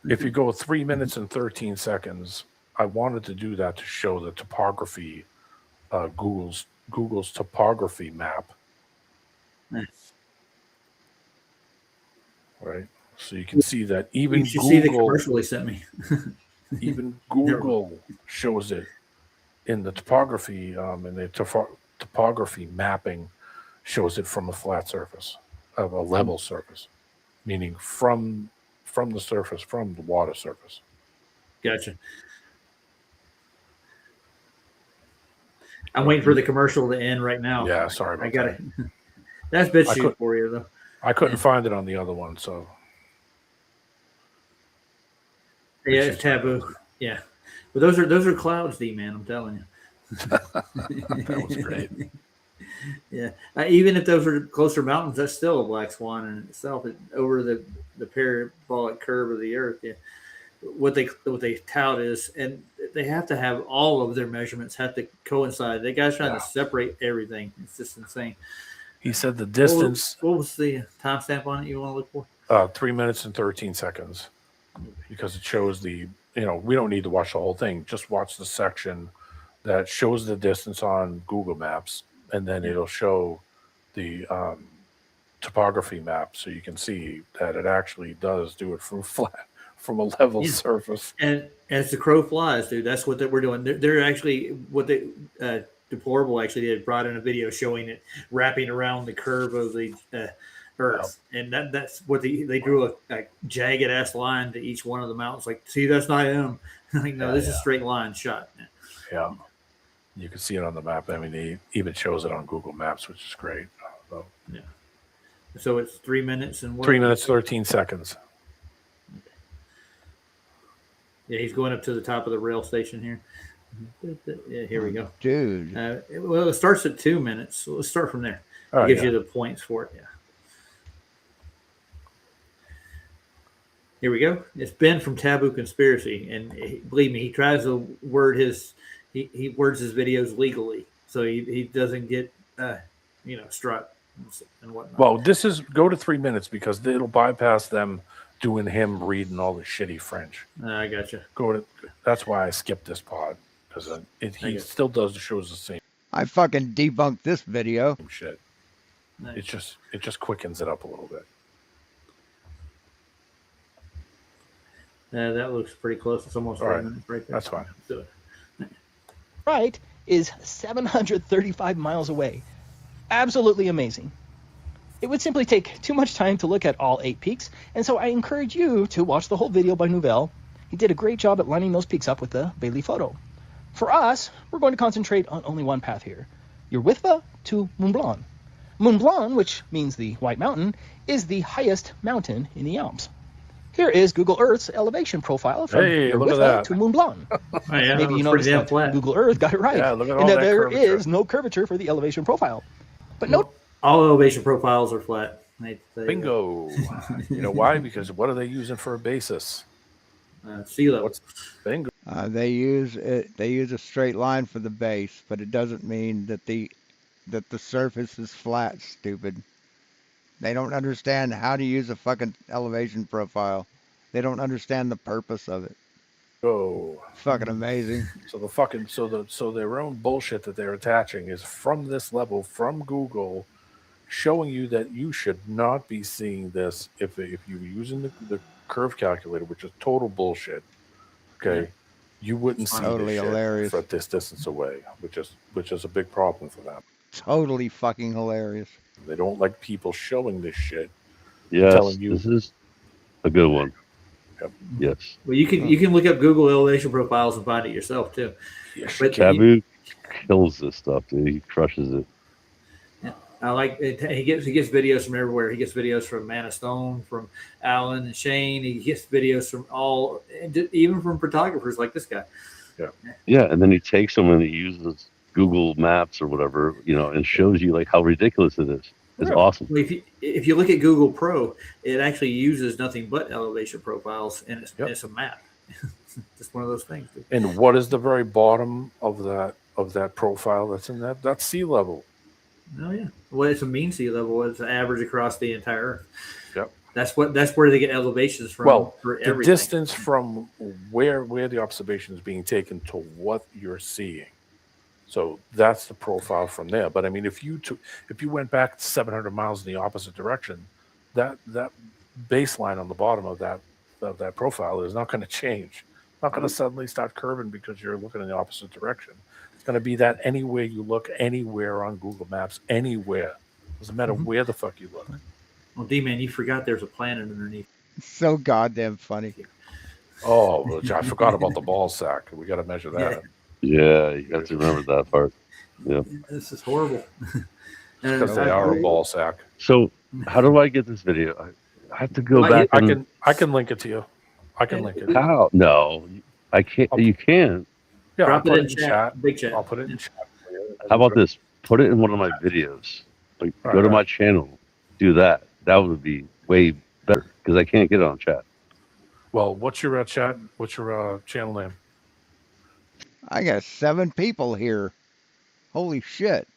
if you go 3 minutes and 13 seconds, I wanted to do that to show the topography, Google's topography map. Nice. Right. So you can see that even You should see the Google, commercial they sent me. even Google shows it in the topography, and the topography mapping shows it from a flat surface, of a level surface, meaning from the surface, from the water surface. Gotcha. I'm waiting for the commercial to end right now. Yeah, sorry about I got that. it. That's I BitChute could- for you, though. I couldn't find it on the other one, so Yeah, It's it's taboo. Yeah, but those are clouds, D man. I'm telling you. that was great. Yeah, even if those are closer mountains, that's still a black swan in itself. Over the parabolic curve of the Earth. Yeah, what they tout is, and they have to have all of their measurements have to coincide. They guys trying to separate everything. It's just insane. He said the distance, What was the timestamp on it you want to look for? 3 minutes and 13 seconds, because it shows the, we don't need to watch the whole thing. Just watch the section that shows the distance on Google Maps, and then it'll show the topography map, so you can see that it actually does do it from a level Yeah. surface. And as the crow flies, dude, that's what we're doing. They're actually what they Deplorable actually did, brought in a video showing it wrapping around the curve of the Earth, and that's what they drew a jagged ass line to each one of the mountains. Like, see, that's not him. Like, no, this is a straight line shot. Yeah, you can see it on the map. I mean, he even shows it on Google Maps, which is great. So, So it's 3 minutes and 3 minutes 13 seconds. Yeah, he's going up to the top of the rail station here. Yeah, here we go. Dude. Well, it starts at 2 minutes. So let's start from there. Oh, It gives yeah. you the points for it. Yeah. Here we go. It's Ben from Taboo Conspiracy, and believe me, he tries to word his he words his videos legally, so he doesn't get struck and whatnot. Well, this is go to 3 minutes because it'll bypass them doing him reading all the shitty French. I gotcha. That's why I skipped this pod because he still does the shows the same I fucking debunked this video. shit. Nice. It just quickens it up a little bit. That looks pretty close. It's almost All 3 right. minutes right there. That's fine. Do it. Right is 735 miles away. Absolutely amazing. It would simply take too much time to look at all 8 peaks, and so I encourage you to watch the whole video by Nouvelle. He did a great job at lining those peaks up with the Bailey photo. For us, we're going to concentrate on only one path here, Urwitva to Mont Blanc. Mont Blanc, which means the White Mountain, is the highest mountain in the Alps. Here is Google Earth's elevation profile from Hey, look at Urwitva that. to Mont Blanc. Oh, yeah, Maybe you noticed that Google Earth got it right, Yeah, look at all and that that there curvature. is no curvature for the elevation profile. But note, All elevation profiles are flat. Bingo. You know why? Because what are they using for a basis? Sea level. Bingo. They use a straight line for the base, but it doesn't mean that the surface is flat. Stupid. They don't understand how to use a fucking elevation profile. They don't understand the purpose of it. Go. Fucking amazing. So the fucking so their own bullshit that they're attaching is from this level from Google, showing you that you should not be seeing this if you're using the curve calculator, which is total bullshit. Okay, you wouldn't see Totally this shit hilarious. at this distance away, which is a big problem for them. Totally fucking hilarious. They don't like people showing this shit. Yes, telling you this is a good one. Yep. Yes. Well, you can look up Google elevation profiles and find it yourself too. Yes, But Taboo kills this stuff, dude. He crushes it. I like it. He gets videos from everywhere. He gets videos from Mana Stone, from Alan and Shane. He gets videos from even from photographers like this guy. Yeah, and then he takes them and he uses Google Maps or whatever, and shows you like how ridiculous it is. It's awesome. Well, if you look at Google Pro, it actually uses nothing but elevation profiles, and it's a map. Just one of those things. Dude. And what is the very bottom of that profile that's in that? That's sea level. Oh yeah. Well, it's a mean sea level. It's an average across the entire Earth. Yep. That's where they get elevations from. Well, for the everything. distance from where the observation is being taken to what you're seeing. So that's the profile from there. But I mean, if you went back 700 miles in the opposite direction, that baseline on the bottom of that profile is not going to change. Not going to suddenly start curving because you're looking in the opposite direction. It's going to be that anywhere you look, anywhere on Google Maps, anywhere. Doesn't matter where the fuck you look. Well, D-Man, you forgot there's a planet underneath. So goddamn funny. Oh, well, I forgot about the ball sack. We got to measure that. Yeah, you got to remember that part. Yeah. This is horrible. Because they are a ball sack. So, how do I get this video? I have to go back. I can link it to you. I can link it. How? No, I can't. You can't. Yeah, Drop I'll put it in chat. Big chat. I'll put it in chat. For you. How about this? Put it in one of my videos. Like, All go to right. my channel. Do that. That would be way better because I can't get it on chat. Well, what's your chat? What's your channel name? I got 7 people here. Holy shit.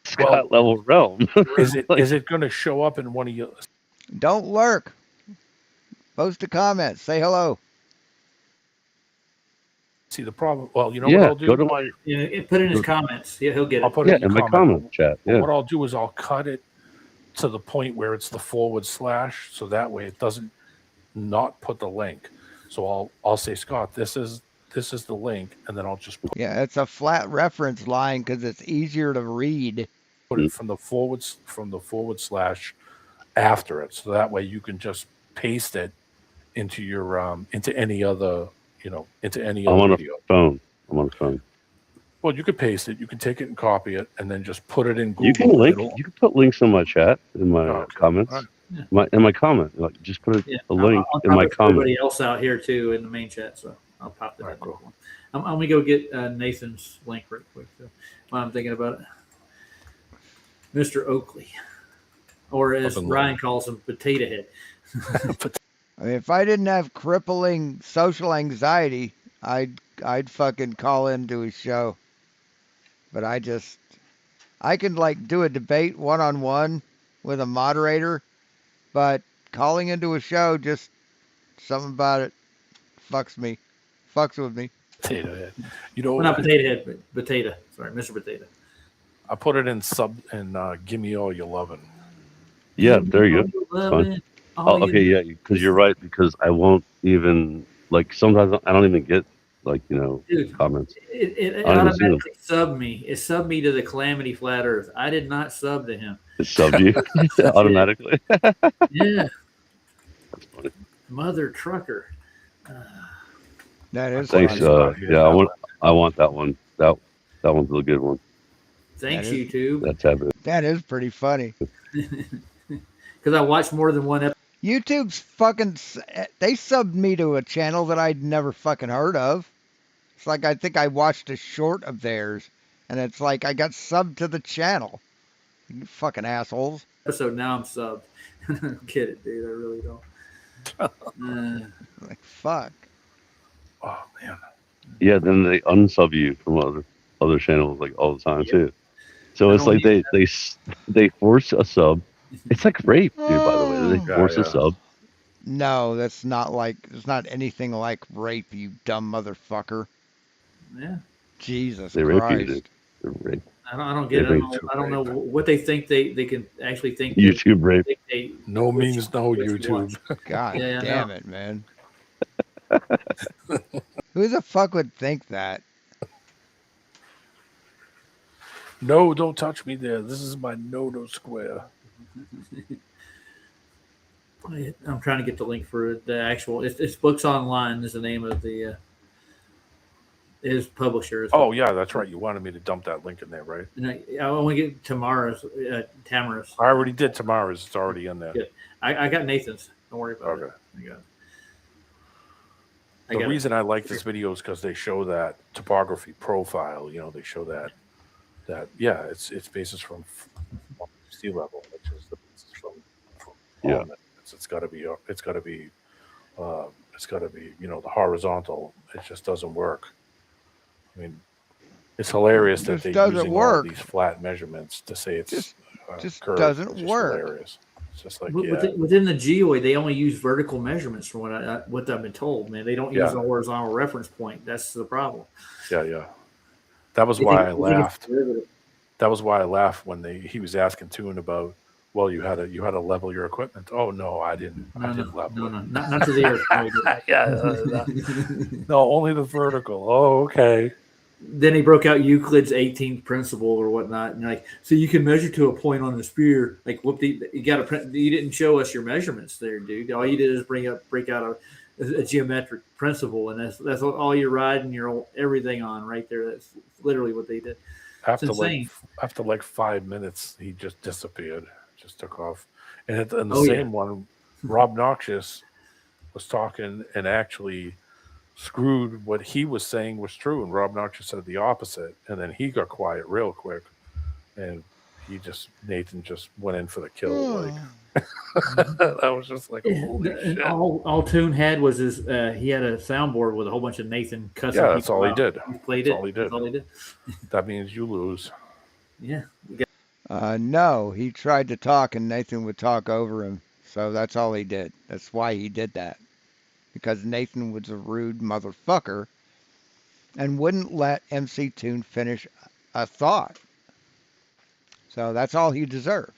Scott level realm. Is it going to show up in one of your? Don't lurk. Post a comment. Say hello. See the problem. Well, you know what Yeah, I'll do. go to my. Put in his comments. Yeah, he'll get it. I'll put Yeah, it in my comment. comment chat. Yeah. What I'll do is I'll cut it to the point where it's the / so that way it doesn't not put the link. So I'll say, Scott, this is the link, and then I'll just Yeah, it's a flat reference line because it's easier to read. put it from the / after it, so that way you can just paste it into your into any other into any I'm other on a video. phone. I'm on a phone. Well, you could paste it, you can take it and copy it, and then just put it in Google. You can link. It'll- You can put links in my chat in my Okay. comments. All In my comment, like, just put Yeah, a link I'll in my pop comment. everybody else out here too in the main chat, so I'll pop that. All right, cool. I'm gonna go get Nathan's link real quick. So while I'm thinking about it, Mr. Oakley, or as Up and Ryan running. calls him, Potato Head. I mean, if I didn't have crippling social anxiety, I'd I'd fucking call into his show. But I can like do a debate one-on-one with a moderator, but calling into a show, just something about it fucks with me. Potato head. Well, not Potato Head, but Potato. Sorry, Mr. Potato. I put it in sub and give me all your lovin'. Yeah, there you go. It's Love fine. it. Oh, okay, yeah, because you're right. Because I won't even like sometimes I don't even get like Dude, comments. It I don't even see them. automatically subbed me. It subbed me to the Calamity Flat Earth. I did not sub to him. It subbed you automatically. Yeah. That's funny. Mother trucker. That is Thanks. funny. Yeah, I want that one. That one's a good one. Thanks, That is- YouTube. That's happening. That is pretty funny. Because I watched more than one episode. YouTube's they subbed me to a channel that I'd never fucking heard of. It's like I think I watched a short of theirs, and it's like I got subbed to the channel. You fucking assholes. Now I'm subbed. I don't get it, dude. I really don't. Like, fuck. Oh man. Yeah, then they unsub you from other channels like all the time too. So it's like they force a sub. It's like rape, dude. By the way, they force a sub. No, it's not anything like rape, you dumb motherfucker. Yeah. Jesus They rape you, Christ. dude. They rape. I don't get it. I don't know what they think they can actually think. YouTube rape. No means no, YouTube. God Yeah, damn no. it, man. Who the fuck would think that? No, don't touch me there. This is my no square. I'm trying to get the link for the actual. It's Books Online is the name of the his publisher. Oh yeah, that's right. You wanted me to dump that link in there, right? And I want to get Tamara's. I already did Tamara's. It's already in there. Good. I got Nathan's. Don't worry about Okay. it. The reason I like this video is because they show that topography profile. They show that it's basis from sea level, which is the basis from Yeah. elements. It's got to be the horizontal. It just doesn't work. I mean, it's hilarious that Just they're doesn't using all work. these flat measurements to say it's Just curved. doesn't It's just work. hilarious. It's just like Within the geoid, they only use vertical measurements from what I've been told. Man, they don't use Yeah. a horizontal reference point. That's the problem. yeah. That was why I laughed. That was why I laughed when he was asking Toon about. Well, you had to level your equipment. Oh no, I didn't. I didn't level. No, not to the earth. Yeah, no, only the vertical. Oh, okay. Then he broke out Euclid's 18th principle or whatnot, and like, so you can measure to a point on the sphere. Like, you didn't show us your measurements there, dude. All you did is break out a geometric principle, and that's all you're riding your everything on right there. That's literally what they did. After 5 minutes, he just disappeared. Just took off. And in the same one, Rob Noxious was talking and actually screwed what he was saying was true, and Rob Noxious said the opposite, and then he got quiet real quick, and Nathan just went in for the kill. Like that was just like holy shit. All Toon had was he had a soundboard with a whole bunch of Nathan cussing. Yeah, that's people all he out. did. He played That's it. all he did. That's all he did. That means you lose. Yeah. No, he tried to talk and Nathan would talk over him. So that's all he did. That's why he did that. Because Nathan was a rude motherfucker and wouldn't let MC Toon finish a thought. So that's all he deserved.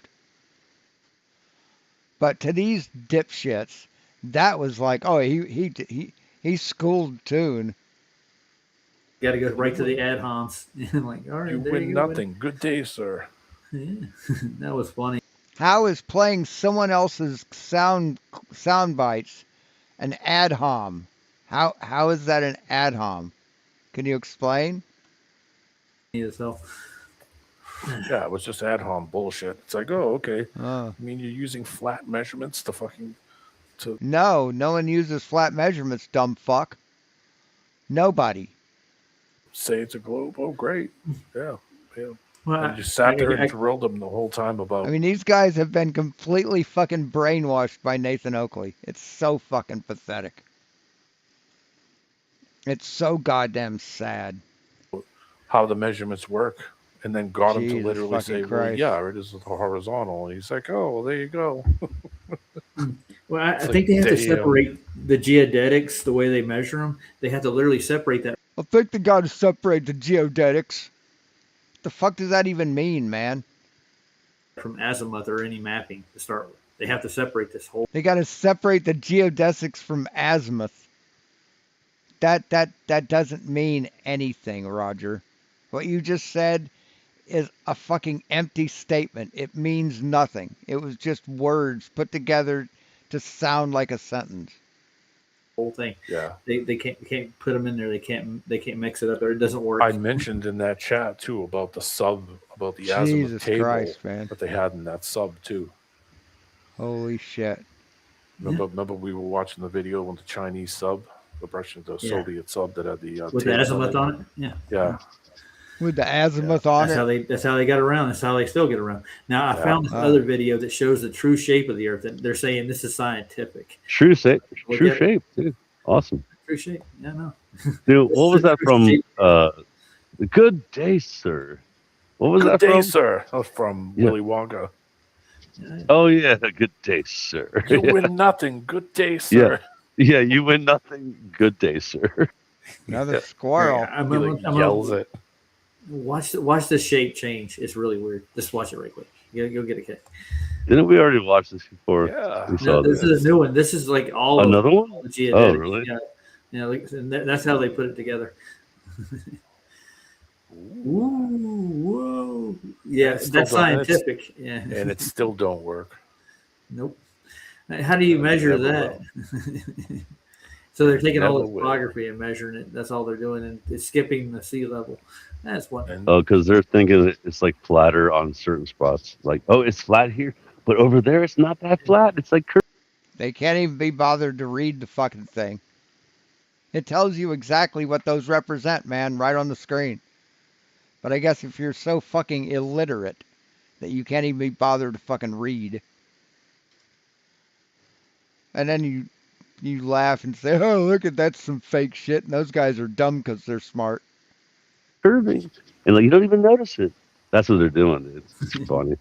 But to these dipshits, that was like, oh, he schooled Toon. Got to go right to the ad homs. Like, all right, You there win go, nothing. Good day, sir. Yeah. That was funny. How is playing someone else's sound bites an ad hom? How is that an ad hom? Can you explain? So, Yeah, it was just ad hom bullshit. It's like, oh, okay. Oh. I mean, you're using flat measurements to No one uses flat measurements, dumb fuck. Nobody. say it's a globe. Oh, great. Yeah. well, And you sat there and drilled them the whole time about. I mean, these guys have been completely fucking brainwashed by Nathan Oakley. It's so fucking pathetic. It's so goddamn sad. how the measurements work, and then got him to Jesus literally fucking say, well, Christ. yeah, it is horizontal. And he's like, oh, well, there you go. Well, I It's think like, they have to damn. separate the geodetics, the way they measure them. They have to literally separate that I think they got to separate the geodetics. The fuck does that even mean, man? from azimuth or any mapping to start with. They have to separate this whole. They got to separate the geodesics from azimuth. That doesn't mean anything, Roger. What you just said is a fucking empty statement. It means nothing. It was just words put together to sound like a sentence. Whole thing. Yeah. They can't put them in there. They can't mix it up or it doesn't work. I mentioned in that chat too about the azimuth Jesus table Christ, man. that they had in that sub too. Holy shit. Remember we were watching the video with the Chinese sub, the Soviet sub that had the with the table azimuth on it. Yeah. Yeah. With the azimuth on That's how they got around. That's how they still get around. Now I found this other video that shows the true shape of the Earth, and they're saying this is scientific. True shape, Look at shape, dude. Awesome. True shape. Yeah, no. Dude, what was that True from? shape. Good Day, Sir. What was Good that day, from? sir. That was from Willy Wonka. Oh yeah, Good Day, Sir. You win nothing. Good day, sir. Yeah, you win nothing. Good day, sir. Another squirrel. I'm yells it. Watch the shape change. It's really weird. Just watch it right quick. You'll get a kick. Didn't we already watch this before? Yeah. We saw This is a new one. This is like all Another of one? all the geodetics. Oh, really? Yeah. Yeah, like, and that's how they put it together. Ooh, whoa. Yeah, It's that's still don't- scientific. Yeah. And it still don't work. Nope. How do you measure never that? So they're taking all Never the will. topography and measuring it. That's all they're doing, and it's skipping the sea level. That's one. Oh, because they're thinking it's like flatter on certain spots. Like, oh, it's flat here, but over there it's not that flat. It's like curved. They can't even be bothered to read the fucking thing. It tells you exactly what those represent, man, right on the screen. But I guess if you're so fucking illiterate that you can't even be bothered to fucking read. And then you laugh and say, oh, look at that's some fake shit. And those guys are dumb because they're smart. curving, and like you don't even notice it. That's what they're doing, dude. It's funny.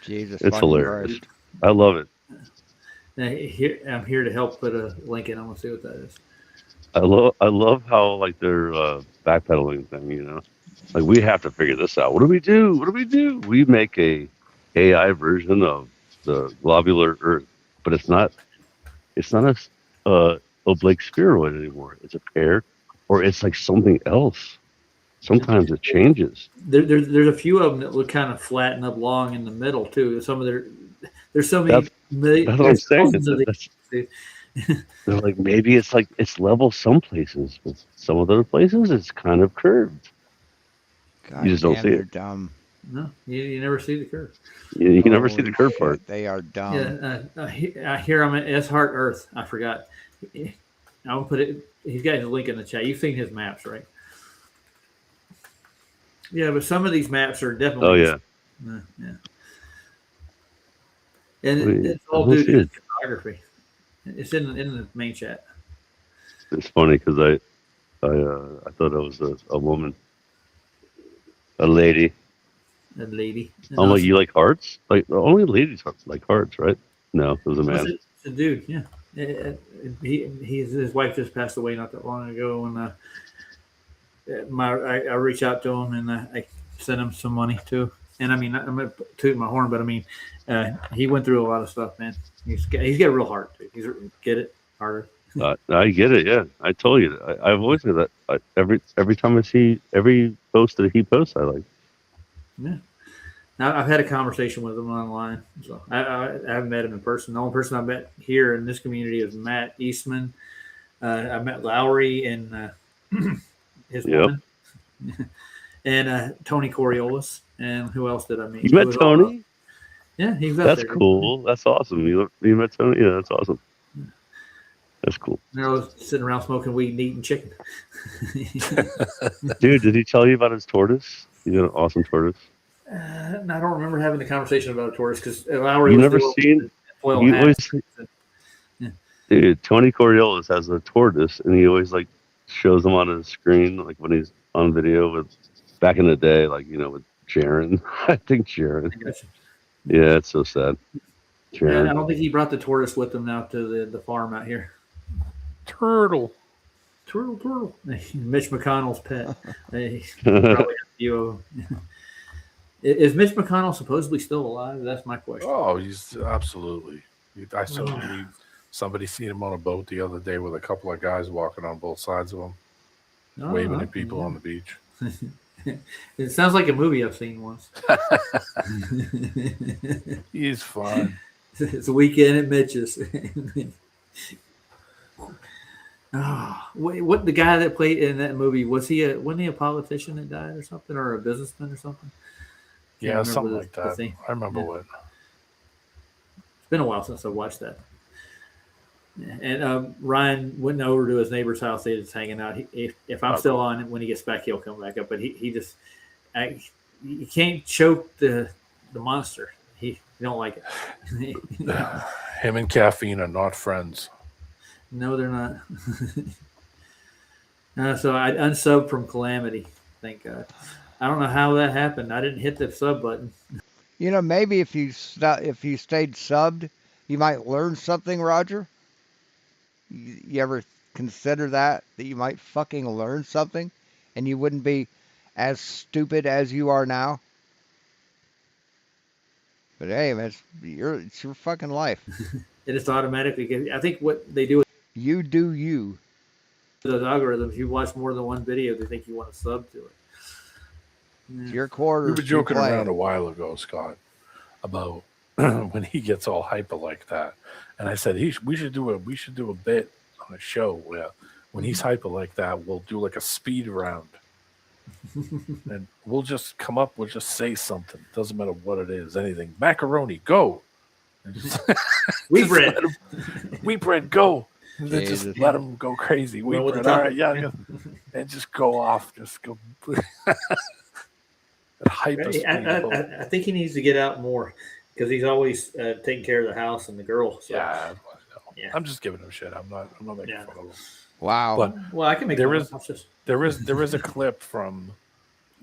Jesus, It's fucking hilarious. Christ. I love it. Now, I'm here to help put a link in. I want to see what that is. I love how like they're backpedaling thing. You know, like we have to figure this out. What do we do? What do we do? We make a AI version of the globular Earth, but it's not a oblique spheroid anymore. It's a pear, or it's like something else. Sometimes it changes. There's a few of them that look kind of flat and oblong in the middle too. Some of there's so many. That's what I'm saying. thousands of these. They're like maybe it's level some places, but some other places it's kind of curved. God You just don't damn, see they're it. I'm No, you never see the curve. You can never see the curve shit, part. They are dumb. Yeah, here I'm at S Heart Earth. I forgot. I'll put it. He's got his link in the chat. You've seen his maps, right? Yeah, but some of these maps are definitely. Oh yeah. Yeah. And Wait, it's all I don't due see to it. photography. It's in the main chat. It's funny because I thought it was a woman, a lady. A lady. I'm like, you like hearts? Like only ladies like hearts, right? No, it was a man. It's a dude. Yeah. His wife just passed away not that long ago, and I reached out to him and I sent him some money too. And I mean, I'm gonna toot my horn, but I mean, he went through a lot of stuff, man. He's got a real heart. Dude. Get it harder. I get it. Yeah, I told you. I've always said that. Every time I see every post that he posts, I like. Yeah. Now, I've had a conversation with him online, so I haven't met him in person. The only person I met here in this community is Matt Eastman. I met Lowry and his woman, and Tony Coriolis. And who else did I meet? You met Tony? Yeah, he was up That's there. cool. That's awesome. You met Tony? Yeah, that's awesome. That's cool. I was sitting around smoking weed and eating chicken. Dude, did he tell you about his tortoise? He's got an awesome tortoise. I don't remember having the conversation about a tortoise because Lowry You was never doing seen? foil You hats. always, dude, Tony Coriolis has a tortoise, and he always like shows him on his screen, like when he's on video with back in the day, like with Jaren. I think Jaren. Yeah, it's so sad. Yeah, I don't think he brought the tortoise with him now to the farm out here. Turtle. Mitch McConnell's pet. Probably a few of them. Is Mitch McConnell supposedly still alive? That's my question. Oh, he's absolutely. I saw somebody seen him on a boat the other day with a couple of guys walking on both sides of him, waving at people on the beach. It sounds like a movie I've seen once. He's fun. It's a weekend at Mitch's. What the guy that played in that movie wasn't he a politician that died or something, or a businessman or something? Yeah, something like that. I remember what. It's been a while since I watched that. And Ryan went over to his neighbor's house. They was hanging out. If I'm still on, when he gets back, he'll come back up. But he just, you can't choke the monster. He don't like it. Him and caffeine are not friends. No, they're not. So I unsubbed from Calamity. Thank God. I don't know how that happened. I didn't hit the sub button. Maybe if you stayed subbed, you might learn something, Roger. You ever consider that you might fucking learn something, and you wouldn't be as stupid as you are now? But hey, man, it's your fucking life. It is automatically. I think what they do. You do you. Those algorithms, you watch more than one video, they think you want to sub to it. It's your quarter. We were joking around a while ago, Scott, about when he gets all hyper like that, and I said we should do a bit on a show where when he's hyper like that, we'll do like a speed round, and we'll just say something. Doesn't matter what it is, anything. Macaroni, go. Wheat bread. Wheat bread, go. And then just let him go crazy. Wheat bread, all right, yeah, and just go off. Just go. Hyper speed. I think he needs to get out more because he's always taking care of the house and the girl. So. Yeah, I'm just giving him shit. I'm not making fun of him. Wow. But I can make there is a clip from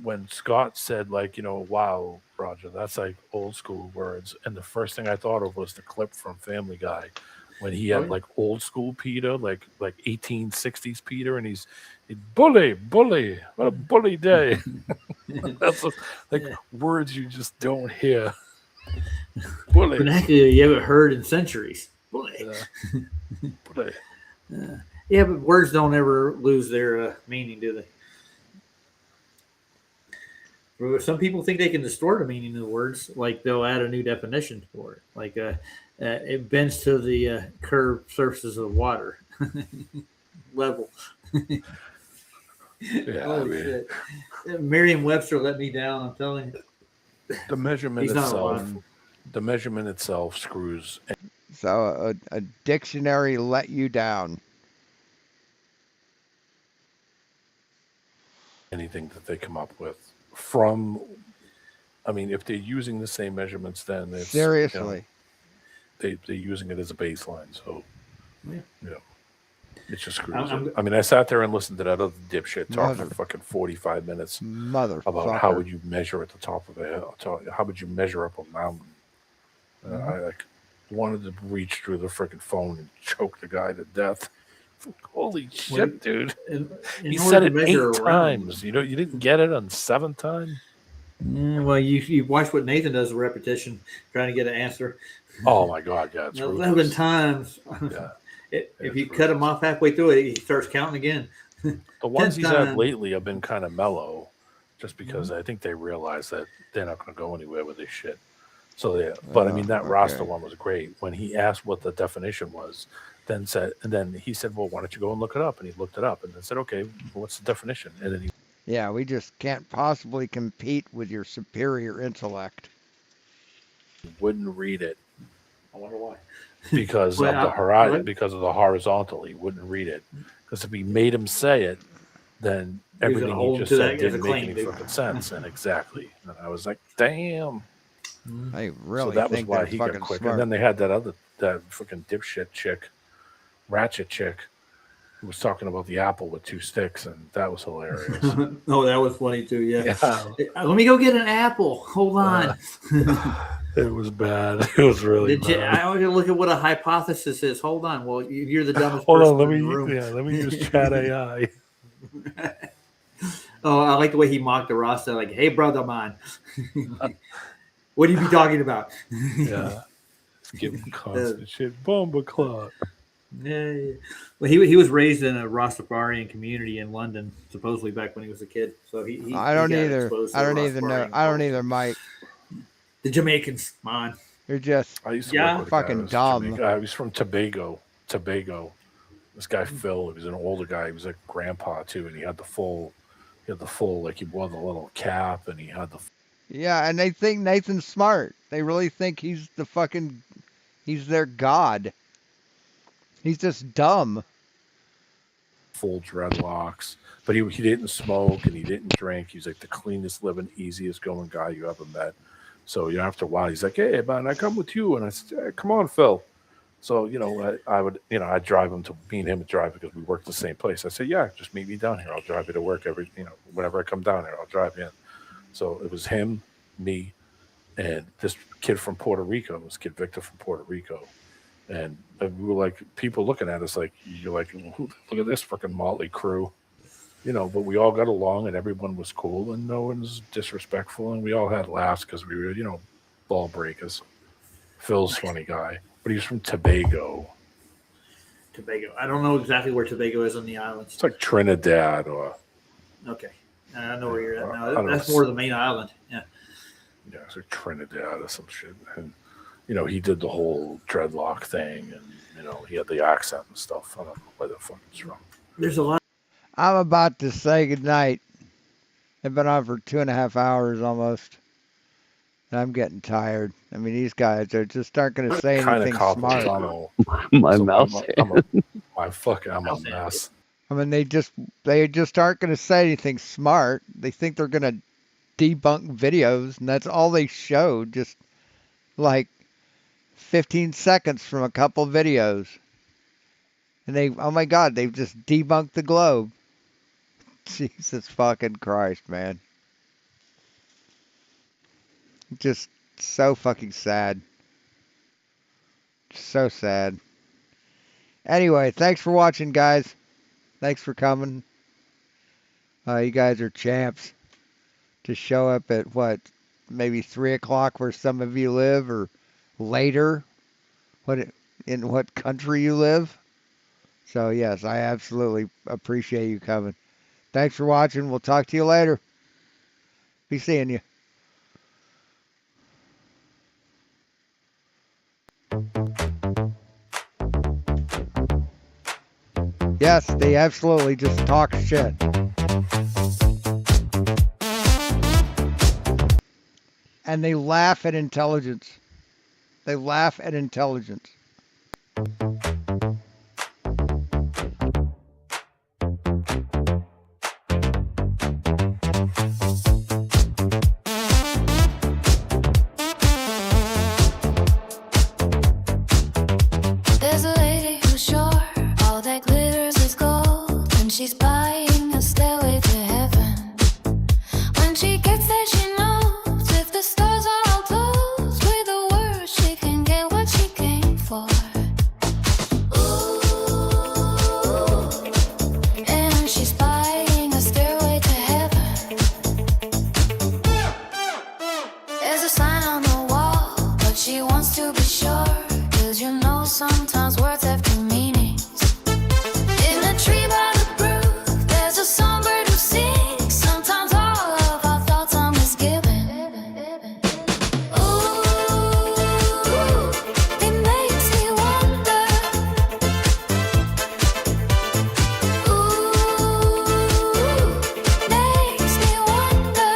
when Scott said, like, wow, Roger, that's like old school words. And the first thing I thought of was the clip from Family Guy when he had like old school Peter, like 1860s Peter, and he's bully, what a bully day. That's words you just don't hear. Bully. Vernacular you haven't heard in centuries. Bully. Bully. Yeah, but words don't ever lose their meaning, do they? Some people think they can distort the meaning of the words, like they'll add a new definition for it. Like it bends to the curved surfaces of water level. Yeah, Holy shit. Merriam-Webster let me down, I'm telling you. The measurement itself screws. So a dictionary let you down. Anything that they come up with if they're using the same measurements, then it's seriously, they're using it as a baseline. So it just screws. I sat there and listened to that other dipshit talk for fucking 45 minutes about how would you measure at the top of it, how would you measure up a mountain. I wanted to reach through the freaking phone and choke the guy to death. Holy shit, dude. He said it 8 times. You didn't get it on 7th time? Well, you watch what Nathan does, a repetition, trying to get an answer. Oh, my God. Yeah, it's 11 times. Yeah. If you cut him off halfway through it, he starts counting again. The ones he's had lately have been kind of mellow, just because I think they realize that they're not going to go anywhere with this shit. So, yeah. But, that Rasta one was great. When he asked what the definition was, then he said, well, why don't you go and look it up? And he looked it up and then said, okay, well, what's the definition? And then we just can't possibly compete with your superior intellect. Wouldn't read it. I wonder why. Because of the horizon, because of the horizontal, he wouldn't read it. Because if he made him say it, then everything he just said didn't make any fucking sense. And exactly. And I was like, damn. I really so that was think why he got quick. And then they had that freaking dipshit chick, ratchet chick, He was talking about the apple with 2 sticks, and that was hilarious. Oh, that was funny too. Yeah. Yeah. Let me go get an apple. Hold on. It was bad. It was really bad. I want to look at what a hypothesis is. Hold on. Well, you're the dumbest Hold person on, let in me the room. let me use Chat AI. Oh, I like the way he mocked the Rasta. Like, hey, brother man, what do you be talking about? Yeah. Give him constant shit. Bomba clock. Yeah. Well, he was raised in a Rastafarian community in London, supposedly back when he was a kid. So he I don't he got either. exposed to I the don't either know. Rastafarian I don't culture. either, Mike. The Jamaicans, man. You're just I used to Yeah. work with a guy fucking that was dumb. Jamaica. He was from Tobago. This guy Phil, he was an older guy. He was a grandpa too, and he had the full, like he wore the little cap, and he had the Yeah, and they think Nathan's smart. They really think he's their god. He's just dumb. full dreadlocks. But he didn't smoke and he didn't drink. He was like the cleanest living, easiest going guy you ever met. So after a while, he's like, "Hey man, I come with you," and I said, hey, "Come on, Phil." So I'd drive him to me and him would drive because we worked the same place. I said, "Yeah, just meet me down here. I'll drive you to work whenever I come down here, I'll drive you in." So it was him, me, and this kid from Puerto Rico. This kid Victor from Puerto Rico, and we were like, people looking at us like, you're like, look at this freaking motley crew, But we all got along and everyone was cool and no one was disrespectful and we all had laughs because we were, ball breakers. Phil's a funny guy, but he's from Tobago. Tobago. I don't know exactly where Tobago is on the islands. It's like Trinidad or Okay. I know where you're at I now. don't That's know. more the main island. Yeah. it's like Trinidad or some shit. And he did the whole dreadlock thing and he had the accent and stuff. I don't know where the fuck it's from. There's a lot. I'm about to say goodnight. I've been on for 2.5 hours almost. And I'm getting tired. I mean, these guys are just aren't going to say Kinda anything carpal smart. tunnel. My So mouse. I'm a mess. I mean, they just aren't going to say anything smart. They think they're going to debunk videos, and that's all they showed. Just like 15 seconds from a couple videos. And oh my God, they've just debunked the globe. Jesus fucking Christ, man. Just so fucking sad. So sad. Anyway, thanks for watching, guys. Thanks for coming. You guys are champs. To show up at maybe 3 o'clock where some of you live, or later, in what country you live. So yes, I absolutely appreciate you coming. Thanks for watching. We'll talk to you later. Be seeing you. Yes, they absolutely just talk shit. And they laugh at intelligence. They laugh at intelligence. There's a lady who's sure all that glitters is gold, and she's buying a stairway to heaven. When she gets there, she knows if the stars are all closed, with a word she can get what she came for. Ooh, and she's buying a stairway to heaven. There's a sign on the wall, but she wants to be sure. Sometimes words have two meanings. In a tree by the brook, there's a songbird who sings. Sometimes all of our thoughts are misgiven. Ooh, it makes me wonder. Ooh, makes me wonder.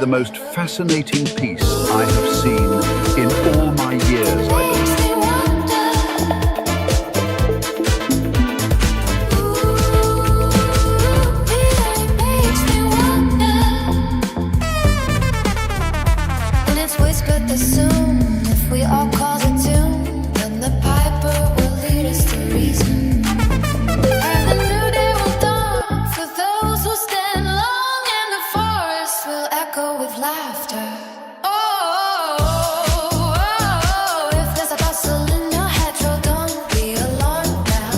the most fascinating piece I have seen in all my years, I believe. And it's whispered that soon, if we all cause a tune, then the piper will lead us to reason. And the new day will dawn for those who stand long, and the forest will echo with laughter. Oh, if there's a bustle in your hedgerow, don't be alarmed now.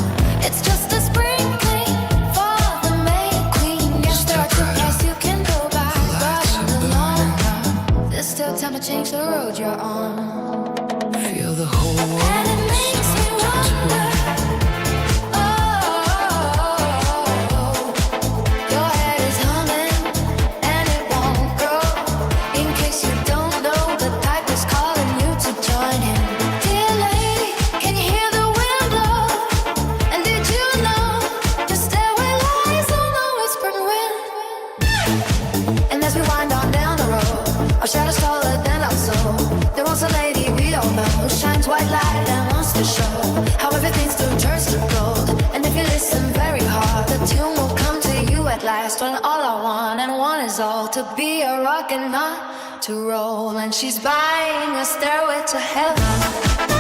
It's just a sprinkling for the May Queen. Yes, there are two paths you can go by, but in the long run, there's still time to change the road you're on. Feel the whole world. And it makes me wonder. Your head is humming and it won't grow. In case you don't know, the piper's calling you to join him. Dear lady, can you hear the wind blow? And did you know your stairway lies on the whispering wind? And as we wind on down the road, our shadows taller than our soul. There was a lady we all know who shines white light and wants to show how everything still turns to gold. And if you listen very hard, the tune will come to you at last. When all I want and one is all to be a rock and not to roll. And she's buying a stairway to heaven.